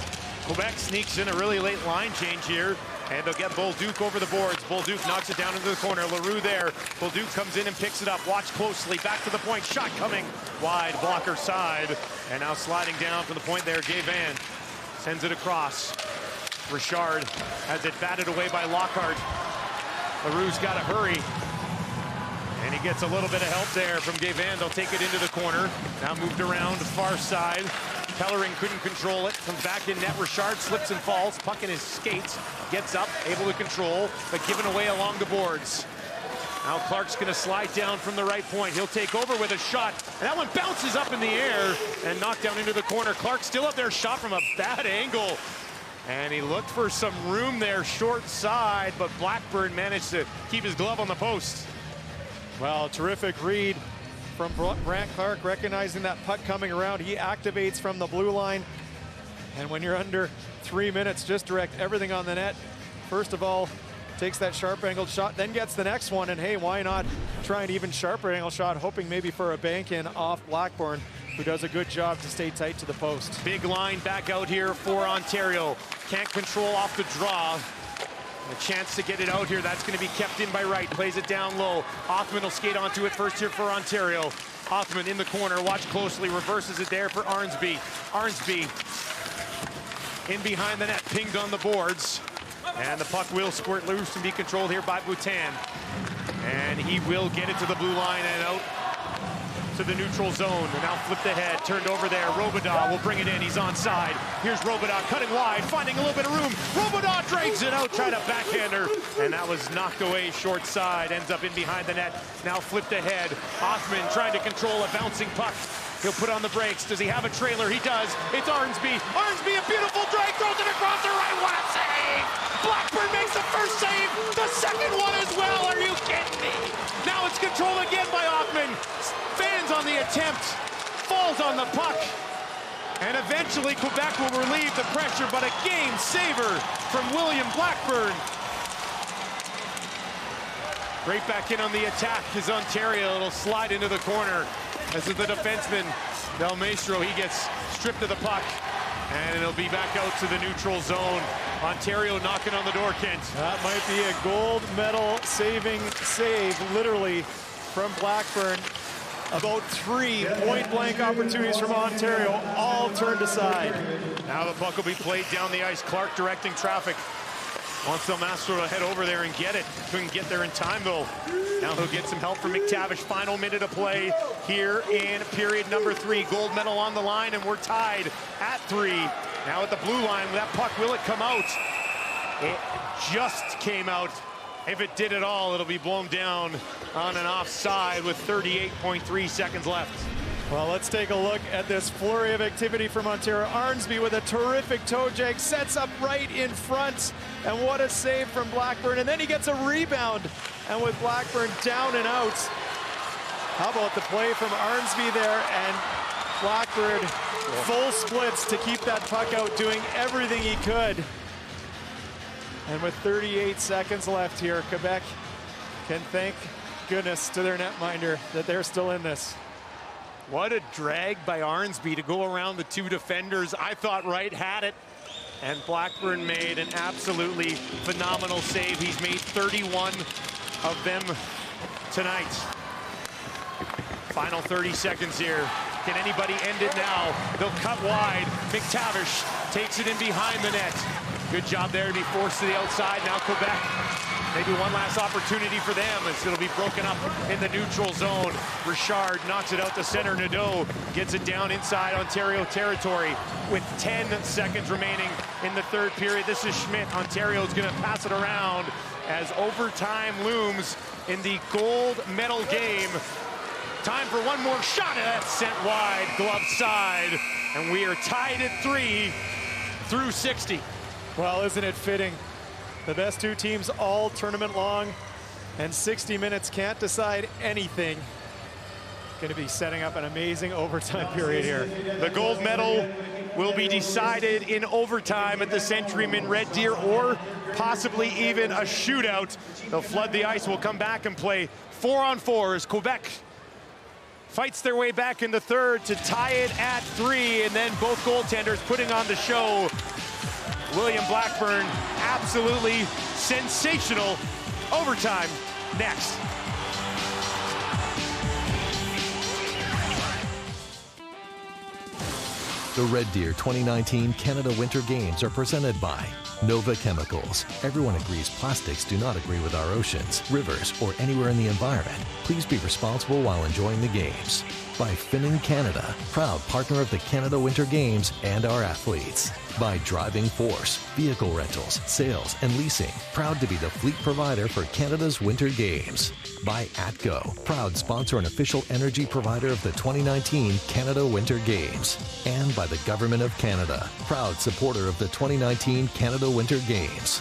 Quebec sneaks in a really late line change here, and they'll get Bolduc over the boards. Bolduc knocks it down into the corner. Leroux there. Bolduc comes in and picks it up. Watch closely. Back to the point. Shot coming wide, blocker side. And now sliding down from the point there, Gavin sends it across. Richard has it batted away by Lockhart. Leroux's got to hurry. And he gets a little bit of help there from Gavin. They'll take it into the corner. Now moved around the far side. Pellering couldn't control it. Comes back in net. Richard slips and falls. Puck in his skates. Gets up, able to control, but given away along the boards. Now Clark's going to slide down from the right point. He'll take over with a shot. And that one bounces up in the air and knocked down into the corner. Clark still up there, shot from a bad angle. And he looked for some room there, short side, but Blackburn managed to keep his glove on the post. Well, terrific read from Brant Clark, recognizing that puck coming around. He activates from the blue line. And when you're under 3 minutes, just direct everything on the net. First of all, takes that sharp angled shot, then gets the next one. And hey, why not try an even sharper angle shot, hoping maybe for a bank in off Blackburn, who does a good job to stay tight to the post. Big line back out here for Ontario. Can't control off the draw. A chance to get it out here. That's going to be kept in by Wright. Plays it down low. Othman will skate onto it first here for Ontario. Othman in the corner. Watch closely. Reverses it there for Arnsby. Arnsby in behind the net. Pinged on the boards. And the puck will squirt loose and be controlled here by Boutin. And he will get it to the blue line and out to the neutral zone. And now flipped ahead, turned over there. Robidas will bring it in. He's onside. Here's Robidas cutting wide, finding a little bit of room. Robidas drags it out, tried a backhander, and that was knocked away short side. Ends up in behind the net. Now flipped ahead. Othman trying to control a bouncing puck. He'll put on the brakes. Does he have a trailer? He does. It's Arnsby. Arnsby, a beautiful drag, throws it across the right. What a save! Blackburn makes the first save. The second one as well. Are you kidding me? Now it's controlled again by Othman. Fans on the attempt. Falls on the puck. And eventually Quebec will relieve the pressure, but a game saver from William Blackburn. Right back in on the attack is Ontario. It'll slide into the corner. This is the defenseman, Del Maestro. He gets stripped of the puck, and it'll be back out to the neutral zone. Ontario knocking on the door, Kent. That might be a gold medal saving save, literally, from Blackburn. About 3 point-blank opportunities from Ontario, all turned aside. Now the puck will be played down the ice. Clark directing traffic. Wants Del Mastro to head over there and get it. Couldn't get there in time, though. Now he'll get some help from McTavish. Final minute of play here in period number 3. Gold medal on the line, and we're tied at 3. Now at the blue line, that puck, will it come out? It just came out. If it did at all, it'll be blown down on an offside with 38.3 seconds left. Well, let's take a look at this flurry of activity from Ontario. Arnsby with a terrific toe jag, sets up right in front, and what a save from Blackburn. And then he gets a rebound, and with Blackburn down and out, how about the play from Arnsby there, and Blackburn full splits to keep that puck out, doing everything he could. And with 38 seconds left here, Quebec can thank goodness to their netminder that they're still in this. What a drag by Arnsby to go around the 2 defenders. I thought Wright had it. And Blackburn made an absolutely phenomenal save. He's made 31 of them tonight. Final 30 seconds here. Can anybody end it now? They'll cut wide. McTavish takes it in behind the net. Good job there to be forced to the outside. Now Quebec, maybe one last opportunity for them as it'll be broken up in the neutral zone. Richard knocks it out to center. Nadeau gets it down inside Ontario territory with 10 seconds remaining in the third period. This is Schmidt. Ontario's going to pass it around as overtime looms in the gold medal game. Time for one more shot, and that's sent wide, glove side. And we are tied at 3 through 60. Well, isn't it fitting? The best two teams all tournament long, and 60 minutes can't decide anything. Going to be setting up an amazing overtime period here. The gold medal will be decided in overtime at the Centuryman Red Deer, or possibly even a shootout. They'll flood the ice. We'll come back and play 4-on-4 as Quebec fights their way back in the third to tie it at 3, and then both goaltenders putting on the show. William Blackburn, absolutely sensational. Overtime next. The Red Deer 2019 Canada Winter Games are presented by Nova Chemicals. Everyone agrees plastics do not agree with our oceans, rivers, or anywhere in the environment. Please be responsible while enjoying the games. By Finning Canada, proud partner of the Canada Winter Games and our athletes. By Driving Force, vehicle rentals, sales, and leasing, proud to be the fleet provider for Canada's Winter Games. By ATCO, proud sponsor and official energy provider of the 2019 Canada Winter Games. And by the Government of Canada, proud supporter of the 2019 Canada Winter Games.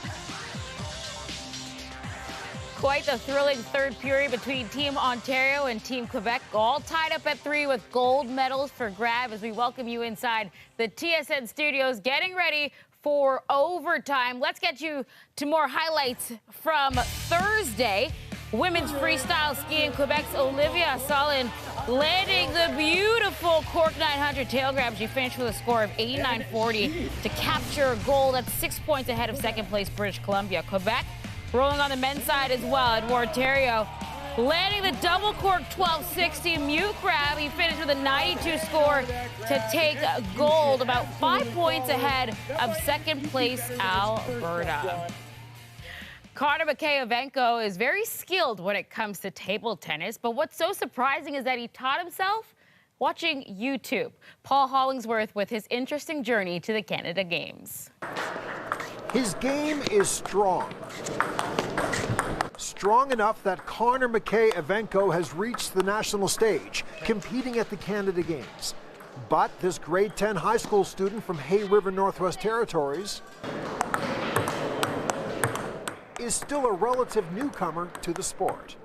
Quite the thrilling third period between Team Ontario and Team Quebec, all tied up at 3 with gold medals for grab as we welcome you inside the TSN studios, getting ready for overtime. Let's get you to more highlights from Thursday. Women's freestyle skiing, Quebec's Olivia Solin landing the beautiful Cork 900 tail grab. She finished with a score of 89.40 to capture gold. That's 6 points ahead of second place British Columbia. Quebec rolling on the men's side as well. Edward Ontario landing the double cork 1260 mute grab. He finished with a 92 score to take gold, about 5 points ahead of second place Alberta. Connor McKay-Evenko is very skilled when it comes to table tennis, but what's so surprising is that he taught himself watching YouTube. Paul Hollingsworth with his interesting journey to the Canada Games. His game is strong. Strong enough that Connor McKay-Evenko has reached the national stage, competing at the Canada Games. But this grade 10 high school student from Hay River, Northwest Territories is still a relative newcomer to the sport.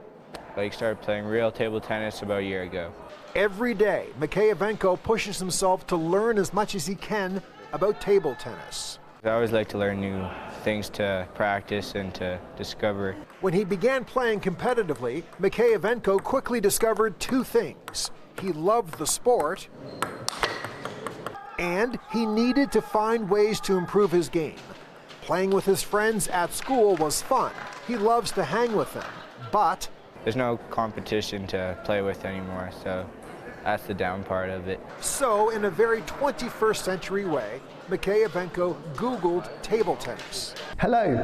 I started playing real table tennis about a year ago. Every day, McKay-Evenko pushes himself to learn as much as he can about table tennis. I always like to learn new things to practice and to discover. When he began playing competitively, McKay-Evenko quickly discovered two things. He loved the sport, and he needed to find ways to improve his game. Playing with his friends at school was fun. He loves to hang with them, but there's no competition to play with anymore, so that's the down part of it. So, in a very 21st century way, McKay-Evenko Googled table tennis. Hello,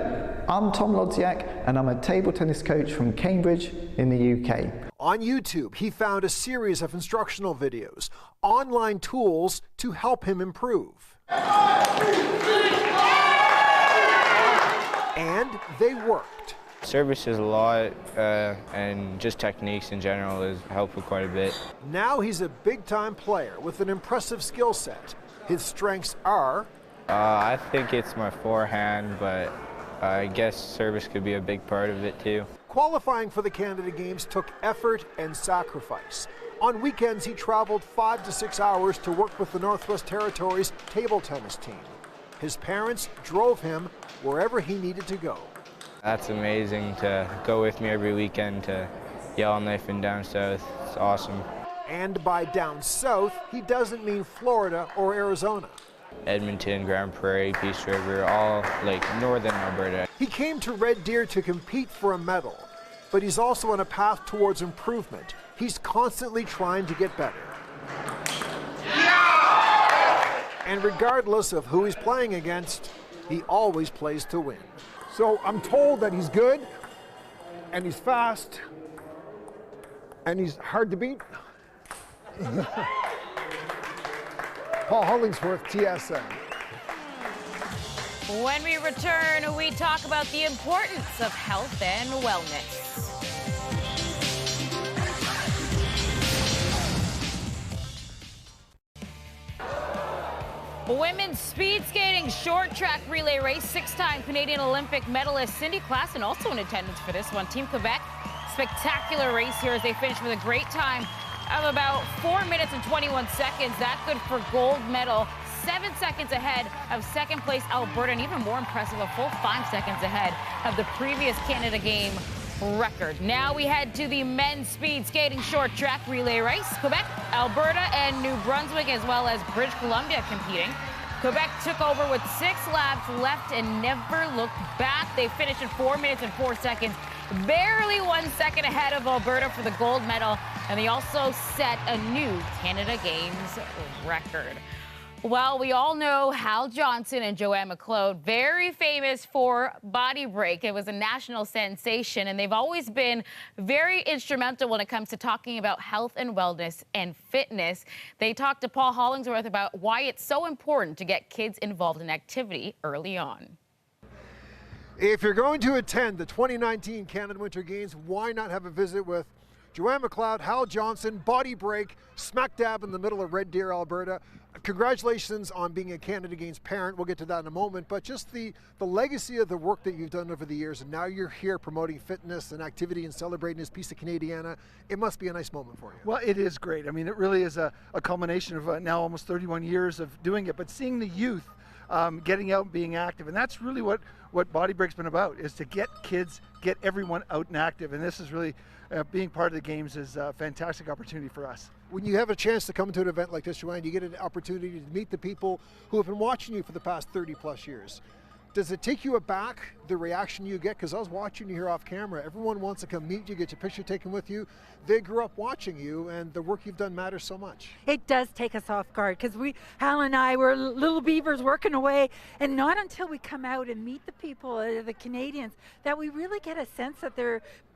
I'm Tom Lodziak, and I'm a table tennis coach from Cambridge in the UK. On YouTube, he found a series of instructional videos, online tools to help him improve. And they worked. Service is a lot, and just techniques in general is helpful quite a bit. Now he's a big-time player with an impressive skill set. His strengths are? I think it's my forehand, but I guess service could be a big part of it too. Qualifying for the Canada Games took effort and sacrifice. On weekends, he traveled 5 to 6 hours to work with the Northwest Territories table tennis team. His parents drove him wherever he needed to go. That's amazing to go with me every weekend to Yellowknife and down south. It's awesome. And by down south, he doesn't mean Florida or Arizona. Edmonton, Grand Prairie, Peace River, all like northern Alberta. He came to Red Deer to compete for a medal, but he's also on a path towards improvement. He's constantly trying to get better. And regardless of who he's playing against, he always plays to win. So I'm told that he's good, and he's fast, and he's hard to beat. Paul Hollingsworth, TSN. When we return, we talk about the importance of health and wellness. Women's speed skating short track relay race, 6-time Canadian Olympic medalist Cindy Klassen also in attendance for this one. Team Quebec, spectacular race here as they finish with a great time of about 4 minutes and 21 seconds. That good for gold medal. 7 seconds ahead of second place Alberta, and even more impressive, a full 5 seconds ahead of the previous Canada game record. Now we head to the men's speed skating short track relay race. Quebec, Alberta, and New Brunswick, as well as British Columbia competing. Quebec took over with 6 laps left and never looked back. They finished at 4 minutes and 4 seconds, barely 1 second ahead of Alberta for the gold medal, and they also set a new Canada Games record. Well, we all know Hal Johnson and Joanne McLeod, very famous for Body Break. It was a national sensation, and they've always been very instrumental when it comes to talking about health and wellness and fitness. They talked to Paul Hollingsworth about why it's so important to get kids involved in activity early on. If you're going to attend the 2019 Canada Winter Games, why not have a visit with Joanne McLeod, Hal Johnson, Body Break, smack dab in the middle of Red Deer, Alberta. Congratulations on being a Canada Games parent. We'll get to that in a moment, but just the legacy of the work that you've done over the years, and now you're here promoting fitness and activity and celebrating this piece of Canadiana. It must be a nice moment for you. Well, it is great. I mean, it really is a culmination of now almost 31 years of doing it, but seeing the youth getting out and being active, and that's really what Body Break's been about, is to get kids, get everyone out and active, and this is really being part of the games is a fantastic opportunity for us. When you have a chance to come to an event like this, Joanne, you get an opportunity to meet the people who have been watching you for the past 30 plus years. Does it take you aback, the reaction you get? Because I was watching you here off camera. Everyone wants to come meet you, get your picture taken with you. They grew up watching you, and the work you've done matters so much. It does take us off guard, because Hal and I were little beavers working away, and not until we come out and meet the people, the Canadians, that we really get a sense that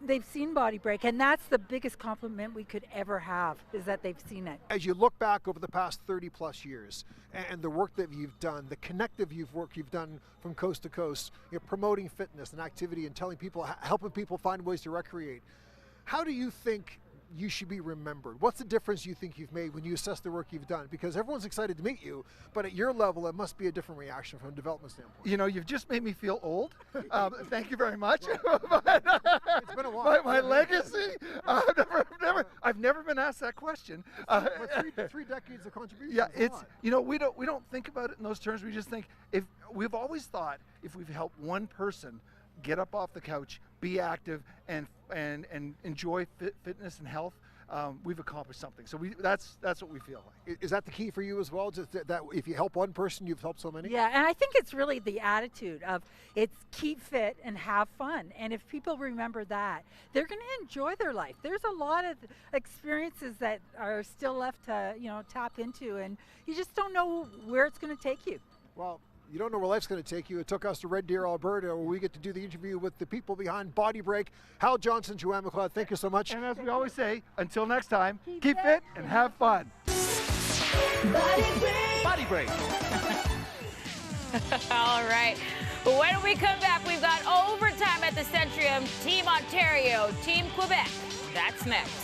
they've seen Body Break, and that's the biggest compliment we could ever have, is that they've seen it. As you look back over the past 30 plus years, and the work that you've done, the connective work you've done from coast to coast, you're promoting fitness and activity and telling people, helping people find ways to recreate. How do you think you should be remembered? What's the difference you think you've made when you assess the work you've done? Because everyone's excited to meet you, but at your level, it must be a different reaction from a development standpoint. You know, you've just made me feel old. Thank you very much. It's been a while. My legacy? I've never been asked that question. Three decades of contribution. Yeah, we don't think about it in those terms. We just think, if we've always thought, if we've helped one person get up off the couch, be active, and enjoy fitness and health, we've accomplished something. So that's what we feel like. Is that the key for you as well? Just that if you help one person, you've helped so many? Yeah, and I think it's really the attitude of it's keep fit and have fun. And if people remember that, they're going to enjoy their life. There's a lot of experiences that are still left to tap into, and you just don't know where it's going to take you. Well, you don't know where life's going to take you. It took us to Red Deer, Alberta, where we get to do the interview with the people behind Body Break. Hal Johnson, Joanne McLeod, thank you so much. And as we always say, until next time, keep fit and have fun. Body Break. All right. When we come back, we've got overtime at the Centrium. Team Ontario, Team Quebec. That's next.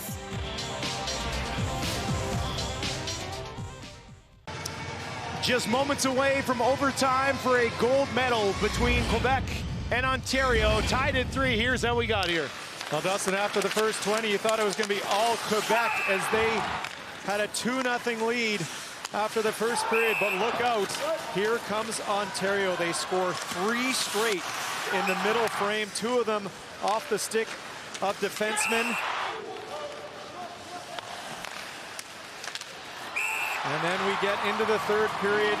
Just moments away from overtime for a gold medal between Quebec and Ontario. Tied at 3. Here's how we got here. Well, Dustin, after the first 20, you thought it was going to be all Quebec as they had a 2-0 lead after the first period. But look out. Here comes Ontario. They score 3 straight in the middle frame. 2 of them off the stick of defensemen. And then we get into the third period.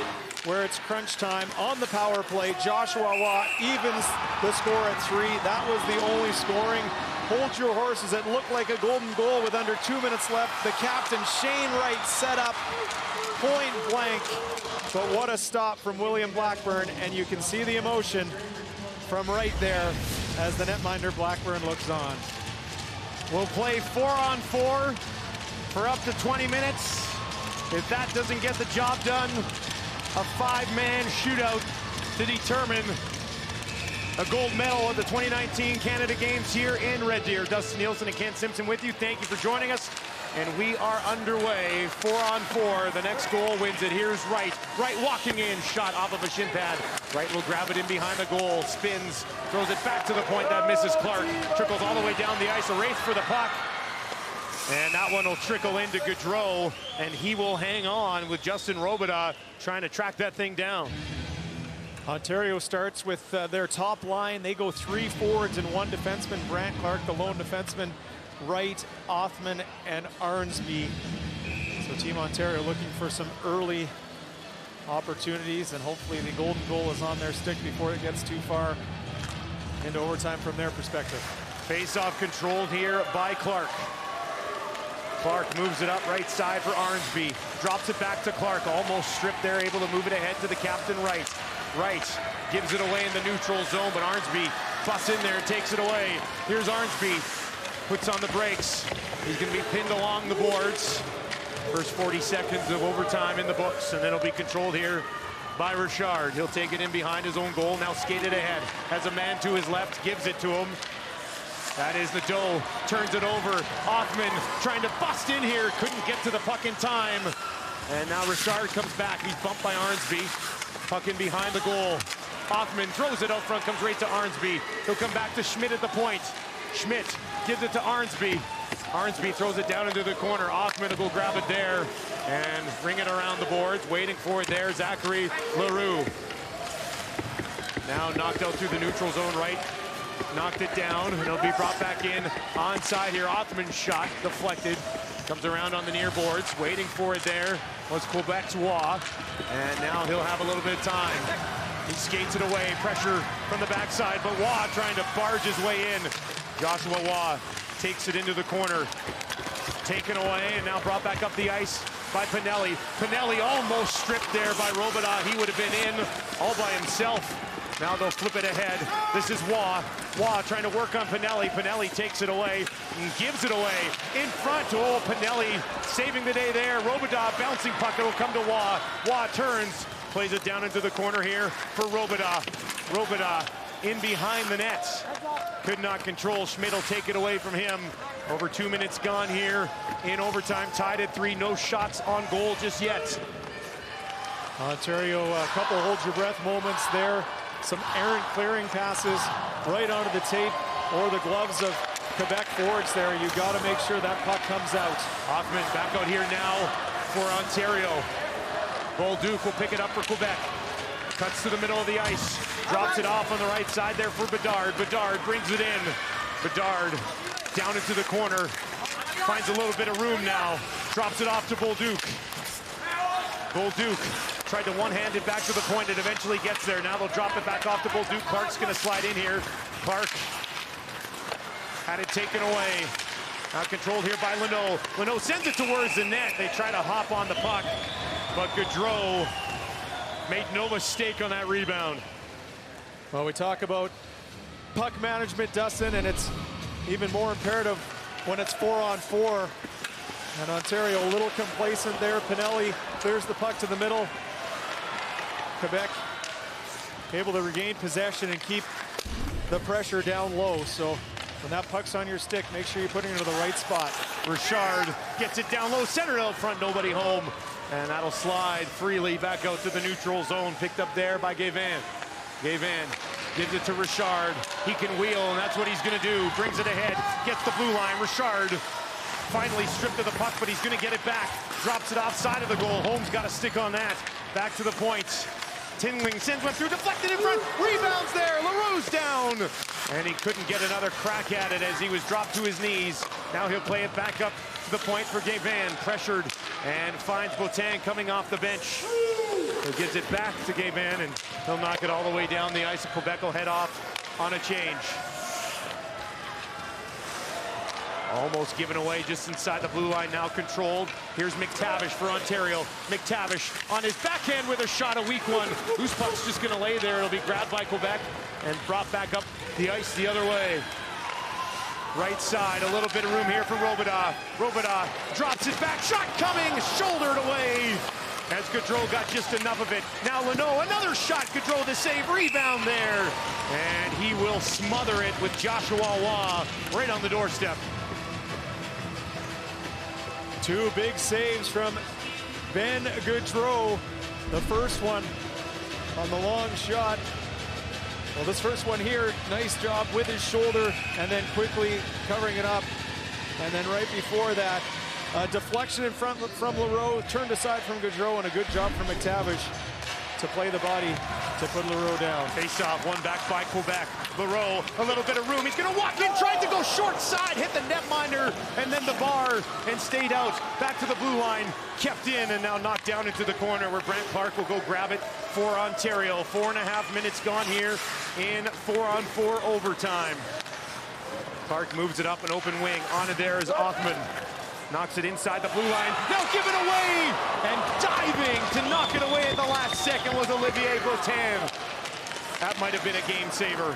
where it's crunch time on the power play. Joshua Waugh evens the score at 3. That was the only scoring. Hold your horses. It looked like a golden goal with under 2 minutes left. The captain, Shane Wright, set up point blank. But what a stop from William Blackburn, and you can see the emotion from right there as the netminder Blackburn looks on. We'll play 4-on-4 for up to 20 minutes. If that doesn't get the job done, a 5-man shootout to determine a gold medal at the 2019 Canada Games here in Red Deer. Dustin Nielsen and Ken Simpson with you. Thank you for joining us. And we are underway, 4-on-4. The next goal wins it. Here's Wright. Wright walking in, shot off of a shin pad. Wright will grab it in behind the goal, spins, throws it back to the point. That misses Clark. Trickles all the way down the ice, a race for the puck. And that one will trickle into Gaudreau, and he will hang on with Justin Robidas trying to track that thing down. Ontario starts with their top line. They go 3 forwards and 1 defenseman. Brant Clark, the lone defenseman. Wright, Othman, and Arnsby. So Team Ontario looking for some early opportunities, and hopefully the golden goal is on their stick before it gets too far into overtime from their perspective. Face-off controlled here by Clark. Clark moves it up right side for Arnsby. Drops it back to Clark, almost stripped there, able to move it ahead to the captain Wright. Wright gives it away in the neutral zone, but Arnsby busts in there and takes it away. Here's Arnsby, puts on the brakes. He's going to be pinned along the boards. First 40 seconds of overtime in the books, and it'll be controlled here by Richard. He'll take it in behind his own goal, now skated ahead. Has a man to his left, gives it to him. That is Nadeau, turns it over. Othman trying to bust in here, couldn't get to the puck in time. And now Richard comes back, he's bumped by Arnsby. Puck in behind the goal. Othman throws it out front, comes right to Arnsby. He'll come back to Schmidt at the point. Schmidt gives it to Arnsby. Arnsby throws it down into the corner. Othman will go grab it there and bring it around the boards. Waiting for it there, Zachary Leroux. Now knocked out through the neutral zone right. Knocked it down, and it'll be brought back in onside here. Othman's shot deflected. Comes around on the near boards. Waiting for it there was Quebec's Waugh. And now he'll have a little bit of time. He skates it away. Pressure from the backside, but Waugh trying to barge his way in. Joshua Waugh takes it into the corner. Taken away, and now brought back up the ice by Pinelli. Pinelli almost stripped there by Robidas. He would have been in all by himself. Now they'll flip it ahead. This is Waugh. Waugh trying to work on Pinelli. Pinelli takes it away and gives it away. In front to Pinelli, saving the day there. Robidas bouncing puck. It will come to Waugh. Waugh turns, plays it down into the corner here for Robidas. Robidas in behind the net. Could not control. Schmidt will take it away from him. Over 2 minutes gone here in overtime. Tied at 3. No shots on goal just yet. Ontario, a couple hold your breath moments there. Some errant clearing passes right onto the tape or the gloves of Quebec forwards there. You got to make sure that puck comes out. Othman back out here now for Ontario. Bolduc will pick it up for Quebec. Cuts to the middle of the ice. Drops it off on the right side there for Bedard. Bedard brings it in. Bedard down into the corner. Finds a little bit of room now. Drops it off to Bolduc. Bolduc tried to one-hand it back to the point. It eventually gets there. Now they'll drop it back off to Bolduc. Clark's going to slide in here. Clark had it taken away. Now controlled here by Leno. Leno sends it towards the net. They try to hop on the puck, but Gaudreau made no mistake on that rebound. Well, we talk about puck management, Dustin, and it's even more imperative when it's 4-on-4. And Ontario a little complacent there. Pinelli clears the puck to the middle. Quebec able to regain possession and keep the pressure down low. So when that puck's on your stick, make sure you're putting it into the right spot. Richard gets it down low, centered out front, nobody home. And that'll slide freely back out to the neutral zone. Picked up there by Gavin. Gavin gives it to Richard. He can wheel, and that's what he's going to do. Brings it ahead, gets the blue line. Richard finally stripped of the puck, but he's going to get it back. Drops it offside of the goal. Holmes got a stick on that. Back to the point. Tinling sends one through, deflected in front. Rebounds there. Leroux's down. And he couldn't get another crack at it as he was dropped to his knees. Now he'll play it back up to the point for Gavin. Pressured and finds Botan coming off the bench. He gives it back to Gavin, and he'll knock it all the way down the ice. Quebec will head off on a change. Almost given away just inside the blue line, now controlled. Here's McTavish for Ontario. McTavish on his backhand with a shot, a weak one. Loose puck's just gonna lay there. It'll be grabbed by Quebec and brought back up the ice the other way. Right side, a little bit of room here for Robidas. Robidas drops it back, shot coming, shouldered away. As Gaudreau got just enough of it. Now Leno, another shot, Gaudreau the save, rebound there. And he will smother it with Joshua Waugh right on the doorstep. Two big saves from Ben Gaudreau. The first one on the long shot. Well, this first one here, nice job with his shoulder and then quickly covering it up. And then right before that, deflection in front from Leroux, turned aside from Gaudreau, and a good job from McTavish to play the body to put Leroux down. Face off, one back by Quebec. Leroux, a little bit of room. He's gonna walk in, tried to go short side, hit the netminder, and then the bar, and stayed out. Back to the blue line, kept in, and now knocked down into the corner where Brant Clark will go grab it for Ontario. 4.5 minutes gone here in 4-on-4 overtime. Clark moves it up an open wing. On it there is Othman. Knocks it inside the blue line. Now give it away! And diving to knock it away at the last second was Olivier Botin. That might have been a game saver.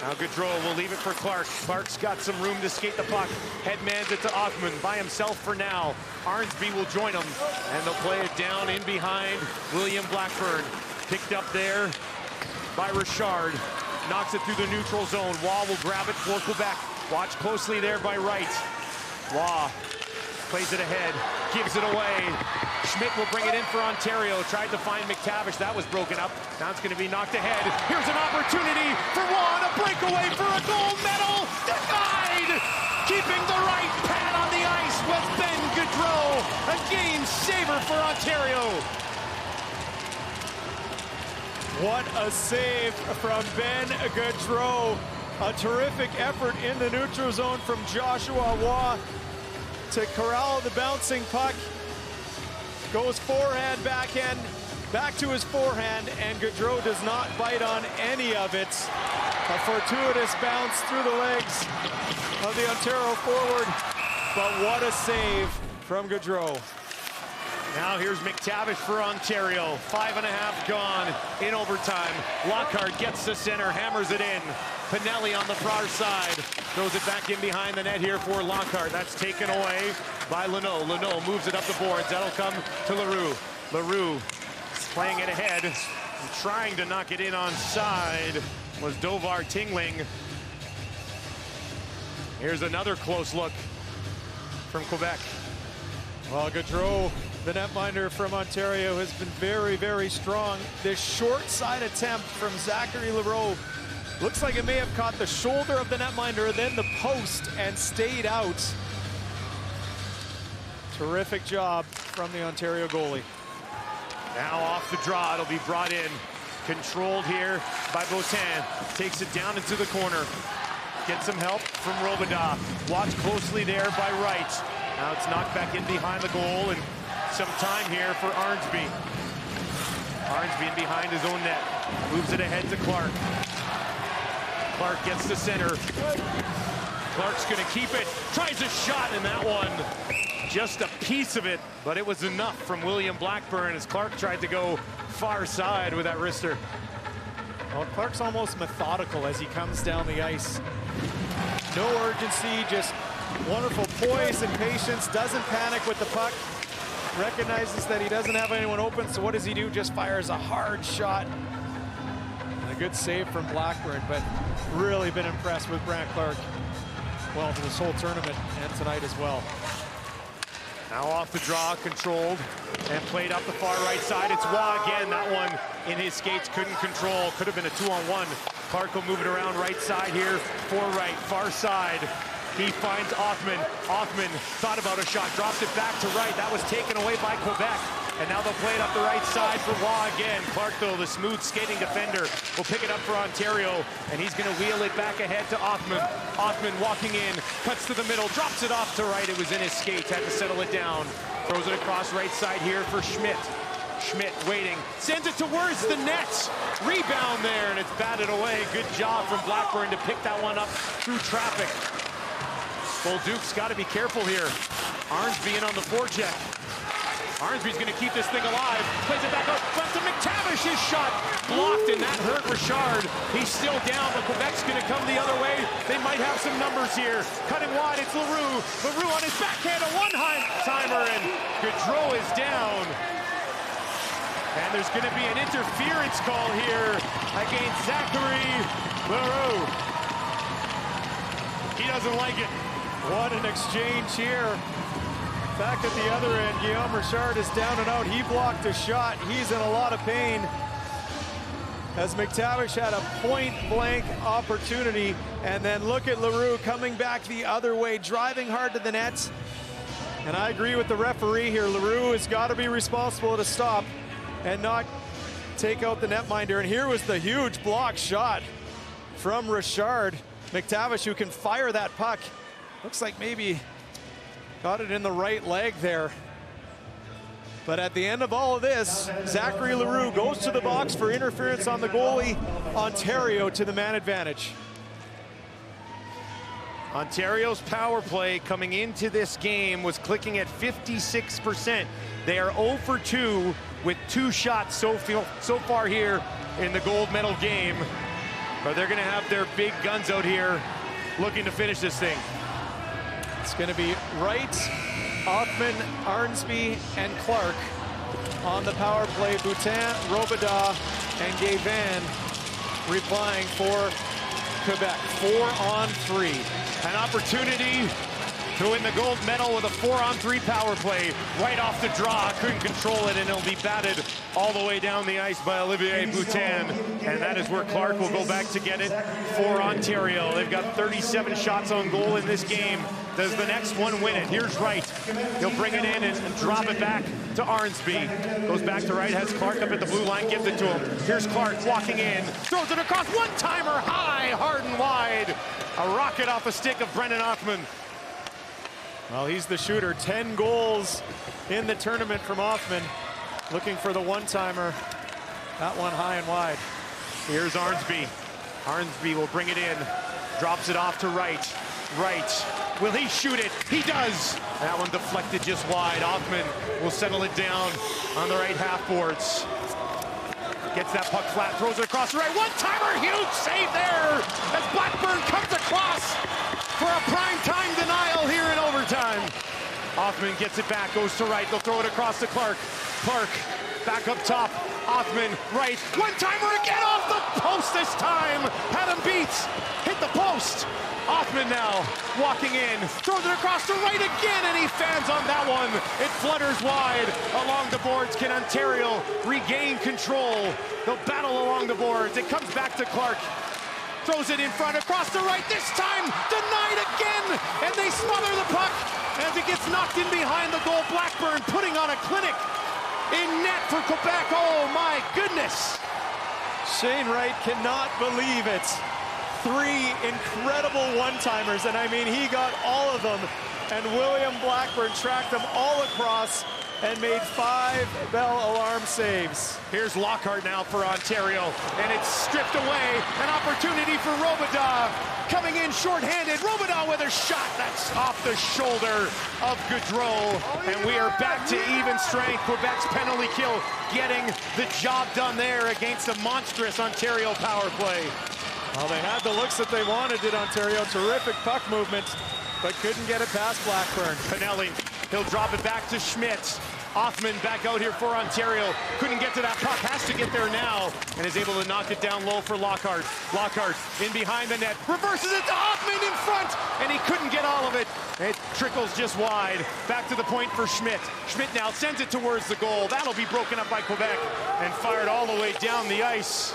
Now Gaudreau will leave it for Clark. Clark's got some room to skate the puck. Headmans it to Othman by himself for now. Arnsby will join him, and they'll play it down in behind William Blackburn. Picked up there by Richard. Knocks it through the neutral zone. Waugh will grab it for Quebec. Watch closely there by Wright. Waugh plays it ahead, gives it away. Schmidt will bring it in for Ontario. Tried to find McTavish, that was broken up. Now it's going to be knocked ahead. Here's an opportunity for Waugh to break away for a gold medal. Denied! Keeping the right pad on the ice was Ben Gaudreau. A game saver for Ontario. What a save from Ben Gaudreau. A terrific effort in the neutral zone from Joshua Waugh to corral the bouncing puck. Goes forehand, backhand, back to his forehand, and Gaudreau does not bite on any of it. A fortuitous bounce through the legs of the Ontario forward, but what a save from Gaudreau. Now here's McTavish for Ontario. 5.5 gone in overtime. Lockhart gets the center, hammers it in. Pinelli on the far side. Throws it back in behind the net here for Lockhart. That's taken away by Leno. Leno moves it up the boards. That'll come to Leroux. Leroux playing it ahead. And trying to knock it in on side was Dovar Tingling. Here's another close look from Quebec. Well, Gaudreau, the netminder from Ontario, has been very, very strong. This short side attempt from Zachary Leroux looks like it may have caught the shoulder of the netminder, then the post, and stayed out. Terrific job from the Ontario goalie. Now off the draw, it'll be brought in. Controlled here by Botin. Takes it down into the corner. Gets some help from Robidas. Watch closely there by Wright. Now it's knocked back in behind the goal, and some time here for Arnsby. Arnsby in behind his own net. Moves it ahead to Clark. Clark gets the center. Clark's gonna keep it. Tries a shot, and that one, just a piece of it, but it was enough from William Blackburn as Clark tried to go far side with that wrister. Well, Clark's almost methodical as he comes down the ice. No urgency, just wonderful poise and patience, doesn't panic with the puck, recognizes that he doesn't have anyone open, so what does he do? Just fires a hard shot. And a good save from Blackburn, but really been impressed with Brant Clark, well, for this whole tournament and tonight as well. Now off the draw, controlled, and played up the far right side. It's Waugh again. That one in his skates couldn't control. Could have been a 2-on-1. Clark will move it around right side here for Wright, far side. He finds Othman. Othman thought about a shot, drops it back to Wright. That was taken away by Quebec. And now they'll play it up the right side for Waugh again. Clark, though, the smooth skating defender, will pick it up for Ontario, and he's going to wheel it back ahead to Othman. Othman walking in, cuts to the middle, drops it off to Wright. It was in his skates, had to settle it down. Throws it across right side here for Schmidt. Schmidt waiting, sends it towards the net. Rebound there, and it's batted away. Good job from Blackburn to pick that one up through traffic. Bolduc's got to be careful here. Arnsby in on the forecheck. Arnsby's going to keep this thing alive. Plays it back up. Left to McTavish. His shot blocked, and that hurt Richard. He's still down, but Quebec's going to come the other way. They might have some numbers here. Cutting wide, it's Leroux. Leroux on his backhand, a one-timer, and Gaudreau is down. And there's going to be an interference call here against Zachary Leroux. He doesn't like it. What an exchange here. Back at the other end, Guillaume Richard is down and out. He blocked a shot. He's in a lot of pain as McTavish had a point-blank opportunity. And then look at Leroux coming back the other way, driving hard to the net. And I agree with the referee here. Leroux has got to be responsible to stop and not take out the netminder. And here was the huge block shot from Richard. McTavish, who can fire that puck. Looks like maybe got it in the right leg there. But at the end of all of this, Zachary Leroux goes to the box for interference on the goalie. Ontario to the man advantage. Ontario's power play coming into this game was clicking at 56%. They are 0 for 2 with 2 shots so far here in the gold medal game. But they're going to have their big guns out here looking to finish this thing. It's going to be Wright, Othman, Arnsby, and Clark on the power play. Boutin, Robidas, and Gavin replying for Quebec. 4-on-3. An opportunity to win the gold medal with a 4-on-3 power play. Right off the draw, couldn't control it, and it'll be batted all the way down the ice by Olivier Boutin. And that is where Clark will go back to get it for Ontario. They've got 37 shots on goal in this game. Does the next one win it? Here's Wright. He'll bring it in and drop it back to Arnsby. Goes back to Wright, has Clark up at the blue line, gives it to him. Here's Clark walking in, throws it across, one-timer high, hard and wide. A rocket off a stick of Brendan Othman. Well, he's the shooter. 10 goals in the tournament from Othman. Looking for the one-timer. That one high and wide. Here's Arnsby. Arnsby will bring it in. Drops it off to Wright. Wright, will he shoot it? He does. That one deflected just wide. Othman will settle it down on the right half boards. Gets that puck flat, throws it across the right. One-timer, huge save there as Blackburn comes across for a prime-time denial here in overtime. Othman gets it back, goes to Wright. They'll throw it across to Clark. Clark back up top. Othman, Wright. One-timer again off the post this time. Had him beat. Hit the post. Othman now walking in. Throws it across to Wright again, and he fans on that one. It flutters wide along the boards. Can Ontario regain control? They'll battle along the boards. It comes back to Clark. Throws it in front, across the right, this time denied again, and they smother the puck as it gets knocked in behind the goal. Blackburn putting on a clinic in net for Quebec. Oh my goodness. Shane Wright cannot believe it. 3 incredible one-timers, and I mean, he got all of them, and William Blackburn tracked them all across and made 5 bell alarm saves. Here's Lockhart now for Ontario, and it's stripped away. An opportunity for Robidas coming in short-handed. Robidas with a shot that's off the shoulder of Gaudreau, and we are back to even strength. Quebec's penalty kill getting the job done there against a monstrous Ontario power play. Well, they had the looks that they wanted, did Ontario. Terrific puck movement, but couldn't get it past Blackburn. Pinelli, he'll drop it back to Schmidt. Othman back out here for Ontario. Couldn't get to that puck, has to get there now, and is able to knock it down low for Lockhart. Lockhart in behind the net, reverses it to Othman in front, and he couldn't get all of it. It trickles just wide. Back to the point for Schmidt. Schmidt now sends it towards the goal. That'll be broken up by Quebec and fired all the way down the ice.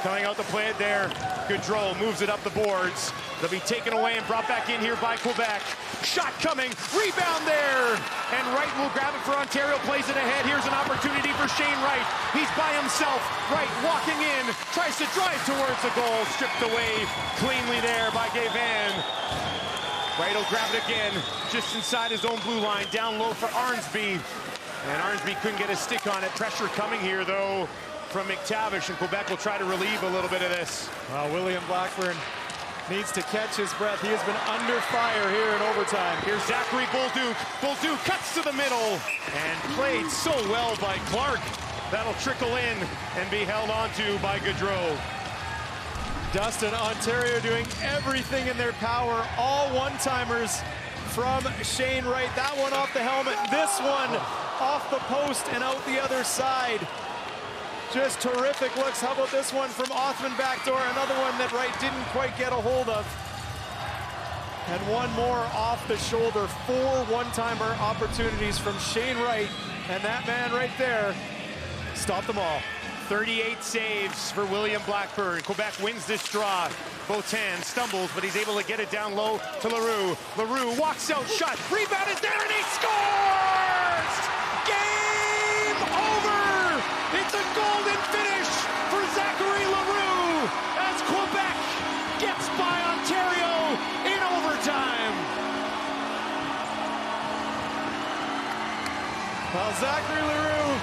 Coming out to play it there. Gaudreau moves it up the boards. They'll be taken away and brought back in here by Quebec. Shot coming, rebound there. And Wright will grab it for Ontario, plays it ahead. Here's an opportunity for Shane Wright. He's by himself. Wright walking in, tries to drive towards the goal. Stripped away cleanly there by Gavin. Wright will grab it again, just inside his own blue line. Down low for Arnsby. And Arnsby couldn't get a stick on it. Pressure coming here, though, from McTavish, and Quebec will try to relieve a little bit of this. William Blackburn needs to catch his breath. He has been under fire here in overtime. Here's Zachary Bolduc. Bolduc cuts to the middle and played so well by Clark. That'll trickle in and be held onto by Gaudreau. Dustin, Ontario doing everything in their power. All one-timers from Shane Wright. That one off the helmet. This one off the post and out the other side. Just terrific looks. How about this one from Othman backdoor? Another one that Wright didn't quite get a hold of. And one more off the shoulder. 4 one-timer opportunities from Shane Wright. And that man right there stopped them all. 38 saves for William Blackburn. Quebec wins this draw. Botan stumbles, but he's able to get it down low to Leroux. Leroux walks out, shot, rebound is there, and he scores! Game over! It's a golden finish for Zachary Leroux as Quebec gets by Ontario in overtime. Well, Zachary Leroux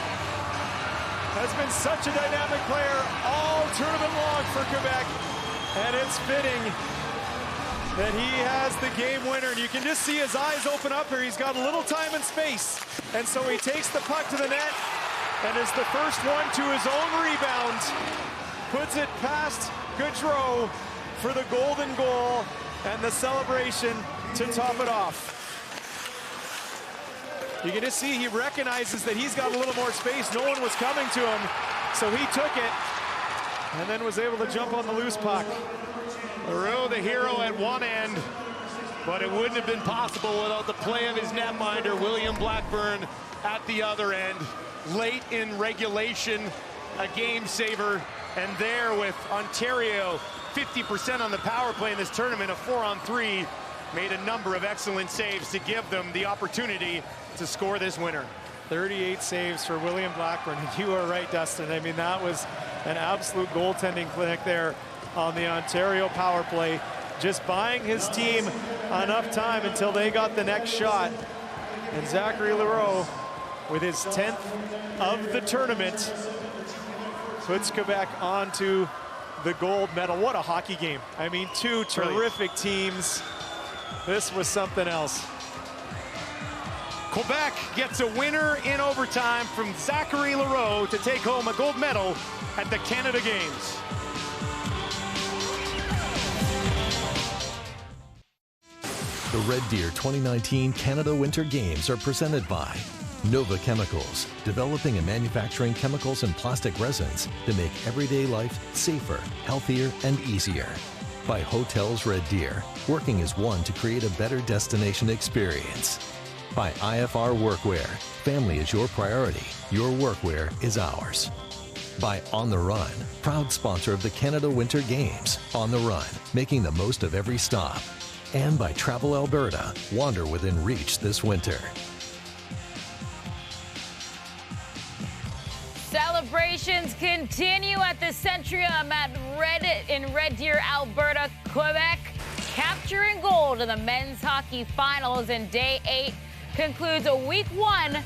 has been such a dynamic player all tournament long for Quebec, and it's fitting that he has the game winner. And you can just see his eyes open up here. He's got a little time and space, and so he takes the puck to the net and is the first one to his own rebound, puts it past Gaudreau for the golden goal and the celebration to top it off. You can just see he recognizes that he's got a little more space. No one was coming to him, so he took it and then was able to jump on the loose puck. Leroux, the hero at one end, but it wouldn't have been possible without the play of his netminder, William Blackburn, at the other end. Late in regulation, a game saver, and there with Ontario 50% on the power play in this tournament, a 4-on-3, made a number of excellent saves to give them the opportunity to score this winner. 38 saves for William Blackburn. You are right, Dustin. I mean, that was an absolute goaltending clinic there on the Ontario power play, just buying his team enough time until they got the next shot. And Zachary Leroux, with his 10th of the tournament, puts Quebec onto the gold medal. What a hockey game. I mean, 2 terrific teams. This was something else. Quebec gets a winner in overtime from Zachary Leroux to take home a gold medal at the Canada Games. The Red Deer 2019 Canada Winter Games are presented by Nova Chemicals, developing and manufacturing chemicals and plastic resins to make everyday life safer, healthier, and easier. By Hotels Red Deer, working as one to create a better destination experience. By IFR Workwear, family is your priority, your workwear is ours. By On the Run, proud sponsor of the Canada Winter Games. On the Run, making the most of every stop. And by Travel Alberta, wander within reach this winter. Celebrations continue at the Centrium at Red Deer, Alberta. Quebec capturing gold in the men's hockey finals, and day 8 concludes week 1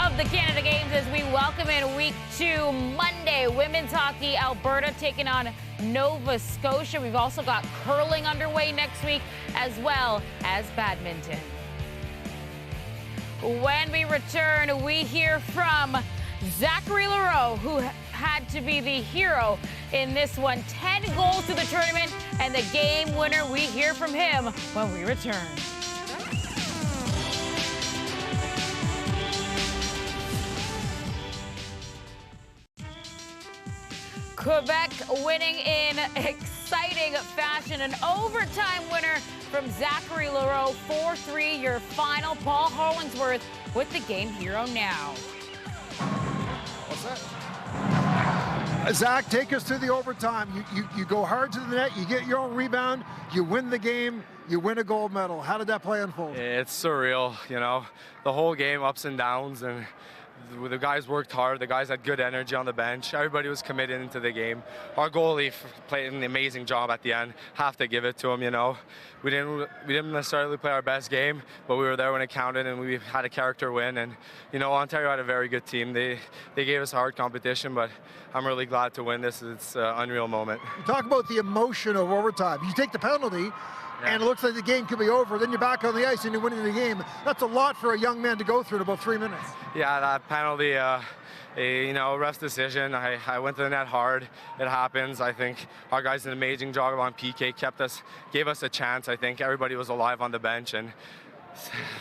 of the Canada Games as we welcome in week 2 Monday. Women's hockey, Alberta taking on Nova Scotia. We've also got curling underway next week, as well as badminton. When we return, we hear from Zachary Leroux, who had to be the hero in this one. 10 goals to the tournament and the game winner. We hear from him when we return. Quebec winning in exciting fashion. An overtime winner from Zachary Leroux. 4-3 your final. Paul Hollingsworth with the game hero now. What's that? Zach, take us through the overtime. You go hard to the net, you get your own rebound, you win the game, you win a gold medal. How did that play unfold? It's surreal, you know, the whole game, ups and downs, and The guys worked hard. The guys had good energy on the bench. Everybody was committed into the game. Our goalie played an amazing job at the end. Have to give it to him, you know. We didn't necessarily play our best game, but we were there when it counted, and we had a character win. And you know, Ontario had a very good team. They gave us a hard competition, but I'm really glad to win this. It's an unreal moment. You talk about the emotion of overtime. You take the penalty, and it looks like the game could be over. Then you're back on the ice and you're winning the game. That's a lot for a young man to go through in about 3 minutes. Yeah, that penalty, you know, ref's decision. I went to the net hard. It happens. I think our guys did an amazing job on PK, gave us a chance. I think everybody was alive on the bench, and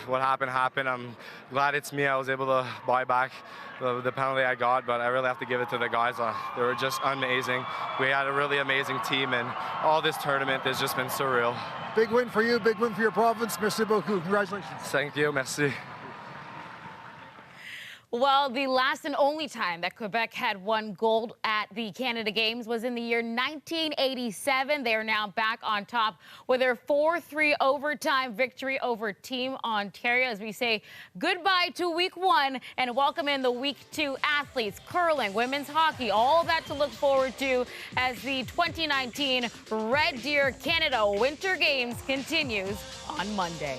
what happened happened. I'm glad it's me. I was able to buy back the penalty I got, but I really have to give it to the guys. They were just amazing. We had a really amazing team, and all this tournament has just been surreal. Big win for you, big win for your province. Merci beaucoup. Congratulations. Thank you. Merci. Well, the last and only time that Quebec had won gold at the Canada Games was in the year 1987. They are now back on top with their 4-3 overtime victory over Team Ontario. As we say goodbye to week 1 and welcome in the week 2 athletes, curling, women's hockey, all that to look forward to as the 2019 Red Deer Canada Winter Games continues on Monday.